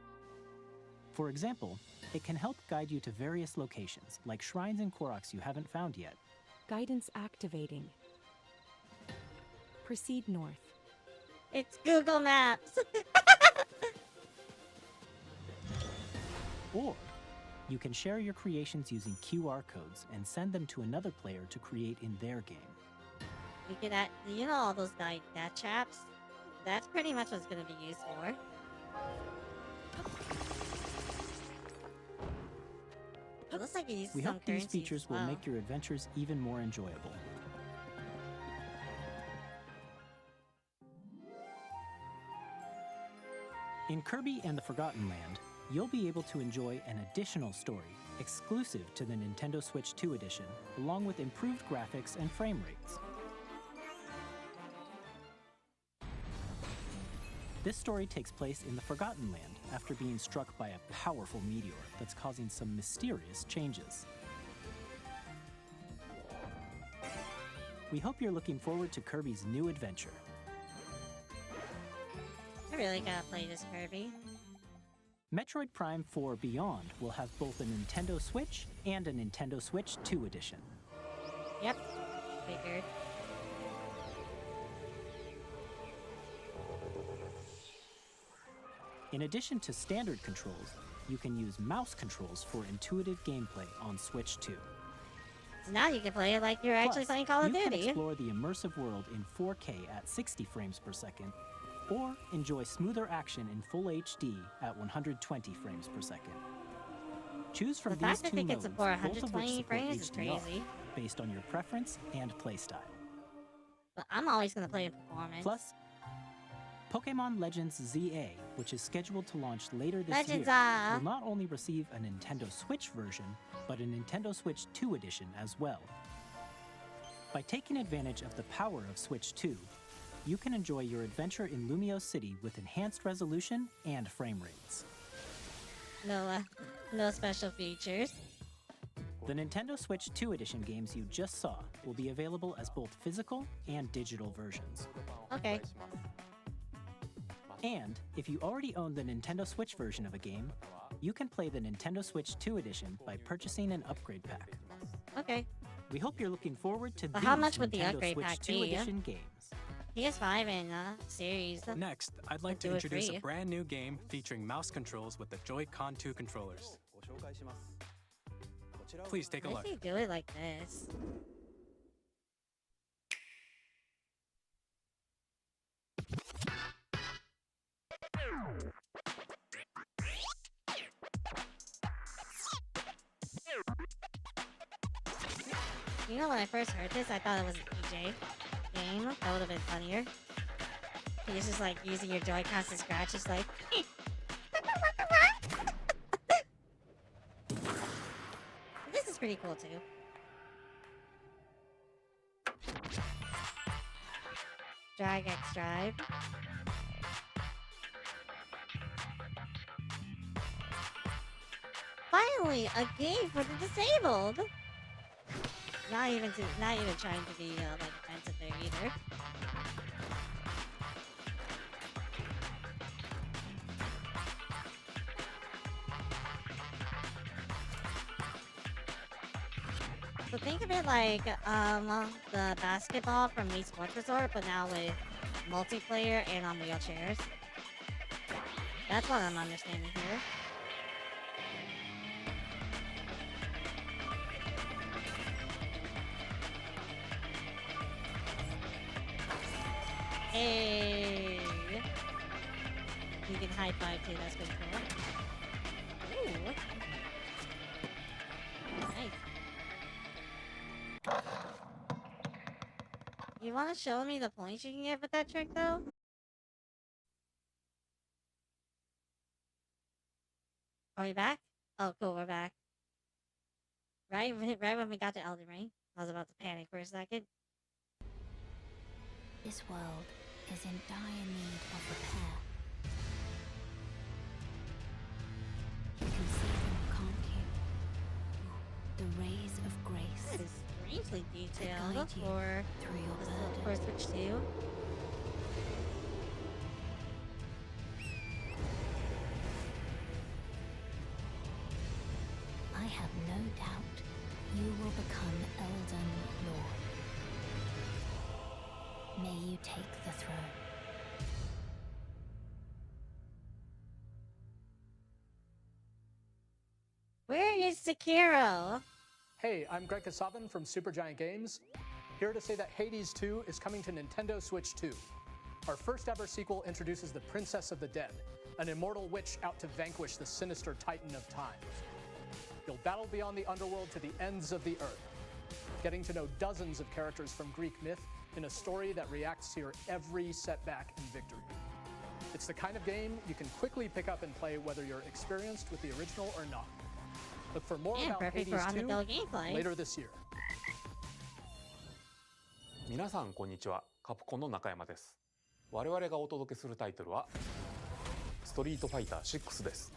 For example, it can help guide you to various locations, like shrines and Koroks you haven't found yet. Guidance activating. Proceed north. It's Google Maps. Or you can share your creations using QR codes and send them to another player to create in their game. You can add, you know all those that chaps? That's pretty much what it's gonna be used for. It looks like it uses We some hope these currencies features as will well. make your adventures even more enjoyable. In Kirby and the Forgotten Land, you'll be able to enjoy an additional story exclusive to the Nintendo Switch 2 edition, along with improved graphics and frame rates. This story takes place in the Forgotten Land after being struck by a powerful meteor that's causing some mysterious changes. We hope you're looking forward to Kirby's new adventure. I really gotta play this Kirby. Metroid Prime 4 Beyond will have both a Nintendo Switch and a Nintendo Switch 2 edition. Yep, figured. In addition to standard controls, you can use mouse controls for intuitive gameplay on Switch 2. So now you can play it like you're actually Plus, playing Call of you can Duty. explore the immersive world in 4K at 60 frames per second, or enjoy smoother action in full HD at 120 frames per second. Choose from The these fact that two they can modes, support both of which 120 support frames is HDR, crazy. based on your preference and playstyle. But I'm always gonna play in performance. Plus, Pokemon Legends ZA, which is scheduled to launch later this Legends, year, will not only receive a Nintendo Switch version, but a Nintendo Switch 2 edition as well. By taking advantage of the power of Switch 2, you can enjoy your adventure in Lumio City with enhanced resolution and frame rates. No special features. The Nintendo Switch 2 edition games you just saw will be available as both physical and digital versions. Okay. And if you already own the Nintendo Switch version of a game, you can play the Nintendo Switch 2 edition by purchasing an upgrade pack. Okay. We hope you're looking forward to But these how much would the Nintendo upgrade Switch pack 2 be? edition games. PS5 and series. Next, I'd like to Do it introduce free. a brand new game featuring mouse controls with the Joy-Con 2 controllers. Please take a Why look. does he do it like this? You know, when I first heard this, I thought it was an EJ game. That would have been funnier. It's just like using your Joy-Cons to scratch. It's like. This is pretty cool too. Drag X Drive. Finally, a game for the disabled. Not even trying to be like offensive there either. So think of it like the basketball from Wii Sports Resort, but now with multiplayer and on wheelchairs. That's what I'm understanding here. Hey! You can high five too, that's pretty cool. Ooh. Nice. You want to show me the points you can get with that trick though? Are we back? Oh, cool, we're back. Right when we got to Elden Ring, I was about to panic for a second. This world is in dire need of repair. You can see them, can't you? The rays of grace. That is strangely detailed guide you for through your for burden. Switch 2. I have no doubt you will become Elden Lord. May you take the throne. Where is Sekiro? Hey, I'm Greg Kasavin from Supergiant Games, here to say that Hades 2 is coming to Nintendo Switch 2. Our first ever sequel introduces the Princess of the Dead, an immortal witch out to vanquish the sinister Titan of Time. You'll battle beyond the underworld to the ends of the earth, getting to know dozens of characters from Greek myth in a story that reacts to your every setback and victory. It's the kind of game you can quickly pick up and play whether you're experienced with the original or not. Look for more about perfect for Hades 2 on-the-go gameplay. later this year. 皆さんこんにちは、カプコンの中山です。我々がお届けするタイトルはストリートファイター6です。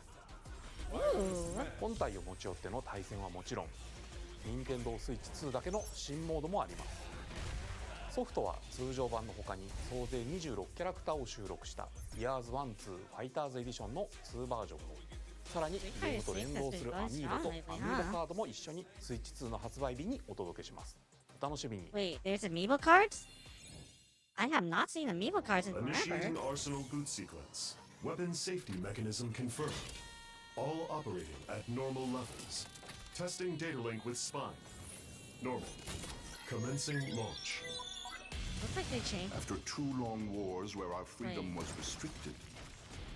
本体を持ち寄っての対戦はもちろん、任天堂スイッチ2だけの新モードもあります。ソフトは通常版の他に総勢26キャラクターを収録した Years 1-2 Fighters Edition の2バージョンを、さらにゲームと連動するアミーボとアミーボカードも一緒にスイッチ2の発売日にお届けします。お楽しみに。Wait, there's amiibo cards? I have not seen amiibo cards in forever. Initiating arsenal boot sequence. Weapon safety mechanism confirmed. All operating at normal levels. Testing data link with spine. Normal. Commencing launch. Looks like they changed. After 2 long wars where our freedom was restricted,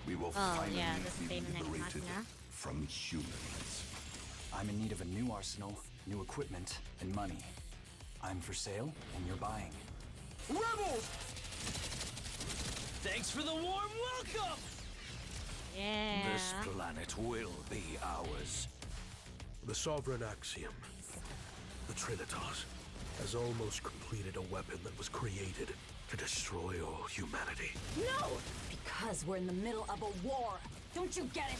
we will Oh, finally yeah, this is be David Next liberated Machina. from humans. I'm in need of a new arsenal, new equipment, and money. I'm for sale, and you're buying. Rebels! Thanks for the warm welcome! Yeah. This planet will be ours. The Sovereign Axiom, the Trinitas, has almost completed a weapon that was created to destroy all humanity. No! Because we're in the middle of a war. Don't you get it?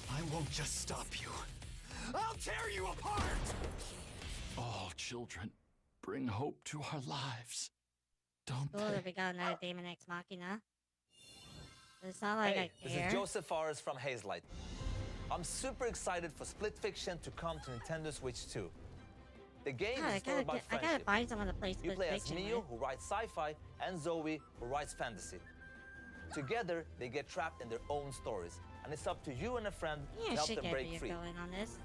I won't just stop you. I'll tear you apart! All children bring hope to our lives. Don't Cool that we got another Daemon X Machina. It's not like I This care. is Joseph Fares from Hazelight. I'm super excited for Split Fiction to come to Nintendo Switch 2. The game God, is a story about I friendship. gotta find someone to play You Split play as Fiction Mio, with. who writes sci-fi, and Zoe, who writes fantasy. Together, they get trapped in their own stories, and it's up to you and a friend Yeah, to help shit them get break me free. going on this.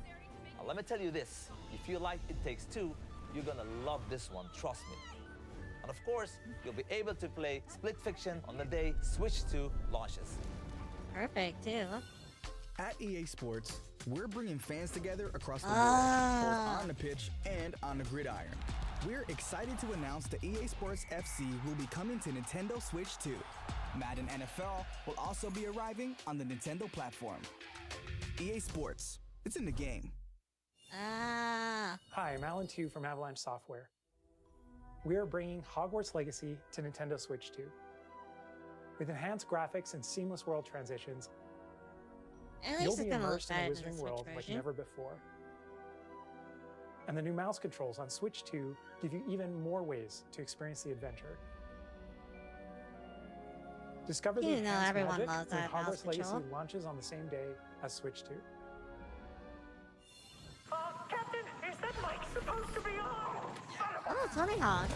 Now, let me tell you this: if you like It Takes Two, you're gonna love this one. Trust me. And of course, you'll be able to play Split Fiction on the day Switch 2 launches. Perfect too. At EA Sports, We're bringing fans together across the board, both on the pitch and on the gridiron. We're excited to announce that EA Sports FC will be coming to Nintendo Switch 2. Madden NFL will also be arriving on the Nintendo platform. EA Sports, it's in the game. Ah. Hi, I'm Alan Tu from Avalanche Software. We are bringing Hogwarts Legacy to Nintendo Switch 2. With enhanced graphics and seamless world transitions, you'll be immersed in the Wizarding World like never before. And the new mouse controls on Switch 2 give you even more ways to experience the adventure. Discover the enhanced magic when Hogwarts Legacy launches on the same day as Switch 2. Captain, is that mic supposed to be on? Oh, Tony Hawk.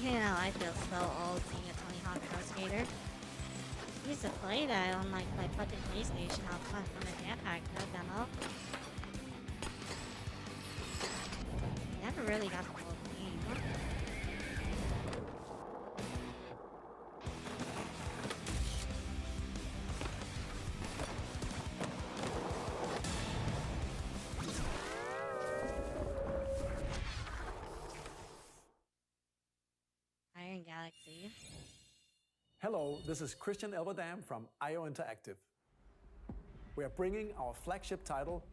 Yeah, I feel so old seeing a Tony Hawk Pro Skater. I used to play that on like my fucking PlayStation on the Jetpack demo. Never really got the whole game. Iron Galaxy. Hello, this is Christian Elverdam from IO Interactive. We are bringing our flagship title,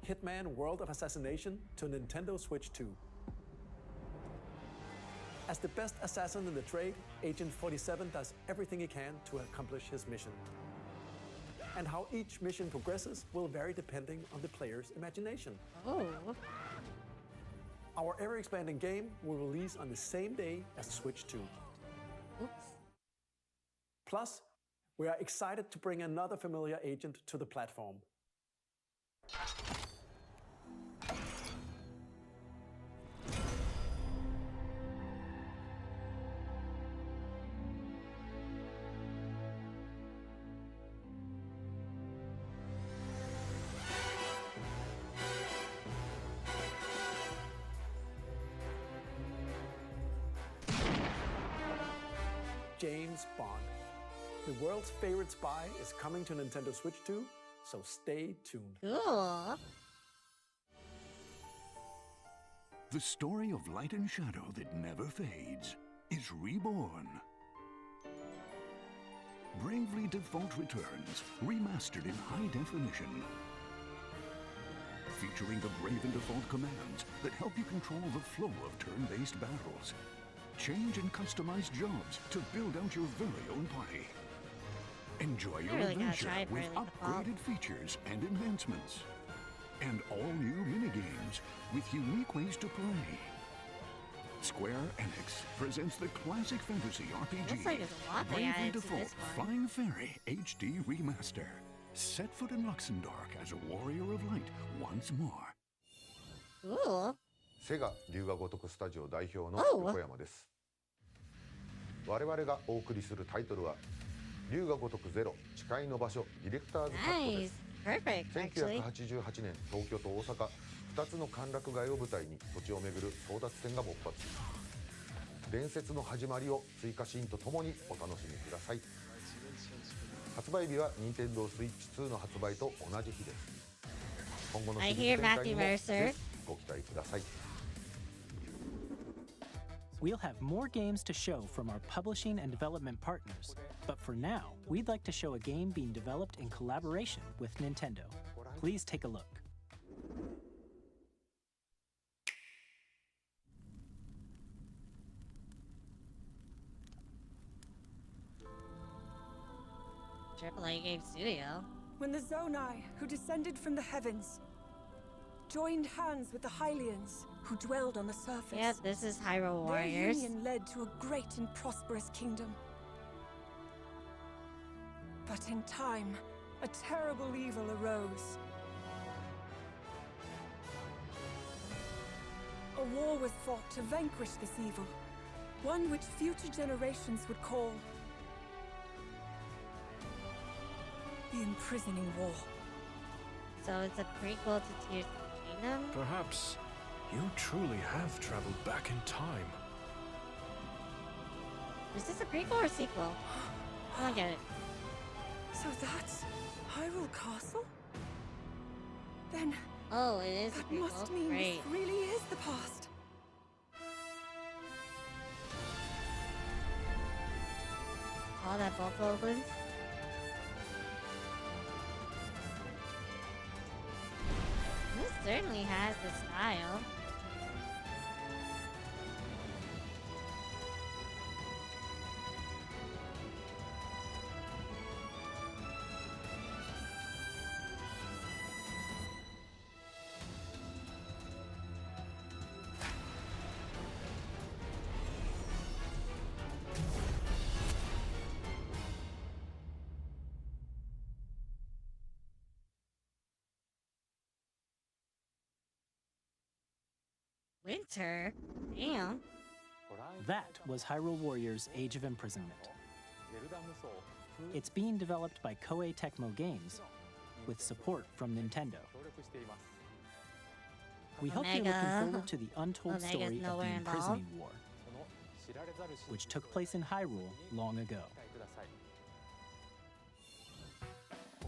Hitman World of Assassination, to Nintendo Switch 2. As the best assassin in the trade, Agent 47 does everything he can to accomplish his mission. And how each mission progresses will vary depending on the player's imagination. Oh. Our ever-expanding game will release on the same day as Switch 2. Oops. Plus, we are excited to bring another familiar agent to the platform. James Bond. The world's favorite spy is coming to Nintendo Switch 2, so stay tuned. Cool. The story of light and shadow that never fades is reborn. Bravely Default returns, remastered in high definition. Featuring the Brave and Default commands that help you control the flow of turn-based battles. Change and customize jobs to build out your very own party. Enjoy your adventure with upgraded features and enhancements. And all new minigames with unique ways to play. Square Enix presents the classic fantasy RPG, Looks like there's a lot they Bravely added to Default this one. Flying Fairy HD Remaster. Set foot in Luxembourg as a warrior of light once more. Cool. セガ龍が如くスタジオ代表の横山です。我々がお送りするタイトルは龍が如くゼロ誓いの場所ディレクターズカットです。1988年東京と大阪2つの歓楽街を舞台に土地をめぐる争奪戦が勃発。伝説の始まりを追加シーンとともにお楽しみください。発売日は任天堂スイッチ2の発売と同じ日です。今後のシリーズ展開にもぜひご期待ください。We'll have more games to show from our publishing and development partners, but for now, we'd like to show a game being developed in collaboration with Nintendo. Please take a look. AAA Game Studio. When the Zonai, who descended from the heavens, joined hands with the Hylians, who dwelled on the surface. Yeah, this is Hyrule Warriors. Their union led to a great and prosperous kingdom. But in time, a terrible evil arose. A war was fought to vanquish this evil, one which future generations would call the Imprisoning War. So it's a prequel to Tears of the Kingdom? Perhaps you truly have traveled back in time. Is this a prequel or sequel? I don't get it. So that's Hyrule Castle? Then Oh, it is a that prequel. must mean Great. this really is the past. All that both opens. This certainly has the style. Winter? Damn. That was Hyrule Warriors Age of Imprisonment. It's being developed by Koei Tecmo Games with support from Nintendo. We hope you're looking forward to the untold Omega's story of the nowhere Imprisoning involved. War, which took place in Hyrule long ago.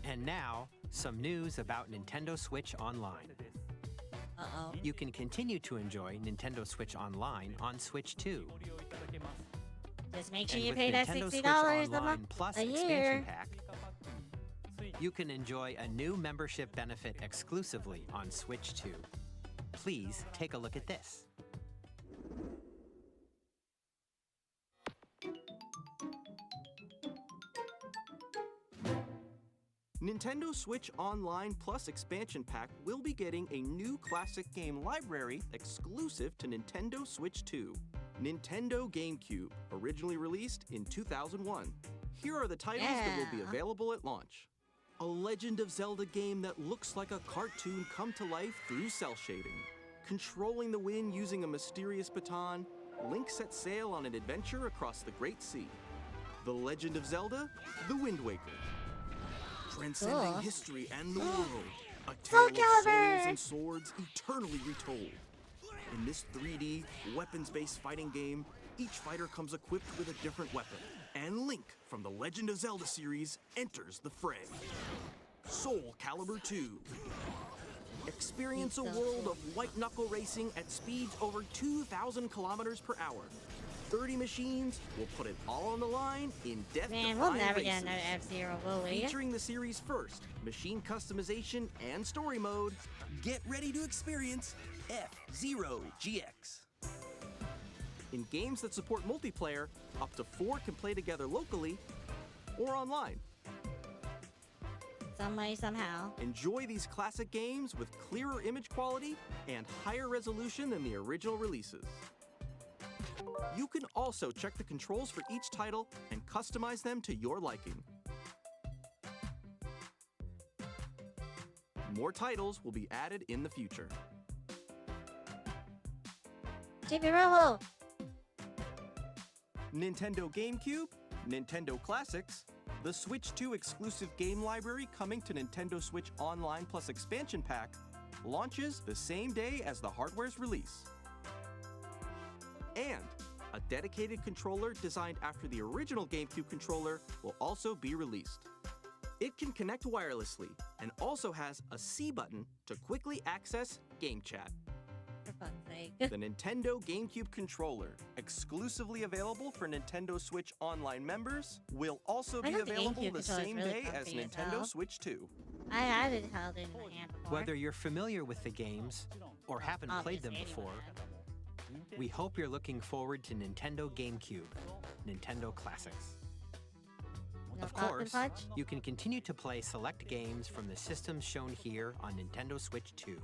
And now, some news about Nintendo Switch Online. Uh-oh. You can continue to enjoy Nintendo Switch Online on Switch 2. Just make sure And you with pay that Nintendo Switch $60 a Online month Plus a expansion year. pack, you can enjoy a new membership benefit exclusively on Switch 2. Please take a look at this. Nintendo Switch Online Plus expansion pack will be getting a new classic game library exclusive to Nintendo Switch 2. Nintendo GameCube, originally released in 2001. Here are the titles that will be Yeah. available at launch. A Legend of Zelda game that looks like a cartoon come to life through cell shading. Controlling the wind using a mysterious baton, Link sets sail on an adventure across the Great Sea. The Legend of Zelda: The Wind Waker. Transcending Cool. history and the world. A Soul tale of souls Calibur! and swords eternally retold. In this 3D, weapons-based fighting game, each fighter comes equipped with a different weapon. And Link from the Legend of Zelda series enters the fray. Soul Calibur 2. Experience a world of white-knuckle racing at speeds over 2,000 kilometers per hour. 30 machines will put it all on the line in death-defying Man, we'll never races. get another F-Zero, will we? Featuring the series' first machine customization and story mode, get ready to experience F-Zero GX. In games that support multiplayer, up to 4 can play together locally or online. Some way, somehow. Enjoy these classic games with clearer image quality and higher resolution than the original releases. You can also check the controls for each title and customize them to your liking. More titles will be added in the future. JP Rojo! Nintendo GameCube, Nintendo Classics, the Switch 2 exclusive game library coming to Nintendo Switch Online Plus expansion pack launches the same day as the hardware's release. And a dedicated controller designed after the original GameCube controller will also be released. It can connect wirelessly and also has a C button to quickly access Game Chat. For fuck's sake. The Nintendo GameCube controller, exclusively available for Nintendo Switch Online members, will also I be thought the available GameCube the controller is same really day as comfy as Nintendo hell. Switch 2. I had it held in my hand before. Whether you're familiar with the games or haven't played them Obviously, before, anyone we hope you're looking forward to Nintendo GameCube, Nintendo Classics. No Of Falcon course, Punch? you can continue to play select games from the systems shown here on Nintendo Switch 2.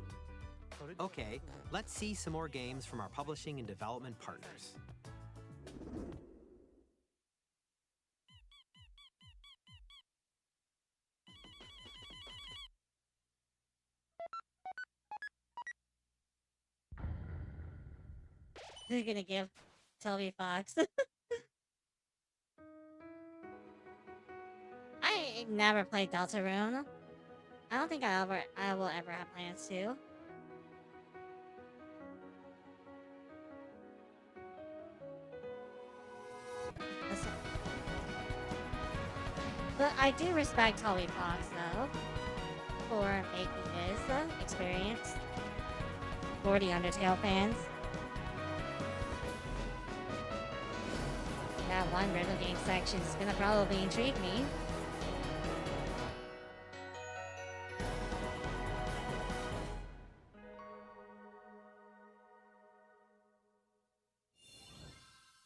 Okay, let's see some more games from our publishing and development partners. They're gonna give Toby Fox. I never played Deltarune. I don't think I will ever have plans to. But I do respect Holy Fox, though, for making this experience for the Undertale fans. That one riddle game section is gonna probably intrigue me.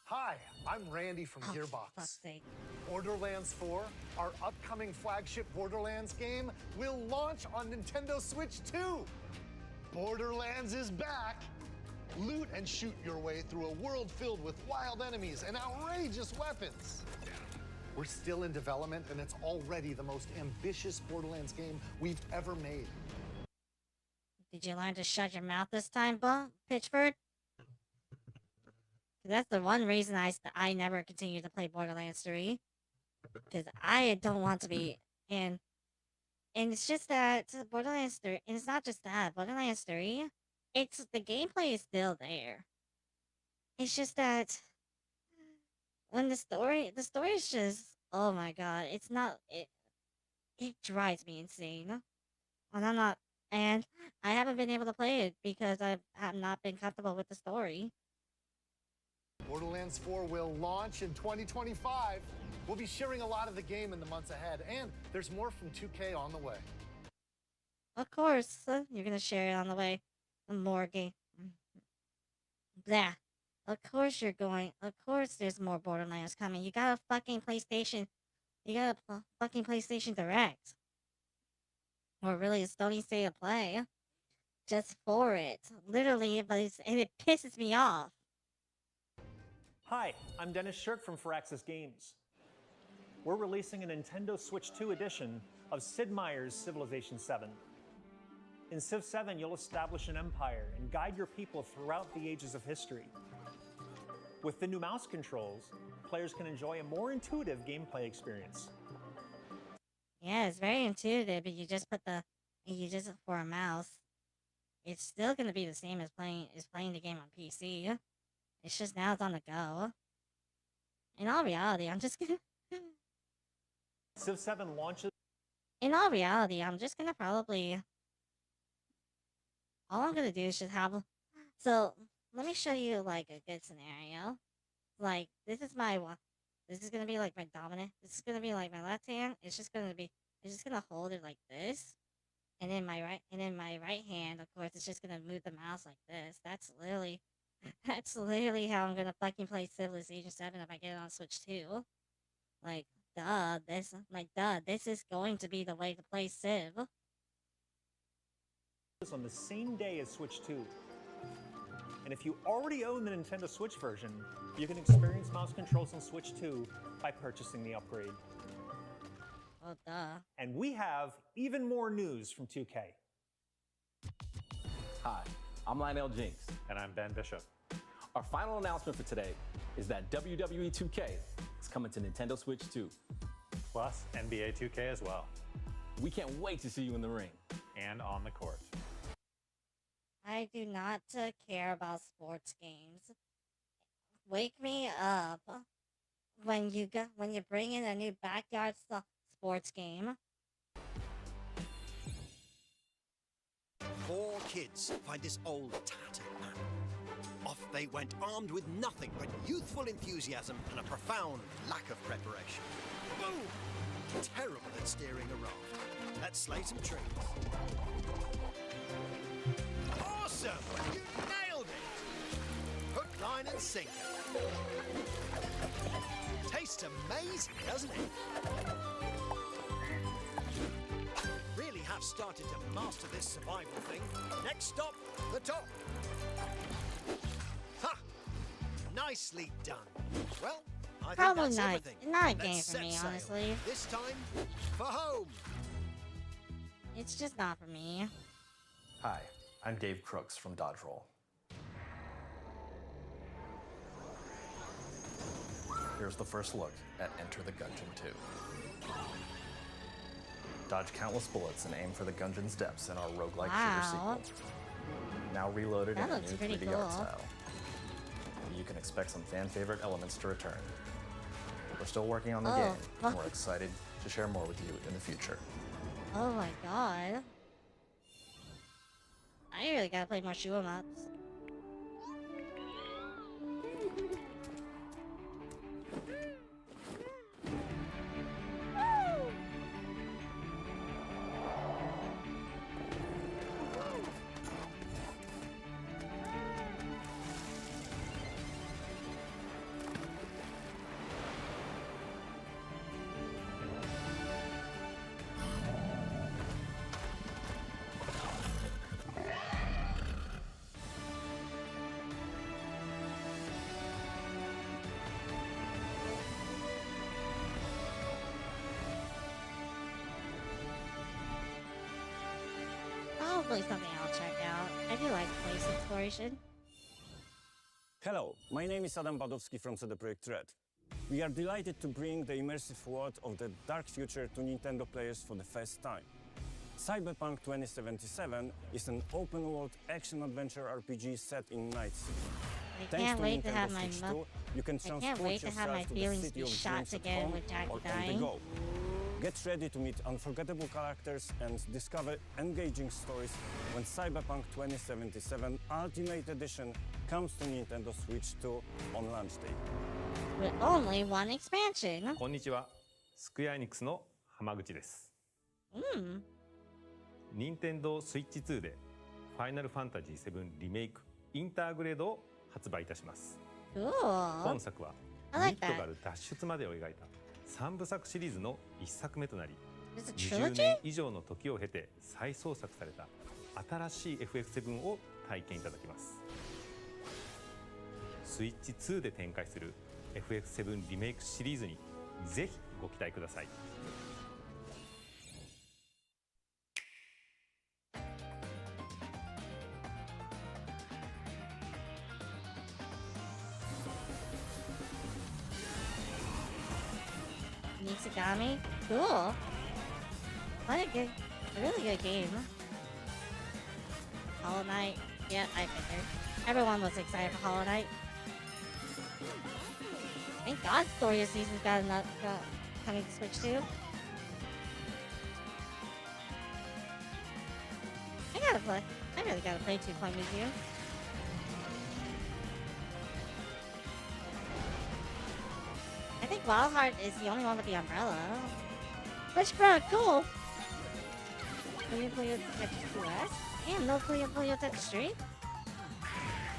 Hi, I'm Randy from Gearbox. Borderlands 4, our upcoming flagship Borderlands game, will launch on Nintendo Switch 2. Borderlands is back. Loot and shoot your way through a world filled with wild enemies and outrageous weapons. We're still in development, and it's already the most ambitious Borderlands game we've ever made. Did you learn to shut your mouth this time, Pitchford? That's the one reason I never continue to play Borderlands 3. Because I don't want to be in. And it's just that Borderlands 3, and it's not just that, Borderlands 3, the gameplay is still there. It's just that when the story is just, oh my god, it drives me insane. And I haven't been able to play it because I have not been comfortable with the story. Borderlands 4 will launch in 2025. We'll be sharing a lot of the game in the months ahead, and there's more from 2K on the way. Of course, you're gonna share it on the way. More game. Blah. Of course there's more Borderlands coming. You got a fucking PlayStation. You got a fucking PlayStation Direct. Or really a Stony State of Play. Just for it. Literally, and it pisses me off. Hi, I'm Dennis Shirk from Firaxis Games. We're releasing a Nintendo Switch 2 edition of Sid Meier's Civilization 7. In Civ 7, you'll establish an empire and guide your people throughout the ages of history. With the new mouse controls, players can enjoy a more intuitive gameplay experience. Yeah, it's very intuitive, but you just for a mouse. It's still gonna be the same as playing the game on PC. It's just now it's on the go. In all reality, I'm just gonna Civ 7 launches. In all reality, I'm just gonna probably. All I'm gonna do is just have. So let me show you like a good scenario. Like this is gonna be like my dominant. This is gonna be like my left hand. It's just gonna hold it like this, and then my right hand, of course, it's just gonna move the mouse like this. That's literally how I'm gonna fucking play Civilization 7 if I get it on Switch 2. Like, this is going to be the way to play Civ. On the same day as Switch 2. And if you already own the Nintendo Switch version, you can experience mouse controls on Switch 2 by purchasing the upgrade. Oh, duh. And we have even more news from 2K. Hi, I'm Lionel Jinks. And I'm Ben Bishop. Our final announcement for today is that WWE 2K is coming to Nintendo Switch 2. Plus NBA 2K as well. We can't wait to see you in the ring. And on the court. I do not care about sports games. Wake me up when you bring in a new backyard sports game. 4 kids find this old tattered map. Off they went armed with nothing but youthful enthusiasm and a profound lack of preparation. Boom! Terrible at steering a raft. Let's slay some trees. Awesome! You nailed it! Hook, line and sinker. Tastes amazing, doesn't it? Really have started to master this survival thing. Next stop, the top. Ha! Nicely done. Well, I think Probably that's not everything. a game Let's for me, set sail. honestly. This time, for home. It's just not for me. Hi, I'm Dave Crooks from Dodge Roll. Here's the first look at Enter the Gungeon 2. Dodge countless bullets and aim for the Gungeon's depths in our roguelike shooter sequel. Now reloaded in a new 3D art style. You can expect some fan favorite elements to return. We're still working on the game, and we're excited to share more with you in the future. Oh my god. I really gotta play more shoot 'em ups. Probably something I'll check out. I do like place exploration. Hello, my name is Adam Badowski from CD Projekt Red. We are delighted to bring the immersive world of the dark future to Nintendo players for the first time. Cyberpunk 2077 is an open-world action-adventure RPG set in Night City. I can't wait to have my feelings be shot again with Jack dying. Get ready to meet unforgettable characters and discover engaging stories when Cyberpunk 2077 Ultimate Edition comes to Nintendo Switch 2 on launch day. With only one expansion. こんにちは。スクエアエニックスの浜口です。任天堂スイッチ2でファイナルファンタジー7リメイクインターグレードを発売いたします。本作はミッドガル脱出までを描いた3部作シリーズの1作目となり、20年以上の時を経て再創作された新しい FF7 を体験いただきます。スイッチ2で展開する FF7 リメイクシリーズにぜひご期待ください。Nixigami? Cool. What a really good game. Hollow Knight. Yeah, I figured. Everyone was excited for Hollow Knight. Thank God Story of Seasons got another coming to Switch too. I really gotta play Two Point Museum. I think Wildheart is the only one with the umbrella. Which cool! Puyo Puyo Tetris 2S and no Puyo Puyo Tetris 3.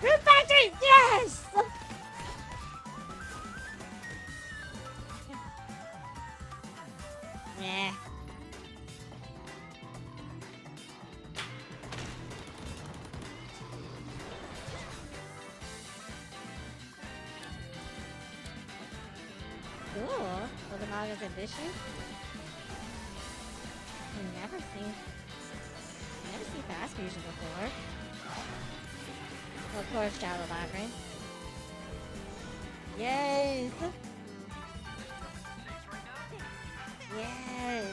Root Factory! Yes! Meh. Cool. Tokunaga's ambition. I've never seen Fast Fusion before. Well, of course, Shadow Labyrinth. Yes! Yes!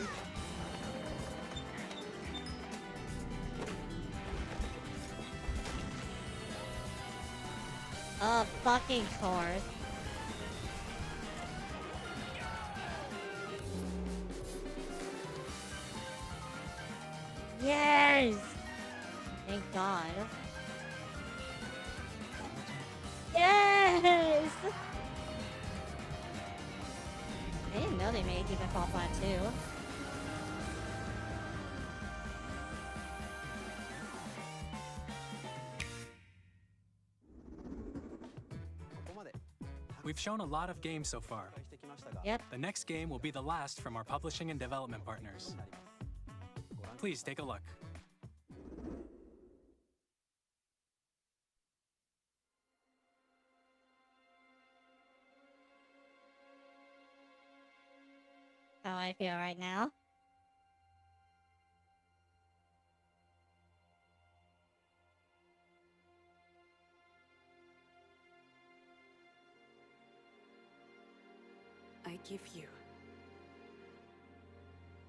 Of fucking course. Yes! Thank God. Yes! I didn't know they made Demon Fall Flat too. We've shown a lot of games so far. Yep. The next game will be the last from our publishing and development partners. Please take a look. How I feel right now. I give you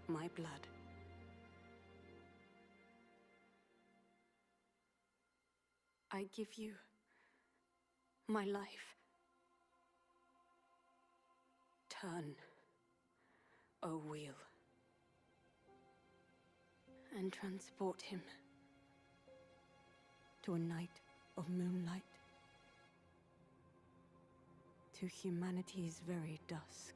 my blood. I give you my life. Turn a wheel and transport him to a night of moonlight, to humanity's very dusk.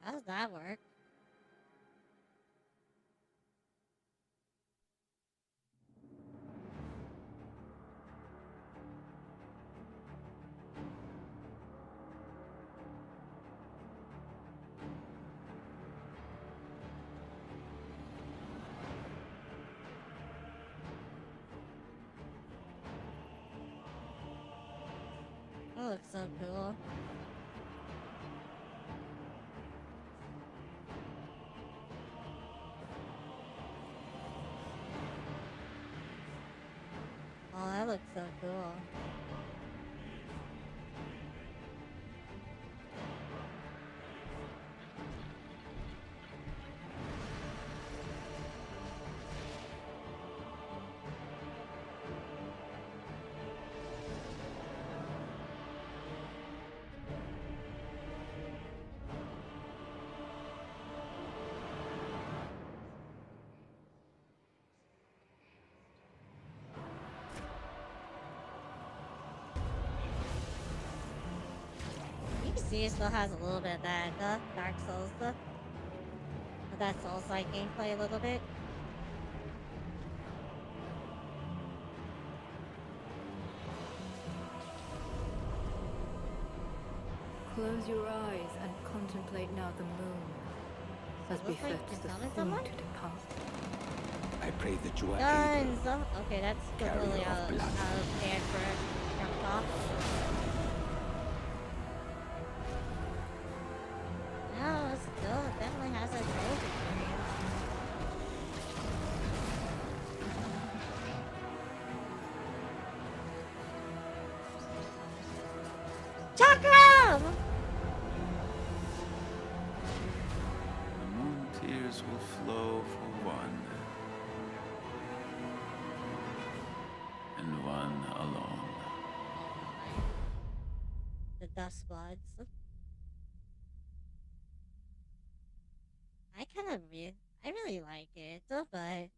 How does that work? That looks so cool. Oh, that looks so cool. You can see it still has a little bit of that Dark Souls stuff. Of that Souls-like gameplay a little bit. Close your eyes and contemplate now the moon, as Looks like befits you're the telling fool someone? to depart. I pray that you are Guns! Oh, okay, that's Carrier completely of out blood. of stand for jump off. No, it still definitely has a Souls experience. Chakram! The moon tears will flow for one, and one alone. The Dust Bloods. I really like it, but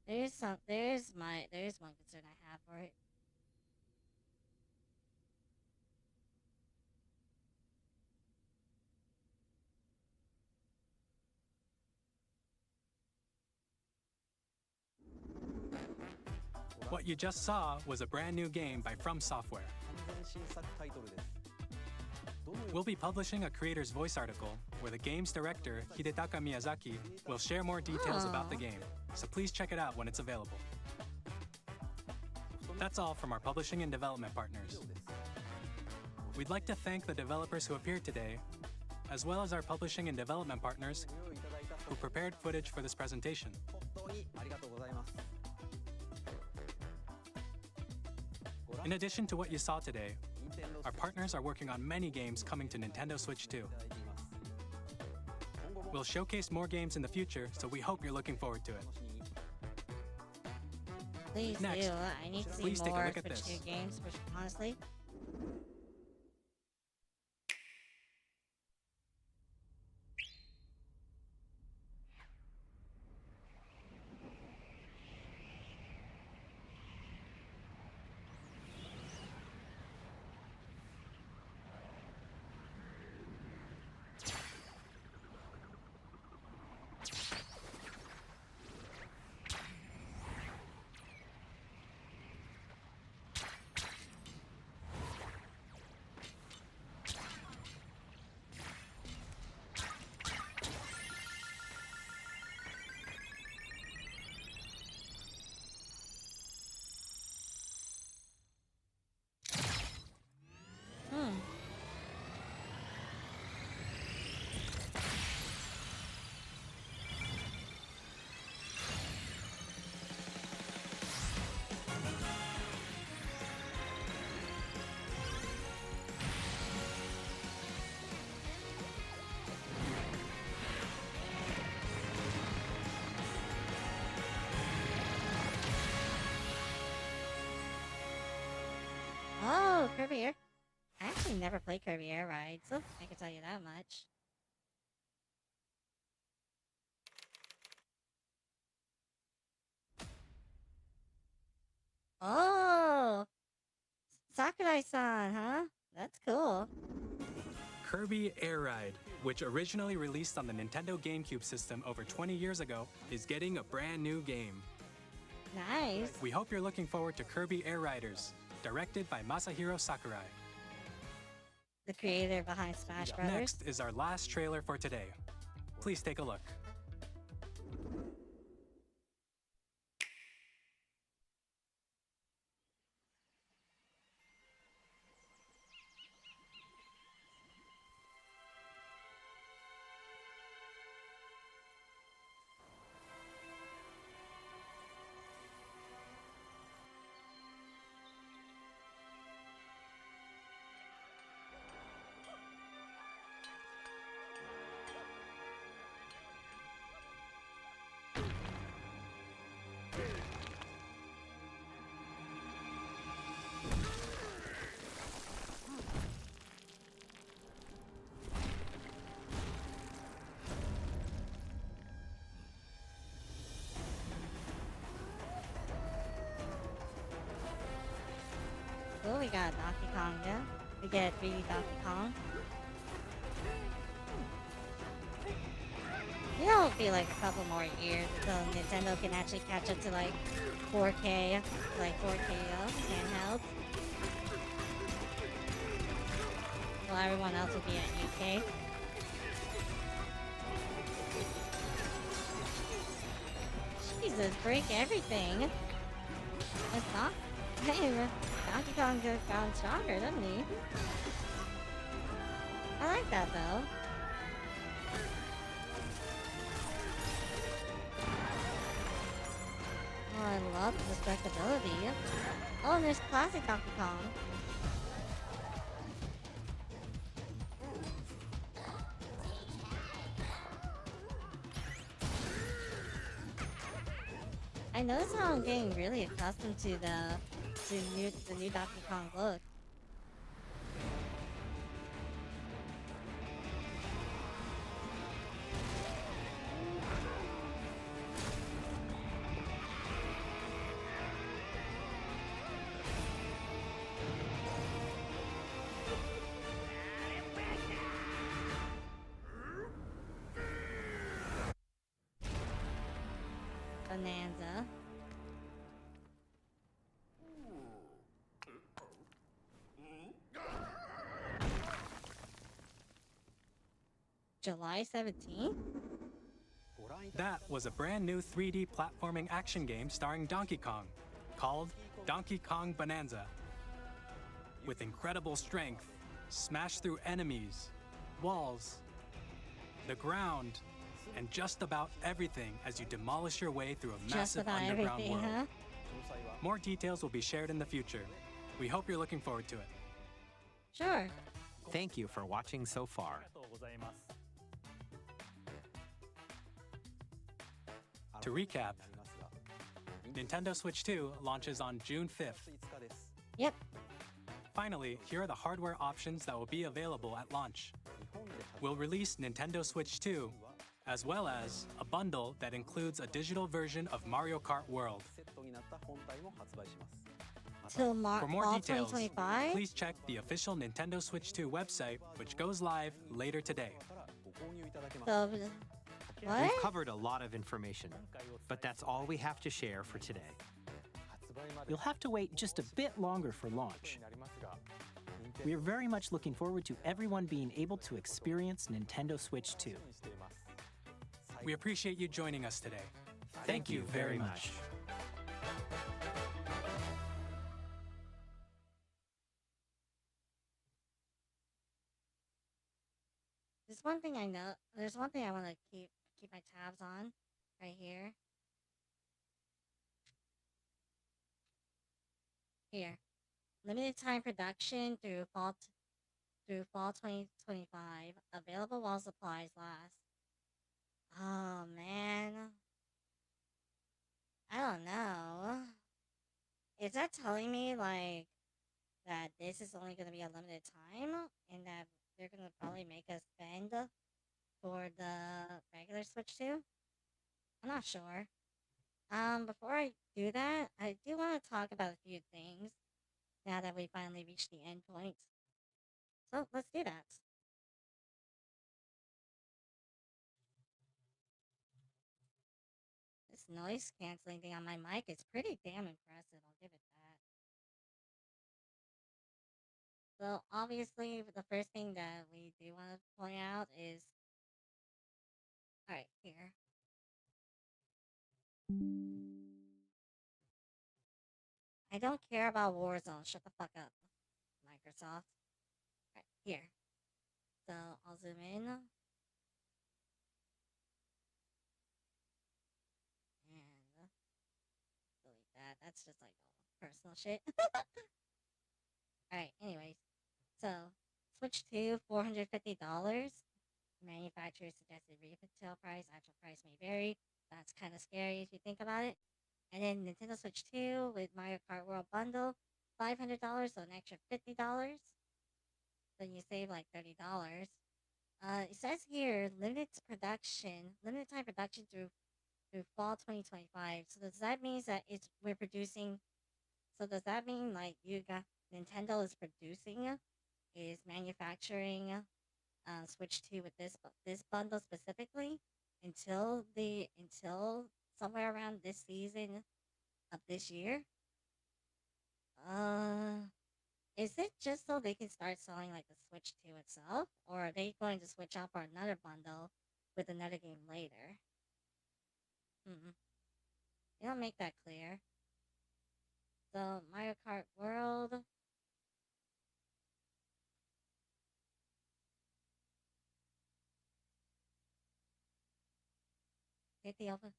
there's one concern I have for it. What you just saw was a brand new game by From Software. We'll be publishing a creator's voice article where the game's director, Hidetaka Miyazaki, will share more details about the game, so please check it out when it's available. That's all from our publishing and development partners. We'd like to thank the developers who appeared today, as well as our publishing and development partners who prepared footage for this presentation. In addition to what you saw today, our partners are working on many games coming to Nintendo Switch 2. We'll showcase more games in the future, so we hope you're looking forward to it. Please Next, do. I need to see please take a more look at Switch this. 2 games, honestly. Kirby Air. I actually never played Kirby Air Ride, so I can tell you that much. Oh, Sakurai-san, huh? That's cool. Kirby Air Ride, which originally released on the Nintendo GameCube system over 20 years ago, is getting a brand new game. Nice. We hope you're looking forward to Kirby Air Riders, directed by Masahiro Sakurai. The creator behind Smash Brothers. Next is our last trailer for today. Please take a look. Cool, we got Donkey Kong, yeah. We get 3D Donkey Kong. You know, it'll be like a couple more years until Nintendo can actually catch up to like 4K, handheld. While everyone else will be at 8K. Jesus, break everything. It's not. Hey, Donkey Kong just gotten stronger, doesn't he? I like that though. Oh, I love the destructibility. Oh, and there's classic Donkey Kong. I notice how I'm getting really accustomed to the new Donkey Kong look. Bonanza. July 17th? That was a brand new 3D platforming action game starring Donkey Kong, called Donkey Kong Bonanza. With incredible strength, smash through enemies, walls, the ground, and just about everything as you demolish your way through a massive underground world. Huh? More details will be shared in the future. We hope you're looking forward to it. Sure. Thank you for watching so far. To recap, Nintendo Switch 2 launches on June 5th. Yep. Finally, here are the hardware options that will be available at launch. We'll release Nintendo Switch 2, as well as a bundle that includes a digital version of Mario Kart World. Till For more fall details, 2025? please check the official Nintendo Switch 2 website, which goes live later today. So, what? We've covered a lot of information, but that's all we have to share for today. You'll have to wait just a bit longer for launch. We are very much looking forward to everyone being able to experience Nintendo Switch 2. We appreciate you joining us today. Thank you very much. There's one thing I know. There's one thing I want to keep my tabs on, right here. Here, limited time production through fall 2025. Available while supplies last. Oh man, I don't know. Is that telling me like that this is only going to be a limited time and that they're going to probably make us spend for the regular Switch 2. I'm not sure. Before I do that, I do want to talk about a few things now that we finally reached the end point. So let's do that. This noise canceling thing on my mic is pretty damn impressive, I'll give it that. So obviously, the first thing that we do want to point out is, alright, here. I don't care about Warzone. Shut the fuck up, Microsoft. Right, here. So I'll zoom in. And delete that. That's just like all personal shit. Alright, anyways. So, Switch 2, $450. Manufacturer suggested retail price. Actual price may vary. That's kind of scary if you think about it. And then Nintendo Switch 2 with Mario Kart World Bundle, $500, so an extra $50. Then you save like $30. It says here limited time production through fall 2025. So does that mean that we're producing? So does that mean like Nintendo is manufacturing Switch 2 with this bundle specifically until somewhere around this season of this year? Is it just so they can start selling like the Switch 2 itself, or are they going to switch out for another bundle with another game later? They don't make that clear. So Mario Kart World. Hit the open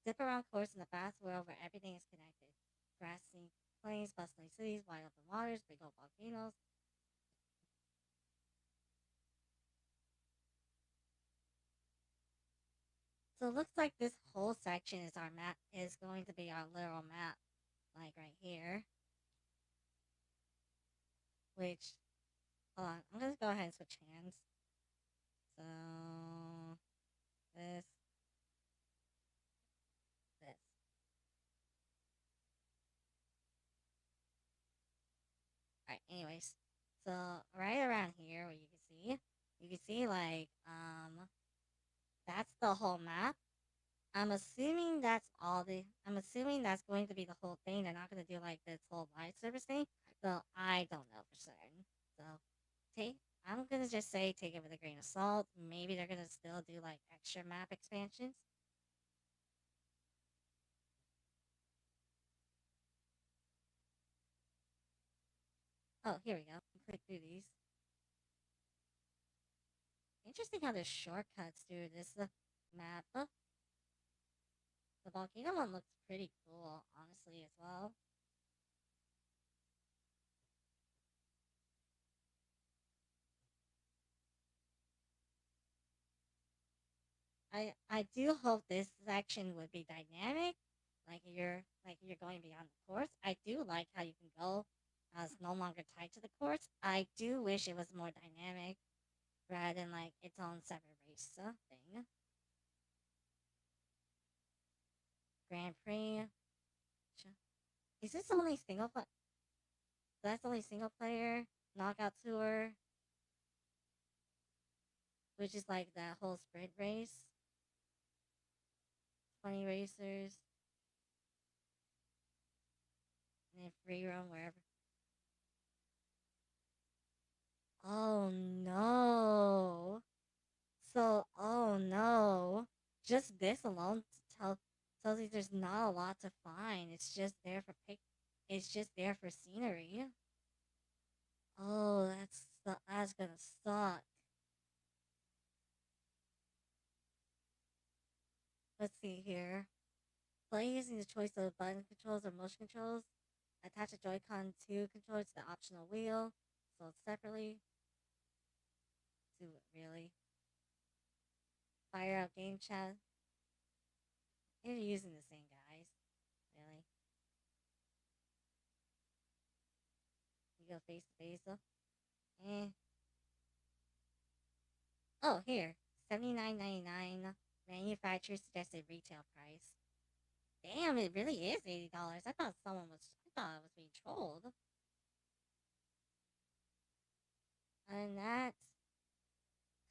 zip around course in the vast world where everything is connected. Grassy plains, bustling cities, wide open waters, big old volcanoes. So it looks like this whole section is going to be our literal map, like right here. Which, hold on, I'm gonna go ahead and switch hands. So this. Alright, anyways. So right around here where you can see like that's the whole map. I'm assuming that's going to be the whole thing. They're not gonna do like this whole live service thing. So I don't know for certain. So I'm gonna just say take it with a grain of salt. Maybe they're gonna still do like extra map expansions. Oh, here we go. Click through these. Interesting how there's shortcuts through this map. The volcano one looks pretty cool, honestly, as well. I do hope this section would be dynamic, like you're going beyond the course. I do like how you can go it's no longer tied to the course. I do wish it was more dynamic rather than like its own separate race thing. Grand Prix. Is this only single player? That's only single player knockout tour, which is like that whole sprint race. 20 racers. And then free roam wherever. Oh no. So, oh no. Just this alone tells you there's not a lot to find. It's just there for scenery. Oh, that's gonna suck. Let's see here. Play using the choice of button controls or motion controls. Attach a Joy-Con 2 controller to the optional wheel. Sold separately. Do it really. Fire out game chat. You're using the same guys. Really. You go face to face. Eh. Oh, here. $79.99 manufacturer suggested retail price. Damn, it really is $80. I thought I was being trolled. And that,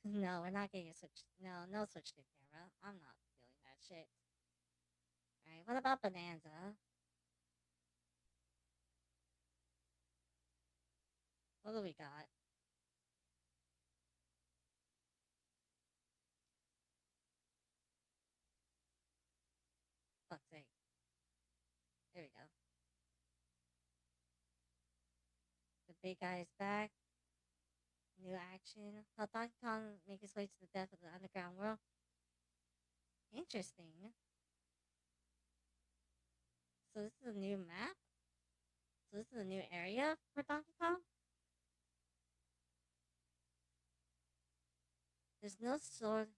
no, we're not getting a switch. No switch to camera. I'm not doing that shit. Alright, what about Bonanza? What do we got? Fuck's sake. There we go. The big guy is back. New action. How Donkey Kong make his way to the depth of the underground world. Interesting. So this is a new map? So this is a new area for Donkey Kong? There's no sword.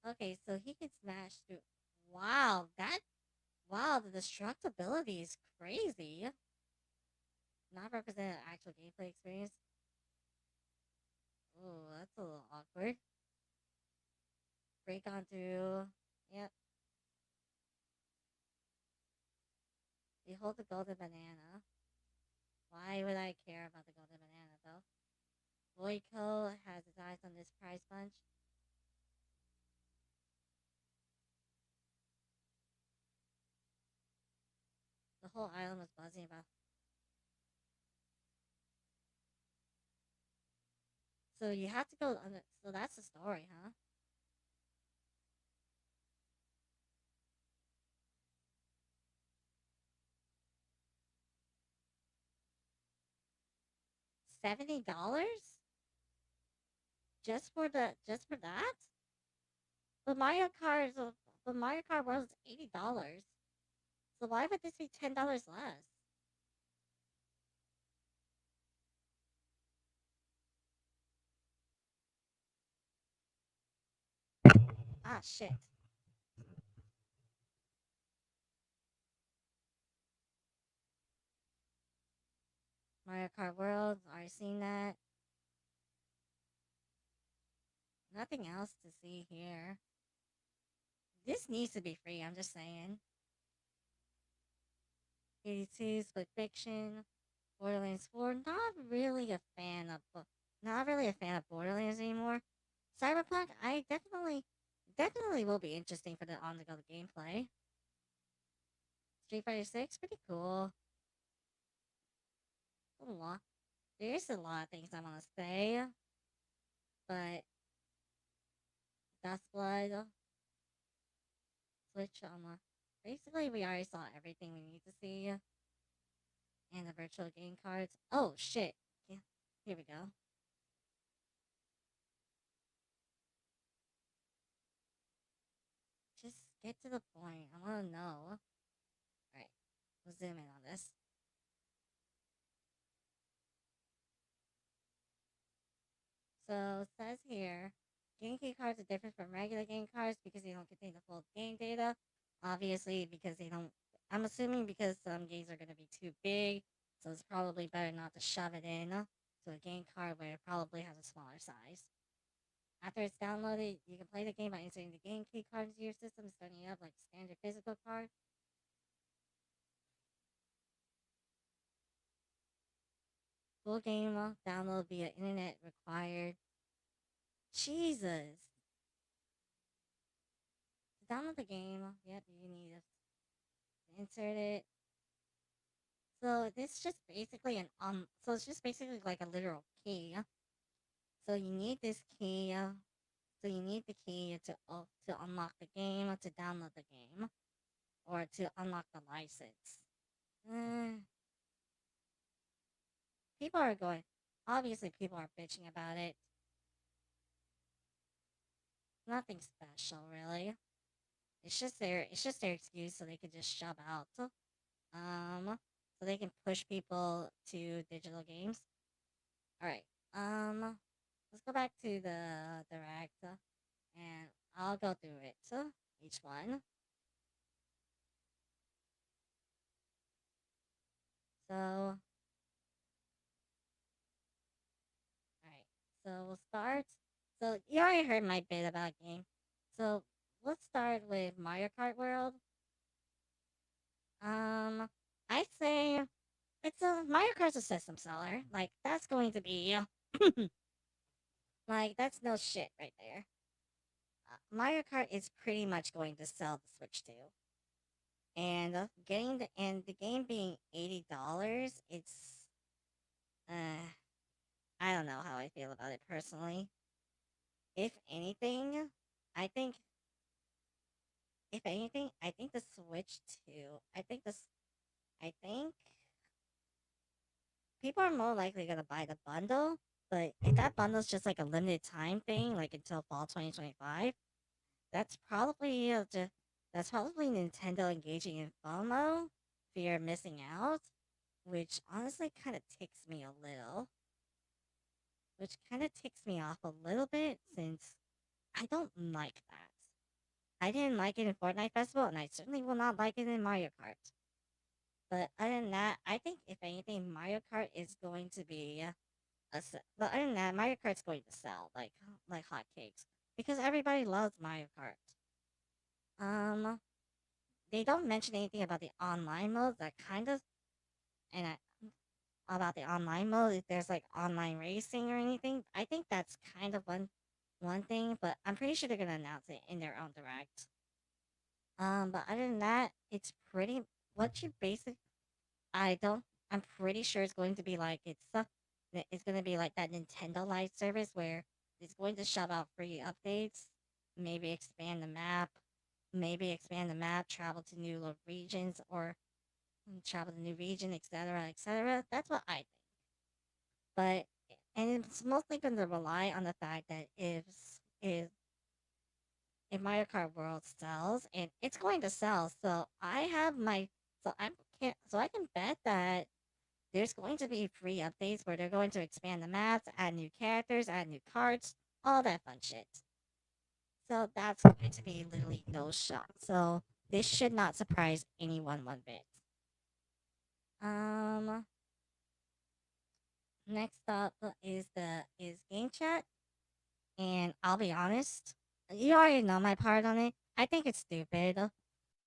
Okay, so he can smash through. Wow, the destructibility is crazy. Not represent an actual gameplay experience. Oh, that's a little awkward. Break on through. Yep. Behold the golden banana. Why would I care about the golden banana, though? Royco has his eyes on this prize bunch. The whole island was buzzing about. So you have to go on the, so that's the story, huh? $70? Just for that? But Mario Kart World is $80. So why would this be $10 less? Ah, shit. Mario Kart World, already seen that. Nothing else to see here. This needs to be free, I'm just saying. 82, Split Fiction, Borderlands 4. Not really a fan of Borderlands anymore. Cyberpunk, I definitely will be interesting for the on-the-go gameplay. Street Fighter 6, pretty cool. There's a lot of things I want to say, but Dustblood, Switch basically we already saw everything we need to see, and the virtual game cards. Oh shit! Yeah, here we go. Just get to the point. I want to know. All right, we'll zoom in on this. So it says here, game key cards are different from regular game cards because they don't contain the full game data. Obviously, because they don't. I'm assuming because some games are going to be too big, so it's probably better not to shove it in to a game card where it probably has a smaller size. After it's downloaded, you can play the game by inserting the game key card into your system, starting it up like a standard physical card. Full game download via internet required. Jesus. To download the game, yep, you need to insert it. So it's just basically so it's just basically like a literal key. So you need this key. So you need the key to unlock the game, to download the game, or to unlock the license. People are going. Obviously, people are bitching about it. Nothing special, really. It's just their excuse so they could just shove out. So they can push people to digital games. All right. Let's go back to the direct, and I'll go through it. Each one. So So we'll start. So you already heard my bit about game. So let's start with Mario Kart World. I'd say it's a Mario Kart's a system seller. Like that's going to be like that's no shit right there. Mario Kart is pretty much going to sell the Switch too. And the game being $80, uh I don't know how I feel about it personally. If anything, I think I think the Switch 2, I think people are more likely gonna buy the bundle, but if that bundle's just like a limited time thing, like until fall 2025, that's probably that's probably Nintendo engaging in FOMO, fear of missing out, which honestly kind of ticks me a little. Which kind of ticks me off a little bit since I don't like that. I didn't like it in Fortnite Festival, and I certainly will not like it in Mario Kart. But other than that, I think if anything, Mario Kart is going to be but other than that, Mario Kart's going to sell like hotcakes because everybody loves Mario Kart. They don't mention anything about the online mode. That kind of and about the online mode. If there's like online racing or anything, I think that's kind of one thing. But I'm pretty sure they're gonna announce it in their own direct. But other than that, it's pretty what you basic. I don't. I'm pretty sure it's going to be like it's going to be like that Nintendo Live service where it's going to shove out free updates, maybe expand the map, travel to new regions or travel to new region, etc., etc. That's what I think. But and it's mostly going to rely on the fact that if Mario Kart World sells, and it's going to sell, so I have my so I can bet that there's going to be free updates where they're going to expand the maps, add new characters, add new carts, all that fun shit. So that's going to be literally no shot. So this should not surprise anyone one bit. Next up is game chat, and I'll be honest, you already know my part on it. I think it's stupid.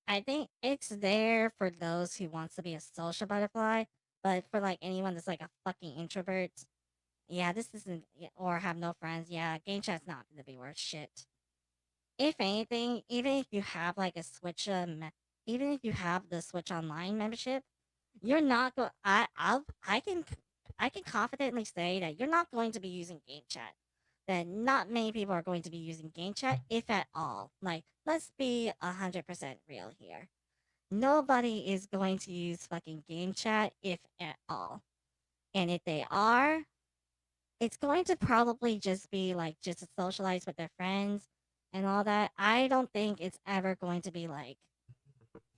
I think it's there for those who wants to be a social butterfly, but for like anyone that's like a fucking introvert, yeah, this isn't or have no friends. Yeah, game chat's not gonna be worth shit. If anything, even if you have like a Switch, even if you have the Switch Online membership, you're not go. I can confidently say that you're not going to be using game chat. That not many people are going to be using game chat, if at all. Like, let's be 100% real here. Nobody is going to use fucking game chat, if at all. And if they are, it's going to probably just be like just to socialize with their friends and all that. I don't think it's ever going to be like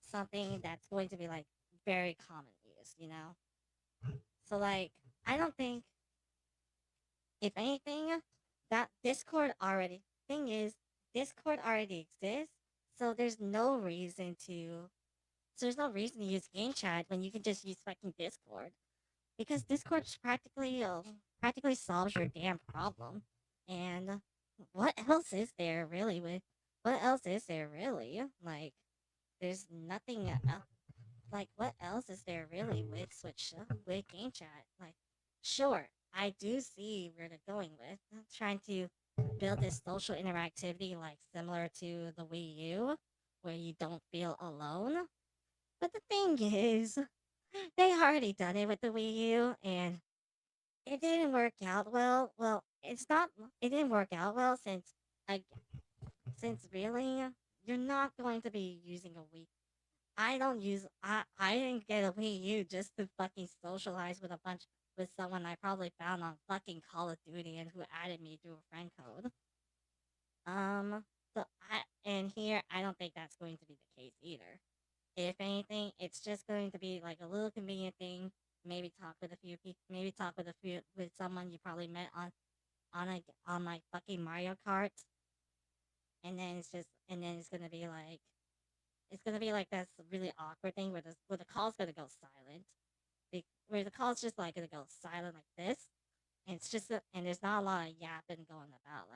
something that's going to be like very common use, you know? So like I don't think if anything that Discord already exists, so there's no reason to use game chat when you can just use fucking Discord. Because Discord practically solves your damn problem. And what else is there really with what else is there really? Like there's nothing like what else is there really with Switch with game chat? Like sure, I do see where they're going with trying to build this social interactivity like similar to the Wii U where you don't feel alone. But the thing is, they already done it with the Wii U, and it didn't work out well. Well, it's not. It didn't work out well I, since really, you're not going to be using a Wii. I don't use. I didn't get a Wii U just to fucking socialize with someone I probably found on fucking Call of Duty and who added me through a friend code. So and here I don't think that's going to be the case either. If anything, it's just going to be like a little convenient thing. Maybe talk with a few people. Maybe talk with someone you probably met on like fucking Mario Kart, and then it's gonna be like this really awkward thing where the call's gonna go silent, where the call's just like gonna go silent like this, And it's just and there's not a lot of yapping going about.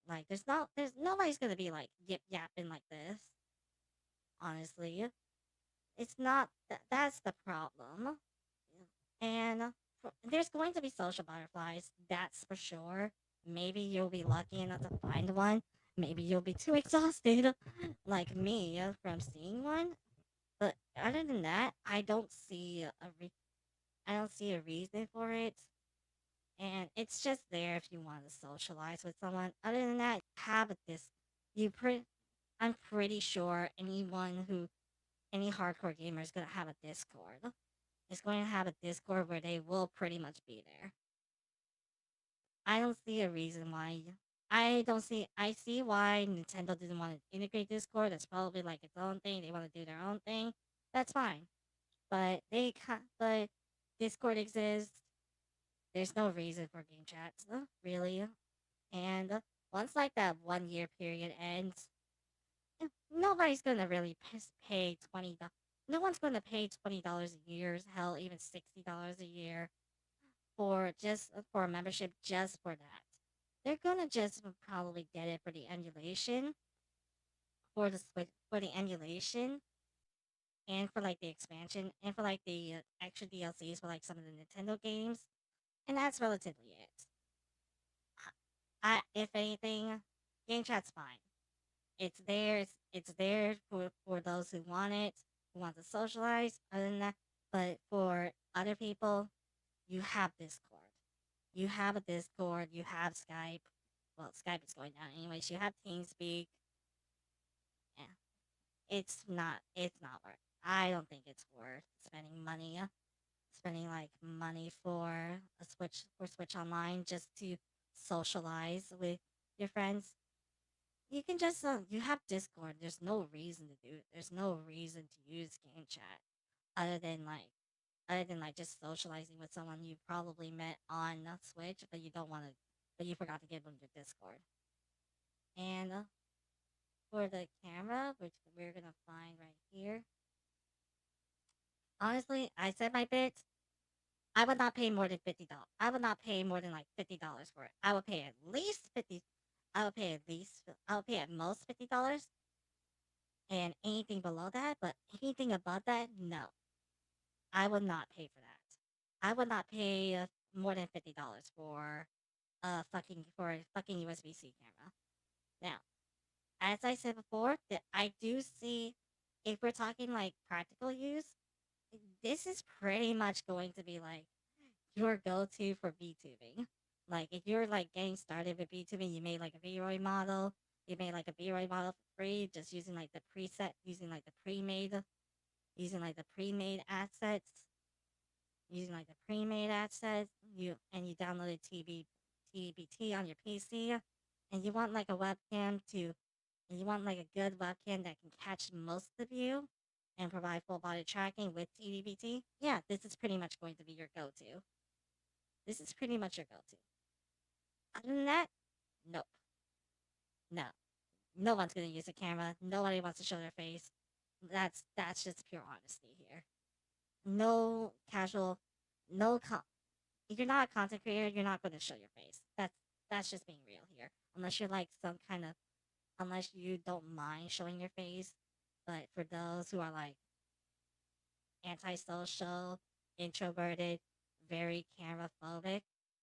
Like there's nobody's gonna be like yip yapping like this. Honestly, it's not that's the problem. And there's going to be social butterflies, that's for sure. Maybe you'll be lucky enough to find one. Maybe you'll be too exhausted, like me, from seeing one. But other than that, I don't see a reason for it. And it's just there if you want to socialize with someone. Other than that, have a this. I'm pretty sure any hardcore gamer is gonna have a Discord. Is going to have a Discord where they will pretty much be there. I don't see a reason why. I see why Nintendo didn't want to integrate Discord. That's probably like its own thing. They want to do their own thing. That's fine. But but Discord exists. There's no reason for game chats, really. And once like that 1 year period ends, nobody's gonna really pay No one's gonna pay $20 a year. Hell, even $60 a year for a membership just for that. They're gonna just probably get it for the emulation, for the emulation, and for like the expansion, and for like the extra DLCs for like some of the Nintendo games, and that's relatively it. If anything, game chat's fine. It's there. It's there for those who want it, who want to socialize. Other than that, but for other people, you have Discord. You have a Discord. You have Skype. Well, Skype is going down anyways. You have TeamSpeak. Yeah, it's not worth. I don't think it's worth spending like money for Switch Online just to socialize with your friends. You can just you have Discord. There's no reason to do it. There's no reason to use game chat other than like just socializing with someone you probably met on Switch, but but you forgot to give them your Discord. And for the camera, which we're gonna find right here. Honestly, I said my bit. I would not pay more than $50. I would not pay more than like $50 for it. I would pay at least 50. I would pay at least. I would pay at most $50, and anything below that, but anything above that, no. I would not pay for that. I would not pay more than $50 for a fucking USB-C camera. Now, as I said before, that I do see if we're talking like practical use, this is pretty much going to be like your go-to for VTubing. Like if you're like getting started with VTubing, you made like a V-Roy model, you made like a V-Roy model for free, just using like the preset, using like the pre-made assets, you downloaded TBT on your PC, and you want like a webcam to, and you want like a good webcam that can catch most of you and provide full body tracking with TDBT, yeah, this is pretty much going to be your go-to. This is pretty much your go-to. Other than that, nope. No. No one's gonna use a camera. Nobody wants to show their face. That's just pure honesty here. No casual, no con- if you're not a content creator, you're not gonna show your face. That's just being real here. Unless you're like unless you don't mind showing your face. But for those who are like antisocial, introverted, very camera phobic,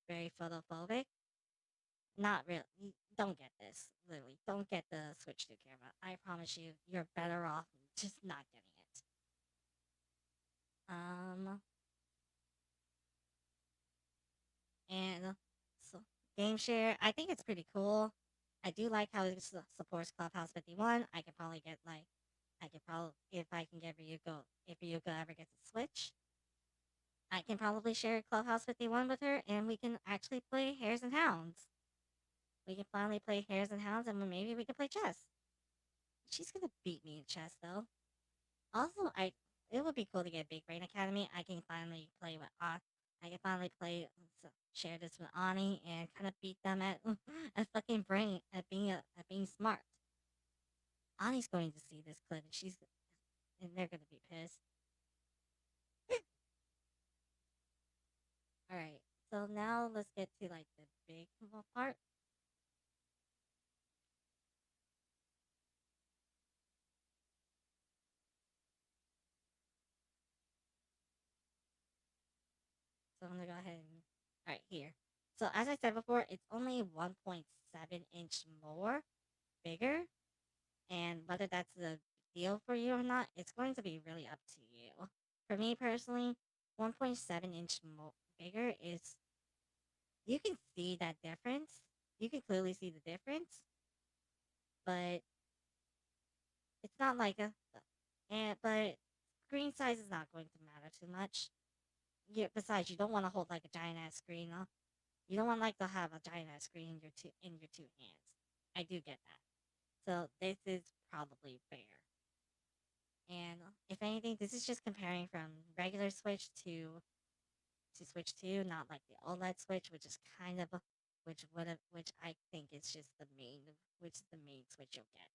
very photophobic, not really. Don't get this. Literally, don't get the Switch 2 camera. I promise you, you're better off just not getting it. And so game share, I think it's pretty cool. I do like how it supports Clubhouse 51. I could probably, if I can get if Ryuko ever gets a Switch, I can probably share Clubhouse 51 with her, and we can actually play Hares and Hounds. We can finally play Hares and Hounds, and maybe we can play chess. She's gonna beat me in chess, though. Also, it would be cool to get Big Brain Academy. I can finally share this with Ani and kind of beat them at at fucking brain at being smart. Ani's going to see this clip, and they're gonna be pissed. All right, So now let's get to like the big part. So I'm gonna go ahead and right here. So as I said before, it's only 1.7-inch more bigger, and whether that's the deal for you or not, it's going to be really up to you. For me personally, 1.7-inch bigger is you can see that difference. You can clearly see the difference, but it's not like a and but screen size is not going to matter too much. Besides, you don't want to hold like a giant ass screen. You don't want like to have a giant ass screen in your two hands. I do get that. So this is probably fair. And if anything, this is just comparing from regular Switch to Switch 2, not like the OLED Switch, which is kind of which I think is just the main which is the main Switch you'll get.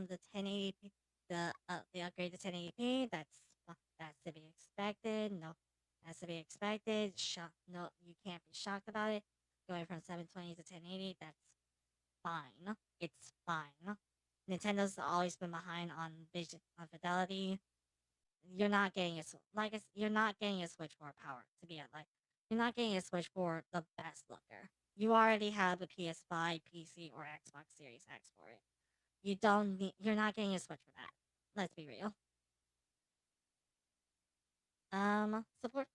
The 1080p, the upgrade to 1080p, that's to be expected. No, that's to be expected. No, you can't be shocked about it. Going from 720 to 1080, that's fine. It's fine. Nintendo's always been behind on vision on fidelity. You're not getting you're not getting a Switch for power to be at like you're not getting a Switch for the best looker. You already have the PS5, PC, or Xbox Series X for it. You're not getting a Switch for that. Let's be real. Support.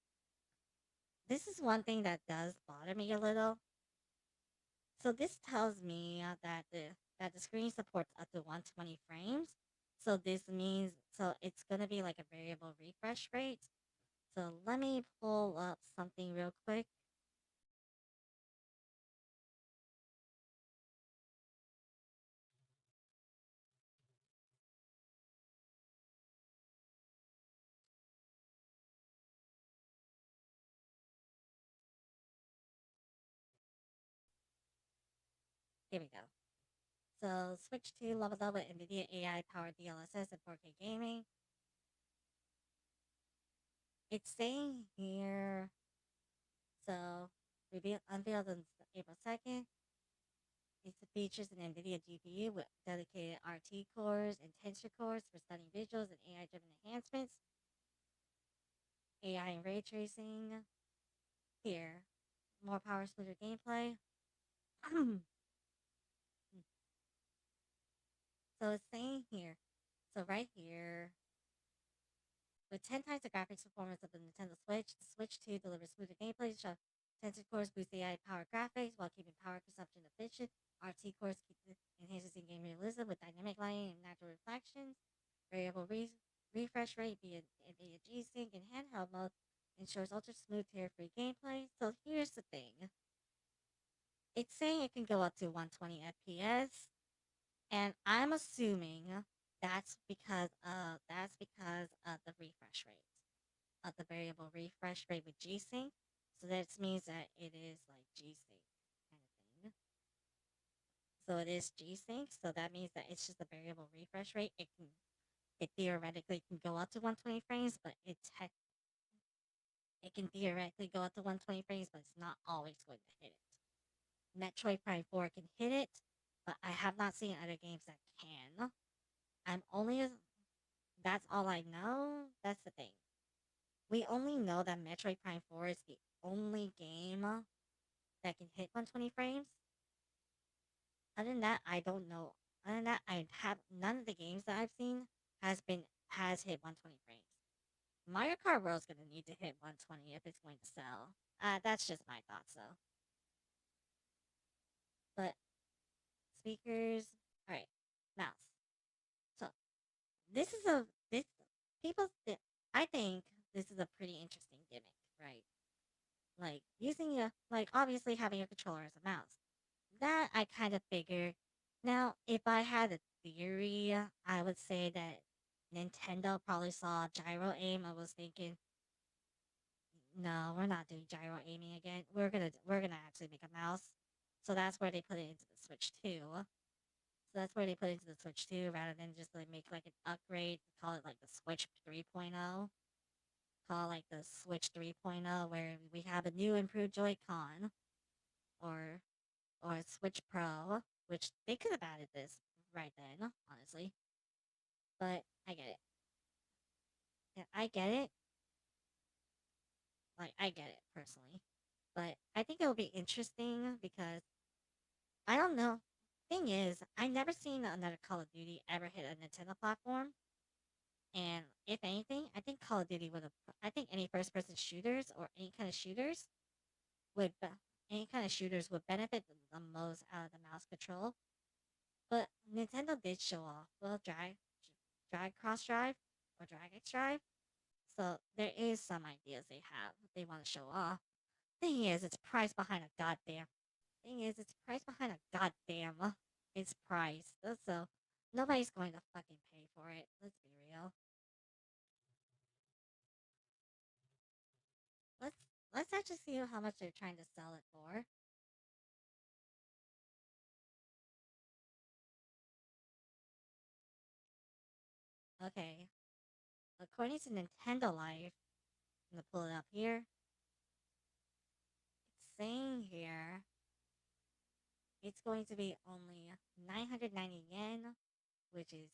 This is one thing that does bother me a little. So this tells me that the screen supports up to 120 frames. So this means it's gonna be like a variable refresh rate. So let me pull up something real quick. Here we go. So Switch 2 levels up with NVIDIA AI powered DLSS and 4K gaming. It's saying here. So unveiled on April 2nd. It features an NVIDIA GPU with dedicated RT cores and tensor cores for stunning visuals and AI-driven enhancements. AI and ray tracing. Here, more power, smoother gameplay. So it's saying here. So right here, with 10 times the graphics performance of the Nintendo Switch, the Switch 2 delivers smoother gameplay, tensor cores boost AI-powered graphics while keeping power consumption efficient. RT cores enhances in-game realism with dynamic lighting and natural reflections. Variable refresh rate via NVIDIA G-Sync in handheld mode ensures ultra-smooth, tear-free gameplay. So here's the thing. It's saying it can go up to 120 FPS, and I'm assuming that's because of the refresh rate, of the variable refresh rate with G-Sync. So that means that it is like G-Sync kind of thing. So it is G-Sync. So that means that it's just a variable refresh rate. It theoretically can go up to 120 frames, but it can theoretically go up to 120 frames, but it's not always going to hit it. Metroid Prime 4 can hit it, but I have not seen other games that can. That's all I know. That's the thing. We only know that Metroid Prime 4 is the only game that can hit 120 frames. Other than that, I don't know. Other than that, I have none of the games that I've seen has hit 120 frames. Mario Kart World's gonna need to hit 120 if it's going to sell. That's just my thoughts though. But speakers, all right, mouse. So this is I think this is a pretty interesting gimmick, right? Like obviously having a controller as a mouse. That I kind of figured. Now, if I had a theory, I would say that Nintendo probably saw gyro aim. I was thinking no, we're not doing gyro aiming again. We're gonna actually make a mouse. So that's where they put it into the Switch 2. So that's where they put it into the Switch 2 rather than just like make like an upgrade, call it like the Switch 3.0. Call it like the Switch 3.0 where we have a new improved Joy-Con or or Switch Pro, which they could have added this right then, honestly. But I get it. Yeah, I get it. Like I get it personally. But I think it will be interesting because I don't know. Thing is, I never seen another Call of Duty ever hit a Nintendo platform. And if anything, I think Call of Duty would have. I think any first-person shooters or any kind of shooters would. Any kind of shooters would benefit the most out of the mouse control. But Nintendo did show off. Well, drag cross drive or drag X drive. So there is some ideas they have they want to show off. Thing is, it's priced behind a goddamn it's price. So nobody's going to fucking pay for it. Let's be real. Let's let's actually see how much they're trying to sell it for. Okay. According to Nintendo Life, I'm gonna pull it up here. It's saying here it's going to be only 990 yen, which is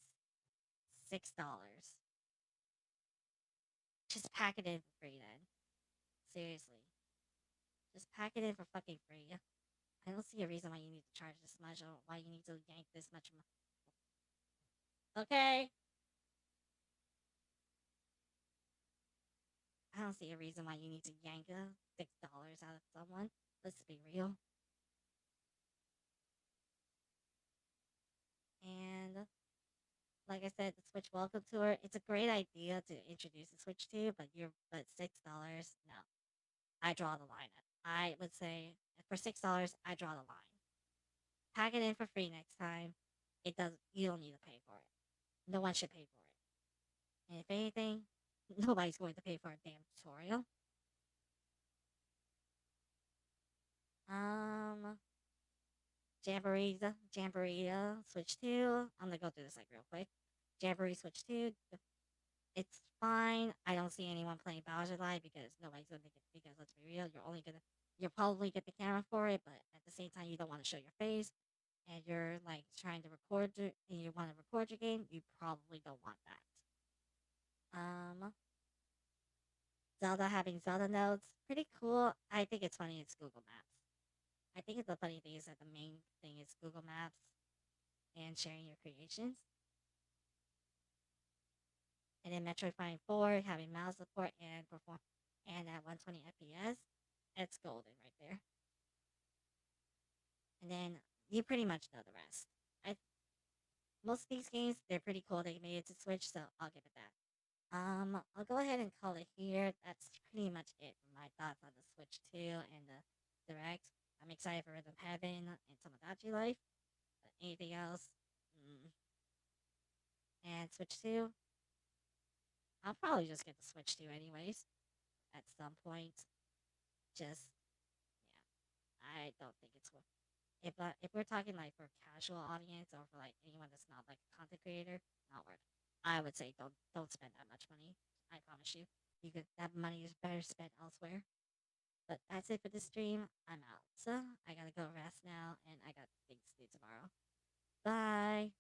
$6. Just pack it in for free then. Seriously. Just pack it in for fucking free. I don't see a reason why you need to charge this much or why you need to yank this much. Okay? I don't see a reason why you need to yank $6 out of someone. Let's be real. And like I said, the Switch Welcome Tour, it's a great idea to introduce the Switch to, but $6, no. I draw the line. I would say for $6, I draw the line. Pack it in for free next time. You don't need to pay for it. No one should pay for it. And if anything, nobody's going to pay for a damn tutorial. Jamboree, Switch 2. I'm gonna go through this like real quick. Jamboree Switch 2. It's fine. I don't see anyone playing Bowser Live because nobody's gonna get because let's be real, you'll probably get the camera for it, but at the same time you don't want to show your face and you're like trying to record and you want to record your game, you probably don't want that. Zelda having Zelda notes, pretty cool. I think it's funny it's Google Maps. I think the funny thing is that the main thing is Google Maps and sharing your creations. And then Metroid Prime 4 having mouse support and at 120 FPS. It's golden right there. And then you pretty much know the rest. Most of these games, they're pretty cool. They made it to Switch, so I'll give it that. I'll go ahead and call it here. That's pretty much it for my thoughts on the Switch 2 and the Direct. I'm excited for Rhythm Heaven and Tomodachi Life. But anything else? And Switch 2? I'll probably just get the Switch 2 anyways. At some point. Just, yeah. I don't think it's worth if we're talking like for casual audience or for like anyone that's not like a content creator, not worth it. I would say don't spend that much money. I promise you. That money is better spent elsewhere. But that's it for this stream. I'm out. So I gotta go rest now and I got things to do tomorrow. Bye.